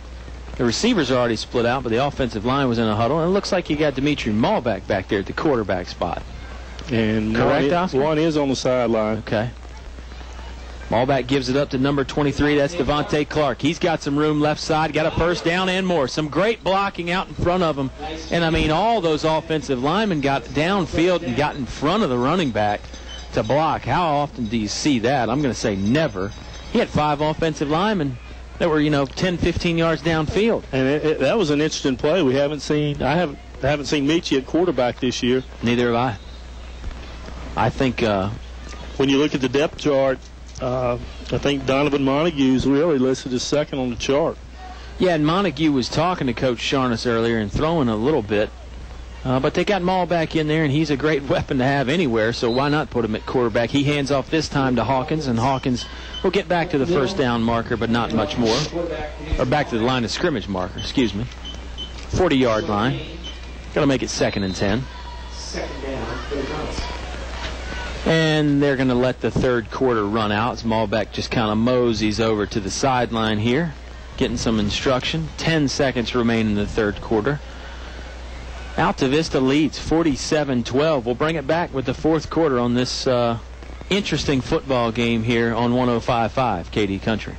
S2: The receivers are already split out, but the offensive line was in a huddle. And it looks like you got Dimitri Malbeck back there at the quarterback spot.
S3: And
S2: correct,
S3: one is on the sideline.
S2: Okay. Malbeck gives it up to number 23. That's Devontae Clark. He's got some room left side. Got a first down and more. Some great blocking out in front of him. And, I mean, all those offensive linemen got downfield and got in front of the running back to block. How often do you see that? I'm going to say never. He had 5 offensive linemen that were, 10, 15 yards downfield.
S3: And that was an interesting play. I haven't seen Michie at quarterback this year.
S2: Neither have I. I think
S3: when you look at the depth chart, I think Donovan Montague's really listed as second on the chart.
S2: Yeah, and Montague was talking to Coach Sharness earlier and throwing a little bit. But they got Maul back in there, and he's a great weapon to have anywhere, so why not put him at quarterback? He hands off this time to Hawkins, and Hawkins will get back to the first down marker, but not much more. Or back to the line of scrimmage marker, 40-yard line. Got to make it 2nd and 10. And they're going to let the third quarter run out as Malbeck just kind of moseys over to the sideline here, getting some instruction. 10 seconds remain in the third quarter. Altavista leads 47-12. We'll bring it back with the fourth quarter on this interesting football game here on 105.5 KD Country.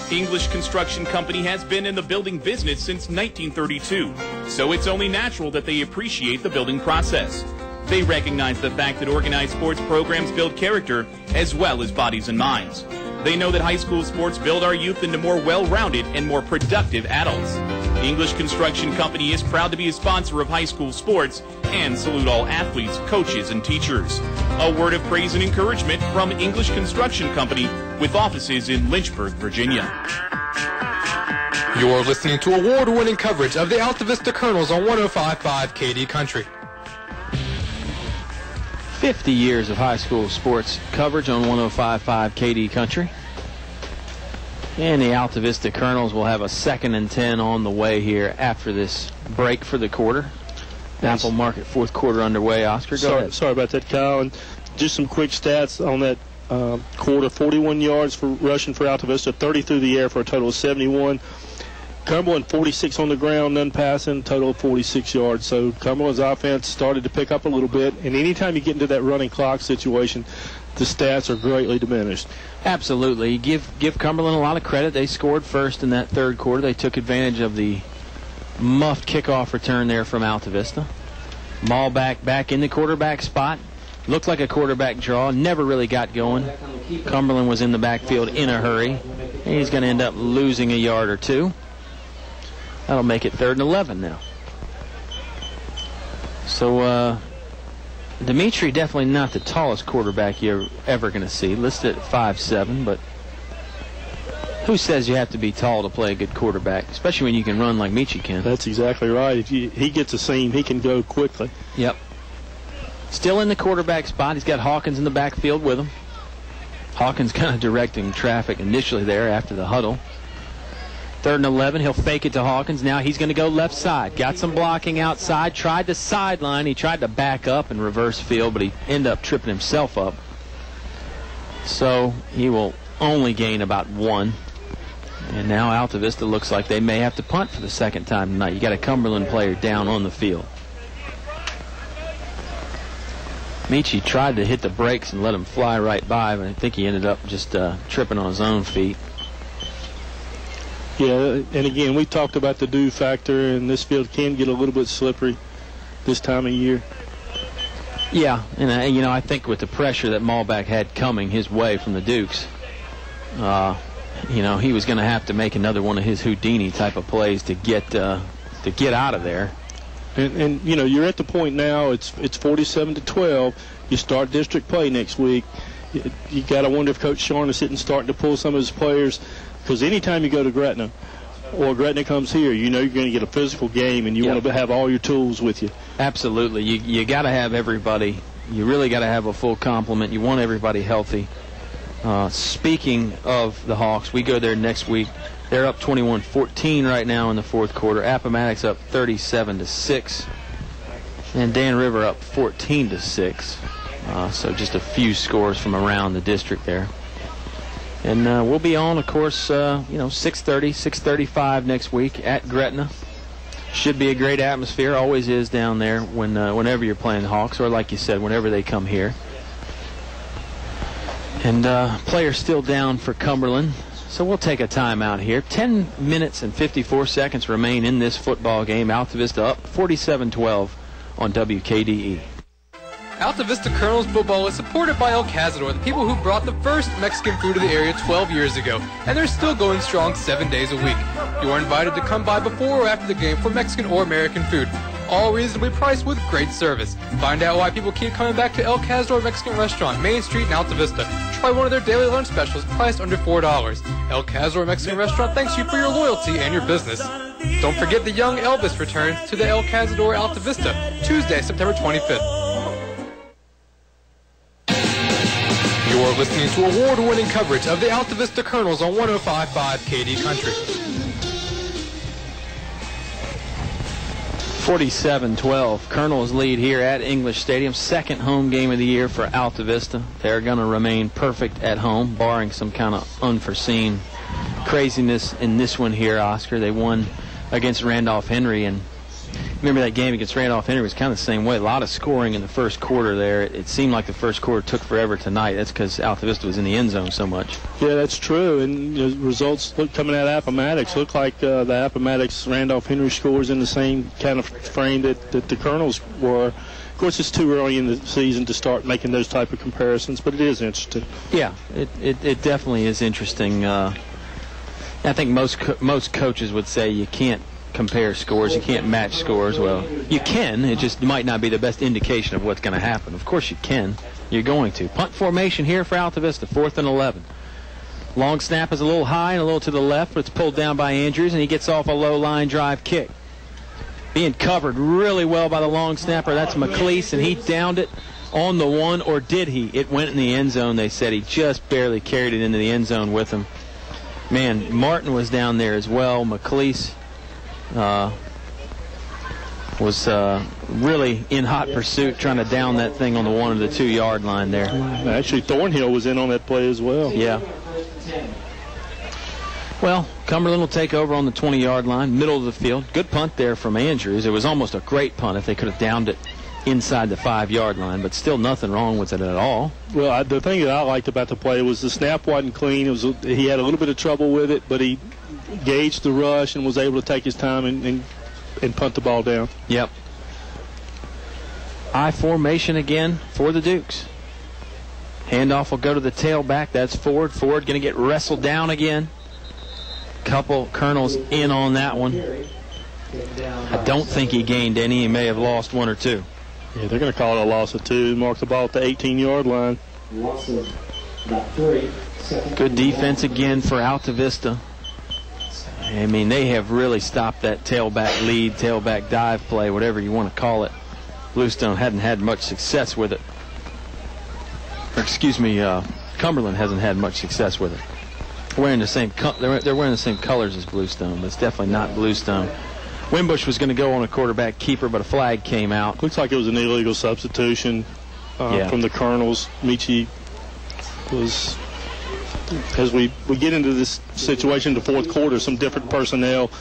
S7: English Construction Company has been in the building business since 1932, so it's only natural that they appreciate the building process. They recognize the fact that organized sports programs build character as well as bodies and minds. They know that high school sports build our youth into more well-rounded and more productive adults. English Construction Company is proud to be a sponsor of high school sports and salute all athletes, coaches, and teachers. A word of praise and encouragement from English Construction Company with offices in Lynchburg, Virginia.
S1: You're listening to award-winning coverage of the Altavista Colonels on 105.5 KD Country.
S2: 50 years of high school sports coverage on 105.5 KD Country. And the Altavista Colonels will have a 2nd and 10 on the way here after this break for the quarter. Apple Market fourth quarter underway. Oscar, go ahead.
S3: Sorry about that, Kyle. And just some quick stats on that quarter. 41 yards for rushing for Altavista, 30 through the air for a total of 71. Cumberland 46 on the ground, none passing, total of 46 yards. So Cumberland's offense started to pick up a little bit. And anytime you get into that running clock situation, the stats are greatly diminished.
S2: Absolutely. Give Cumberland a lot of credit. They scored first in that third quarter. They took advantage of the muffed kickoff return there from Altavista. Malbeck back in the quarterback spot. Looked like a quarterback draw, never really got going. Cumberland was in the backfield in a hurry. And he's going to end up losing a yard or two. That'll make it 3rd and 11 now. So, Dimitri definitely not the tallest quarterback you're ever going to see. Listed at 5'7", but who says you have to be tall to play a good quarterback, especially when you can run like Michi can?
S3: That's exactly right. If he gets a seam, he can go quickly.
S2: Yep. Still in the quarterback spot. He's got Hawkins in the backfield with him. Hawkins kind of directing traffic initially there after the huddle. 3rd and 11. He'll fake it to Hawkins. Now he's going to go left side. Got some blocking outside. Tried the sideline. He tried to back up and reverse field, but he ended up tripping himself up. So he will only gain about 1. And now Altavista looks like they may have to punt for the second time tonight. You got a Cumberland player down on the field. Michi tried to hit the brakes and let him fly right by, but I think he ended up just tripping on his own feet.
S3: Yeah, and again, we talked about the dew factor, and this field can get a little bit slippery this time of year.
S2: Yeah, and I think with the pressure that Malbach had coming his way from the Dukes, he was going to have to make another one of his Houdini type of plays to get out of there.
S3: And you're at the point now. It's 47-12. You start district play next week. You got to wonder if Coach Sharn is starting to pull some of his players, because anytime you go to Gretna or Gretna comes here, you're going to get a physical game, and you want to have all your tools with you.
S2: Absolutely. You got to have everybody. You really got to have a full complement. You want everybody healthy. Speaking of the Hawks, we go there next week. They're up 21-14 right now in the 4th quarter. Appomattox up 37-6, and Dan River up 14-6. So just a few scores from around the district there. And we'll be on, of course, 6:30, 6:35 next week at Gretna. Should be a great atmosphere. Always is down there whenever you're playing the Hawks, or like you said, whenever they come here. And players still down for Cumberland. So we'll take a timeout here. 10 minutes and 54 seconds remain in this football game. Altavista up 47-12 on WKDE.
S1: Altavista Colonels football is supported by El Cazador, the people who brought the first Mexican food to the area 12 years ago, and they're still going strong 7 days a week. You are invited to come by before or after the game for Mexican or American food, all reasonably priced with great service. Find out why people keep coming back to El Cazador Mexican Restaurant, Main Street in Altavista. Try one of their daily lunch specials priced under $4. El Cazador Mexican Restaurant thanks you for your loyalty and your business. Don't forget the young Elvis returns to the El Cazador Altavista, Tuesday, September 25th. You're listening to award-winning coverage of the Altavista Colonels on 105.5 KD Country.
S2: 47-12. Colonels lead here at English Stadium. Second home game of the year for Altavista. They're going to remain perfect at home, barring some kind of unforeseen craziness in this one here, Oscar. They won against Randolph Henry, and remember that game against Randolph Henry was kind of the same way. A lot of scoring in the first quarter there. It seemed like the first quarter took forever tonight. That's because Altavista was in the end zone so much. Yeah, that's true. And the results coming out of Appomattox look like the Appomattox-Randolph Henry scores in the same kind of frame that the Colonels were. Of course, it's too early in the season to start making those type of comparisons, but it is interesting. Yeah, it definitely is interesting. I think most coaches would say you can't compare scores. You can't match scores. Well, you can. It just might not be the best indication of what's going to happen. Of course you can. You're going to. Punt formation here for Altavista, 4th and 11. Long snap is a little high and a little to the left, but it's pulled down by Andrews, and he gets off a low line drive kick. Being covered really well by the long snapper. That's McLeese, and he downed it on the one, or did he? It went in the end zone. They said he just barely carried it into the end zone with him. Man, Martin was down there as well. McLeese was really in hot pursuit, trying to down that thing on the 1 or the 2 yard line there. Actually, Thornhill was in on that play as well. Yeah. Well, Cumberland will take over on the 20 yard line, middle of the field. Good punt there from Andrews. It was almost a great punt if they could have downed it inside the 5 yard line, but still nothing wrong with it at all. Well, the thing that I liked about the play was the snap wasn't clean. He had a little bit of trouble with it, but he gauged the rush and was able to take his time and punt the ball down. Yep. I formation again for the Dukes. Handoff will go to the tailback. That's Ford. Ford going to get wrestled down again. Couple Colonels in on that one. I don't think he gained any. He may have lost one or two.
S3: Yeah, they're going to call it a loss of 2. Mark the ball at the 18-yard line.
S8: Loss of about 3.
S2: Good defense again for Altavista. I mean, they have really stopped that tailback lead, tailback dive play, whatever you want to call it. Bluestone hadn't had much success with it. Or, excuse me, Cumberland hasn't had much success with it. Wearing the same, they're wearing the same colors as Bluestone, but it's definitely not Bluestone. Wimbush was going to go on a quarterback keeper, but a flag came out.
S3: Looks like it was an illegal substitution from the Colonels. Michi was, as we get into this situation in the fourth quarter, some different personnel.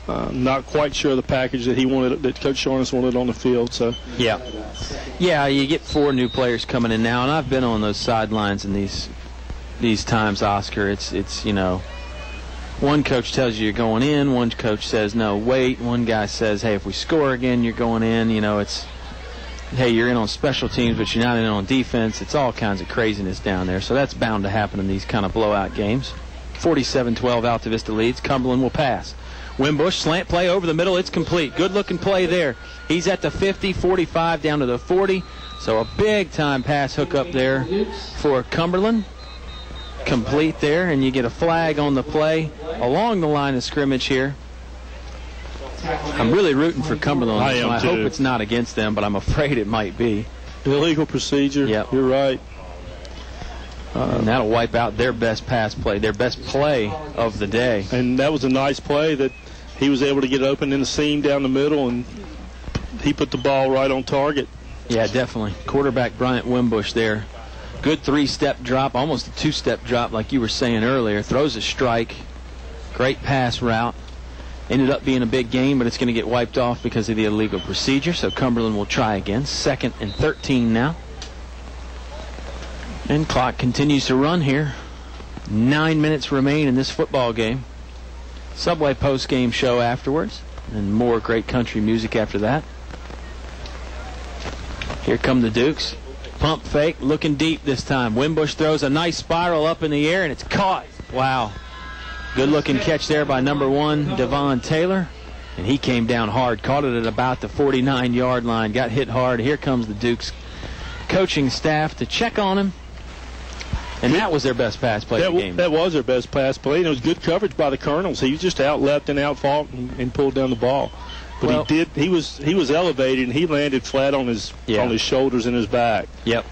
S3: Not quite sure the package that he wanted, that Coach Sharness wanted on the field. So
S2: yeah, you get 4 new players coming in now, and I've been on those sidelines in these times, Oscar. It's you know, one coach tells you you're going in, one coach says no, wait. One guy says, hey, if we score again, you're going in. You know, it's hey, you're in on special teams, but you're not in on defense. It's all kinds of craziness down there. So that's bound to happen in these kind of blowout games. 47-12, Altavista leads. Cumberland will pass. Wimbush, slant play over the middle. It's complete. Good-looking play there. He's at the 50, 45, down to the 40. So a big-time pass hook up there for Cumberland. Complete there, and you get a flag on the play along the line of scrimmage here. I'm really rooting for Cumberland. I hope it's not against them, but I'm afraid it might be.
S3: Illegal procedure.
S2: Yep.
S3: You're right.
S2: And that'll wipe out their best pass play, their best play of the day.
S3: And that was a nice play that he was able to get open in the seam down the middle, and he put the ball right on target.
S2: Yeah, definitely. Quarterback Bryant Wimbush there. Good 3-step drop, almost a 2-step drop like you were saying earlier. Throws a strike. Great pass route. Ended up being a big gain, but it's going to get wiped off because of the illegal procedure. So Cumberland will try again. 2nd and 13 now. And clock continues to run here. 9 minutes remain in this football game. Subway post-game show afterwards, and more great country music after that. Here come the Dukes. Pump fake, looking deep this time. Wimbush throws a nice spiral up in the air, and it's caught. Wow. Good-looking catch there by number 1, Devon Taylor. And he came down hard, caught it at about the 49-yard line, got hit hard. Here comes the Dukes coaching staff to check on him. And that was their best pass play of the game.
S3: That was their best pass play. And it was good coverage by the Colonels. He was just out-leapt and out-fought and pulled down the ball. But he was elevated, and he landed flat on his shoulders and his back.
S2: Yep.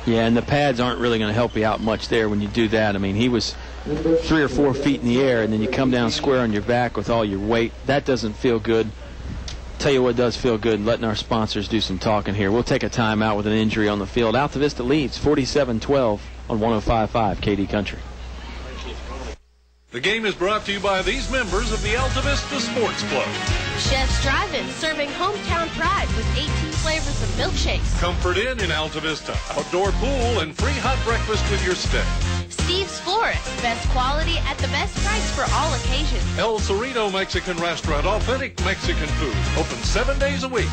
S2: Yeah, and the pads aren't really going to help you out much there when you do that. I mean, he was 3 or 4 feet in the air, and then you come down square on your back with all your weight. That doesn't feel good. Tell you what does feel good, letting our sponsors do some talking here. We'll take a timeout with an injury on the field. Altavista leads 47-12 on 105.5 KD Country.
S4: The game is brought to you by these members of the Altavista Sports Club.
S10: Chef's Drive-In, serving hometown pride with 18 flavors of milkshakes.
S4: Comfort Inn in Altavista, outdoor pool and free hot breakfast with your stay.
S10: Steve's Florist, best quality at the best price for all occasions.
S4: El Cerrito Mexican Restaurant, authentic Mexican food, open 7 days a week.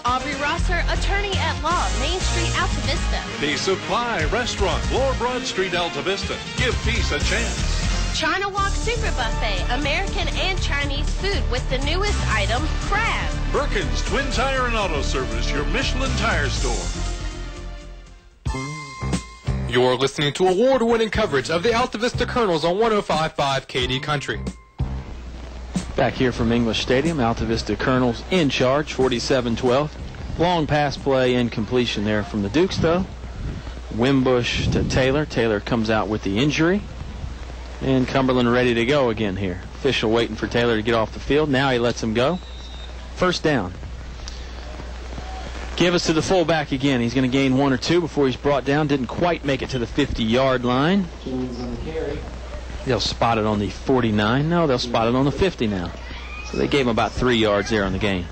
S10: Aubrey Rosser, attorney at law, Main Street, Altavista.
S4: Piece of Pie Restaurant, Lower Broad Street, Altavista. Give peace a chance.
S10: China Walk Super Buffet, American and Chinese food with the newest item, crab.
S4: Perkins Twin Tire and Auto Service, your Michelin tire store.
S1: You're listening to award-winning coverage of the Altavista Colonels on 105.5 KD Country.
S2: Back here from English Stadium, Altavista Colonels in charge, 47-12. Long pass play, incompletion there from the Dukes, though. Wimbush to Taylor. Taylor comes out with the injury. And Cumberland ready to go again here. Official waiting for Taylor to get off the field. Now he lets him go. First down. Give us to the fullback again. He's going to gain 1 or 2 before he's brought down. Didn't quite make it to the 50-yard line. They'll spot it on the 49. No, they'll spot it on the 50 now. So they gave him about 3 yards there on the gain.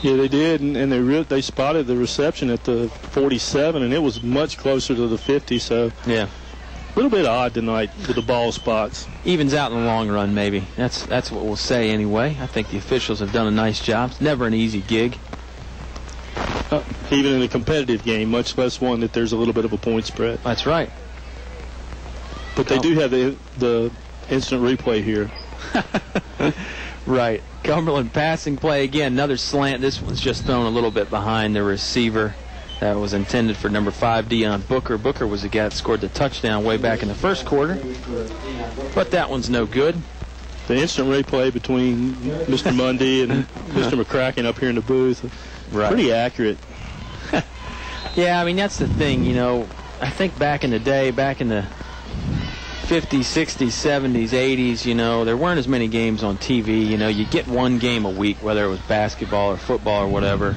S3: Yeah, they did, and they spotted the reception at the 47, and it was much closer to the 50. So
S2: yeah.
S3: A little bit odd tonight with the ball spots.
S2: Evens out in the long run, maybe. That's what we'll say anyway. I think the officials have done a nice job. It's never an easy gig.
S3: even in a competitive game, much less one that there's a little bit of a point spread.
S2: That's right.
S3: But they do have the instant replay here.
S2: Right. Cumberland passing play again. Another slant. This one's just thrown a little bit behind the receiver. That was intended for number 5, Deion Booker. Booker was the guy that scored the touchdown way back in the first quarter. But that one's no good.
S3: The instant replay between Mr. Mundy and Mr. McCracken up here in the booth.
S2: Right.
S3: Pretty accurate.
S2: Yeah, I mean, that's the thing, you know. I think back in the day, back in the 50s, 60s, 70s, 80s, you know, there weren't as many games on TV. You know, you get one game a week, whether it was basketball or football or whatever.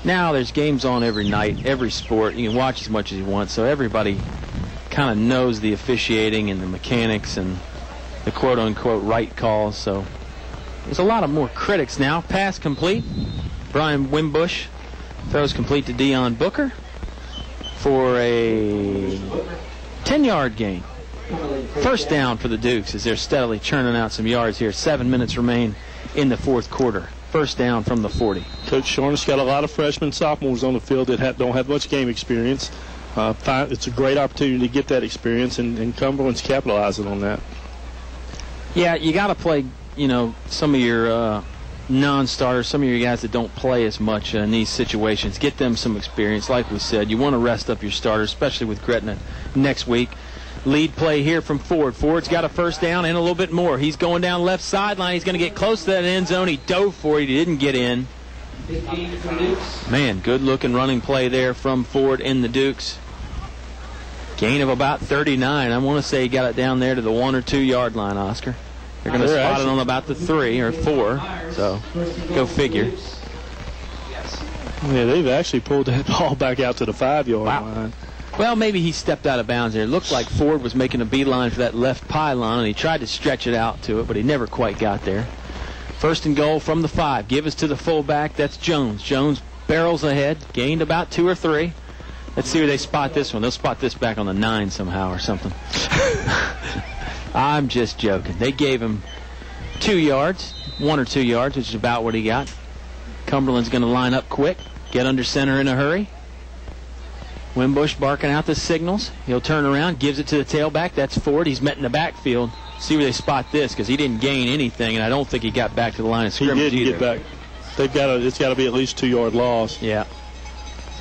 S2: Now there's games on every night, every sport. You can watch as much as you want, so everybody kind of knows the officiating and the mechanics and the quote-unquote right calls. So there's a lot of more critics now. Pass complete. Brian Wimbush throws complete to Deion Booker for a 10-yard gain. First down for the Dukes as they're steadily churning out some yards here. 7 minutes remain in the fourth quarter. First down from the 40.
S3: Coach Shorn's got a lot of freshmen, sophomores on the field that don't have much game experience. It's a great opportunity to get that experience, and Cumberland's capitalizing on that.
S2: Yeah, you got to play, you know, some of your non-starters, some of your guys that don't play as much in these situations. Get them some experience. Like we said, you want to rest up your starters, especially with Gretna next week. Lead play here from Ford. Ford's got a first down and a little bit more. He's going down left sideline. He's going to get close to that end zone. He dove for it. He didn't get in. Man, good-looking running play there from Ford in the Dukes. Gain of about 39. I want to say he got it down there to the 1 or 2 yard line, Oscar. They're going to spot it on about the 3 or 4. So go figure.
S3: Yeah, they've actually pulled that ball back out to the 5 yard line.
S2: Well, maybe he stepped out of bounds there. It looked like Ford was making a beeline for that left pylon, and he tried to stretch it out to it, but he never quite got there. First and goal from the 5. Give us to the fullback. That's Jones. Jones barrels ahead. Gained about 2 or 3. Let's see where they spot this one. They'll spot this back on the 9 somehow or something. I'm just joking. They gave him 2 yards, 1 or 2 yards, which is about what he got. Cumberland's going to line up quick, get under center in a hurry. Wimbush barking out the signals. He'll turn around, gives it to the tailback. That's Ford. He's met in the backfield. See where they spot this, because he didn't gain anything, and I don't think he got back to the line of scrimmage
S3: either.
S2: Get
S3: back. It's got to be at least 2 yard loss.
S2: Yeah.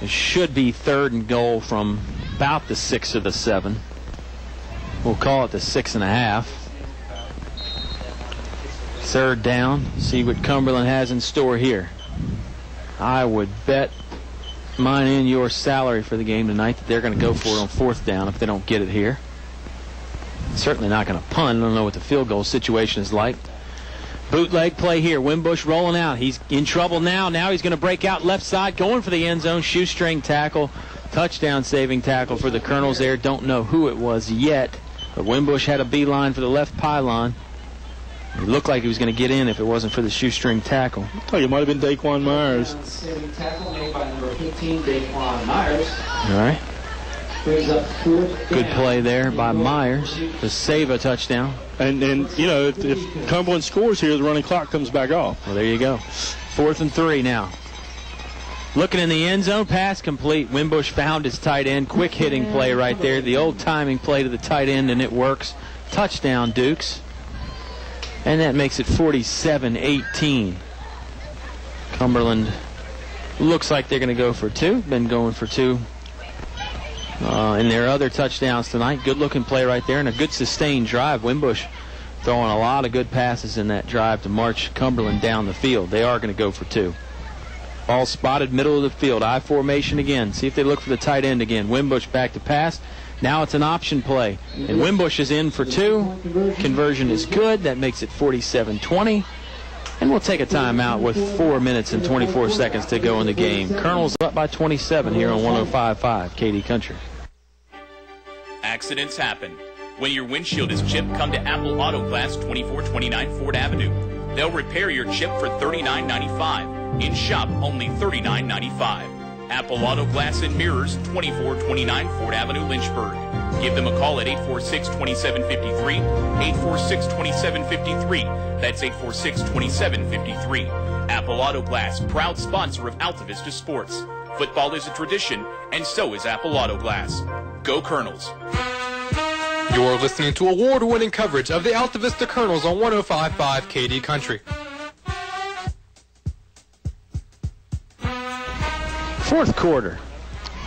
S2: It should be 3rd and goal from about the 6 or the 7. We'll call it the 6.5. 3rd down. See what Cumberland has in store here. I would bet mine and your salary for the game tonight that they're going to go for it on 4th down if they don't get it here. Certainly not going to punt. I don't know what the field goal situation is like. Bootleg play here. Wimbush rolling out. He's in trouble now. Now he's going to break out left side, going for the end zone. Shoestring tackle. Touchdown saving tackle for the Colonels there. Don't know who it was yet, but Wimbush had a beeline for the left pylon. It looked like he was going to get in if it wasn't for the shoestring tackle.
S3: I thought it might have been Daquan Myers.
S8: Saving tackle made by number 15, Daquan Myers.
S2: All right.
S8: Brings up 4th
S2: Good
S8: down.
S2: play there by Myers to save a touchdown.
S3: And you know, if Cumberland scores here, the running clock comes back off.
S2: Well, there you go. 4th and 3 now. Looking in the end zone, pass complete. Wimbush found his tight end. Quick hitting play right there. The old timing play to the tight end, and it works. Touchdown, Dukes. And that makes it 47-18. Cumberland looks like they're going to go for 2. Been going for 2 in their other touchdowns tonight. Good-looking play right there and a good sustained drive. Wimbush throwing a lot of good passes in that drive to march Cumberland down the field. They are going to go for 2. Ball spotted middle of the field. I formation again. See if they look for the tight end again. Wimbush back to pass. Now it's an option play. And Wimbush is in for 2. Conversion is good. That makes it 47-20. And we'll take a timeout with 4 minutes and 24 seconds to go in the game. Colonel's up by 27 here on 105.5 KD Country.
S7: Accidents happen. When your windshield is chipped, come to Apple Auto Glass, 2429 Ford Avenue. They'll repair your chip for $39.95. In shop, only $39.95. Apple Auto Glass and Mirrors, 2429 Ford Avenue, Lynchburg. Give them a call at 846-2753, 846-2753. That's 846-2753. Apple Auto Glass, proud sponsor of Altavista Sports. Football is a tradition, and so is Apple Auto Glass. Go Colonels.
S1: You're listening to award-winning coverage of the Altavista Colonels on 105.5 KD Country.
S2: Fourth quarter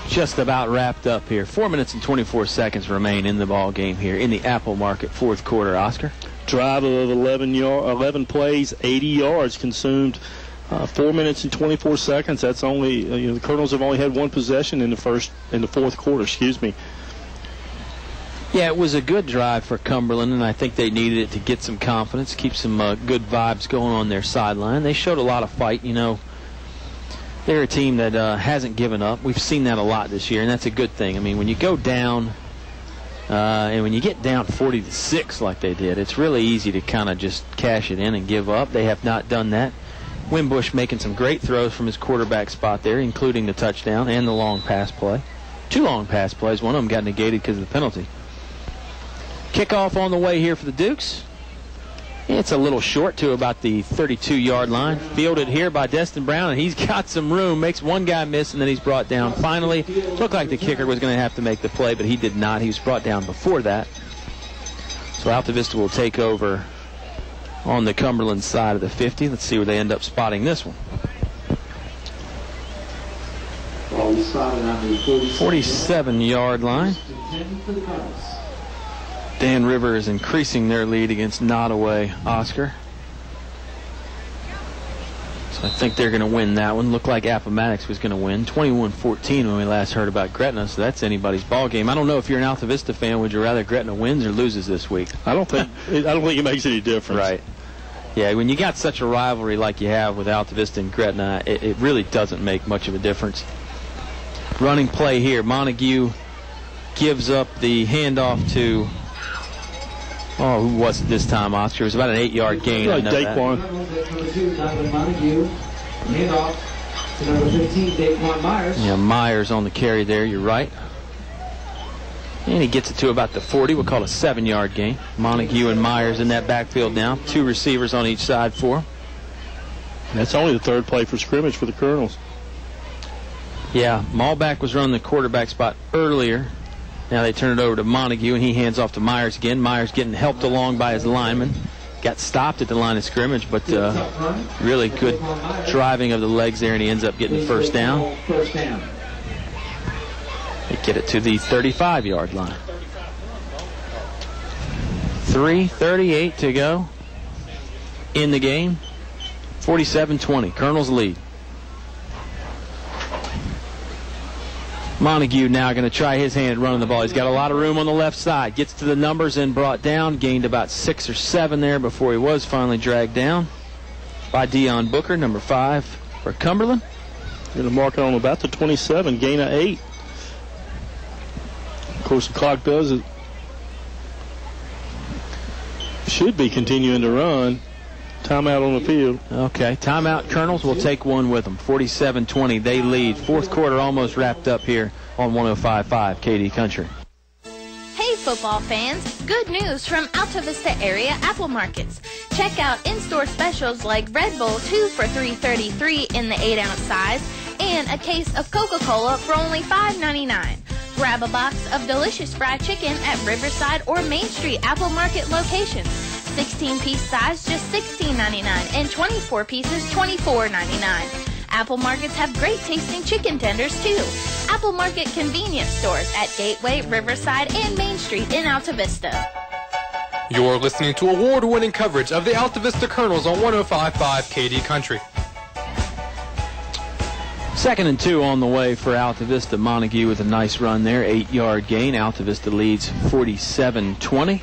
S2: just about wrapped up here. 4 minutes and 24 seconds remain in the ball game here in the Apple Market fourth quarter. Oscar?
S3: Drive of 11 plays, 80 yards consumed. 4 minutes and 24 seconds. That's only the Colonels have only had one possession in the fourth quarter. Excuse me.
S2: Yeah, it was a good drive for Cumberland, and I think they needed it to get some confidence, keep some good vibes going on their sideline. They showed a lot of fight. You know, they're a team that hasn't given up. We've seen that a lot this year, and that's a good thing. I mean, when you go down and when you get down 40-6 like they did, it's really easy to kind of just cash it in and give up. They have not done that. Wimbush making some great throws from his quarterback spot there, including the touchdown and the long pass play. 2 long pass plays. One of them got negated because of the penalty. Kickoff on the way here for the Dukes. It's a little short to about the 32-yard line. Fielded here by Destin Brown, and he's got some room. Makes one guy miss, and then he's brought down. Finally, looked like the kicker was going to have to make the play, but he did not. He was brought down before that. So Altavista will take over on the Cumberland side of the 50. Let's see where they end up spotting this one. 47-yard line. Dan River is increasing their lead against Nottoway, Oscar. So I think they're going to win that one. Looked like Appomattox was going to win. 21-14 when we last heard about Gretna, so that's anybody's ball game. I don't know if you're an Altavista fan, would you rather Gretna wins or loses this week?
S3: I don't think it makes any difference.
S2: Right. Yeah, when you got such a rivalry like you have with Altavista and Gretna, it really doesn't make much of a difference. Running play here. Montague gives up the handoff to... Oh, who was it this time, Oscar? It was about an 8-yard gain.
S3: Like Daquan.
S2: Yeah, Myers on the carry there. You're right. And he gets it to about the 40. We'll call it a 7-yard gain. Montague and Myers in that backfield now. 2 receivers on each side for him.
S3: That's only the third play for scrimmage for the Colonels.
S2: Yeah, Malback was running the quarterback spot earlier. Now they turn it over to Montague, and he hands off to Myers again. Myers getting helped along by his lineman. Got stopped at the line of scrimmage, but really good driving of the legs there, and he ends up getting the first down. They get it to the 35-yard line. 3:38 to go in the game. 47-20. Colonels lead. Montague now going to try his hand running the ball. He's got a lot of room on the left side. Gets to the numbers and brought down. Gained about 6 or 7 there before he was finally dragged down by Deion Booker, number 5 for Cumberland.
S3: Going to mark it on about the 27, gain of 8. Of course, the clock does it. Should be continuing to run. Timeout on the field.
S2: Okay, timeout. Colonels will take one with them. 47-20, they lead. Fourth quarter almost wrapped up here on 105.5 KD Country.
S10: Hey football fans, good news from Altavista area Apple Markets. Check out in-store specials like Red Bull 2 for $3.33 in the 8-ounce size and a case of Coca-Cola for only $5.99. Grab a box of delicious fried chicken at Riverside or Main Street Apple Market locations. 16-piece size, just $16.99, and 24 pieces, $24.99. Apple Markets have great tasting chicken tenders, too. Apple Market convenience stores at Gateway, Riverside, and Main Street in Altavista.
S1: You're listening to award-winning coverage of the Altavista Colonels on 105.5 KD Country.
S2: 2nd and 2 on the way for Altavista. Montague with a nice run there, 8-yard gain. Altavista leads 47-20.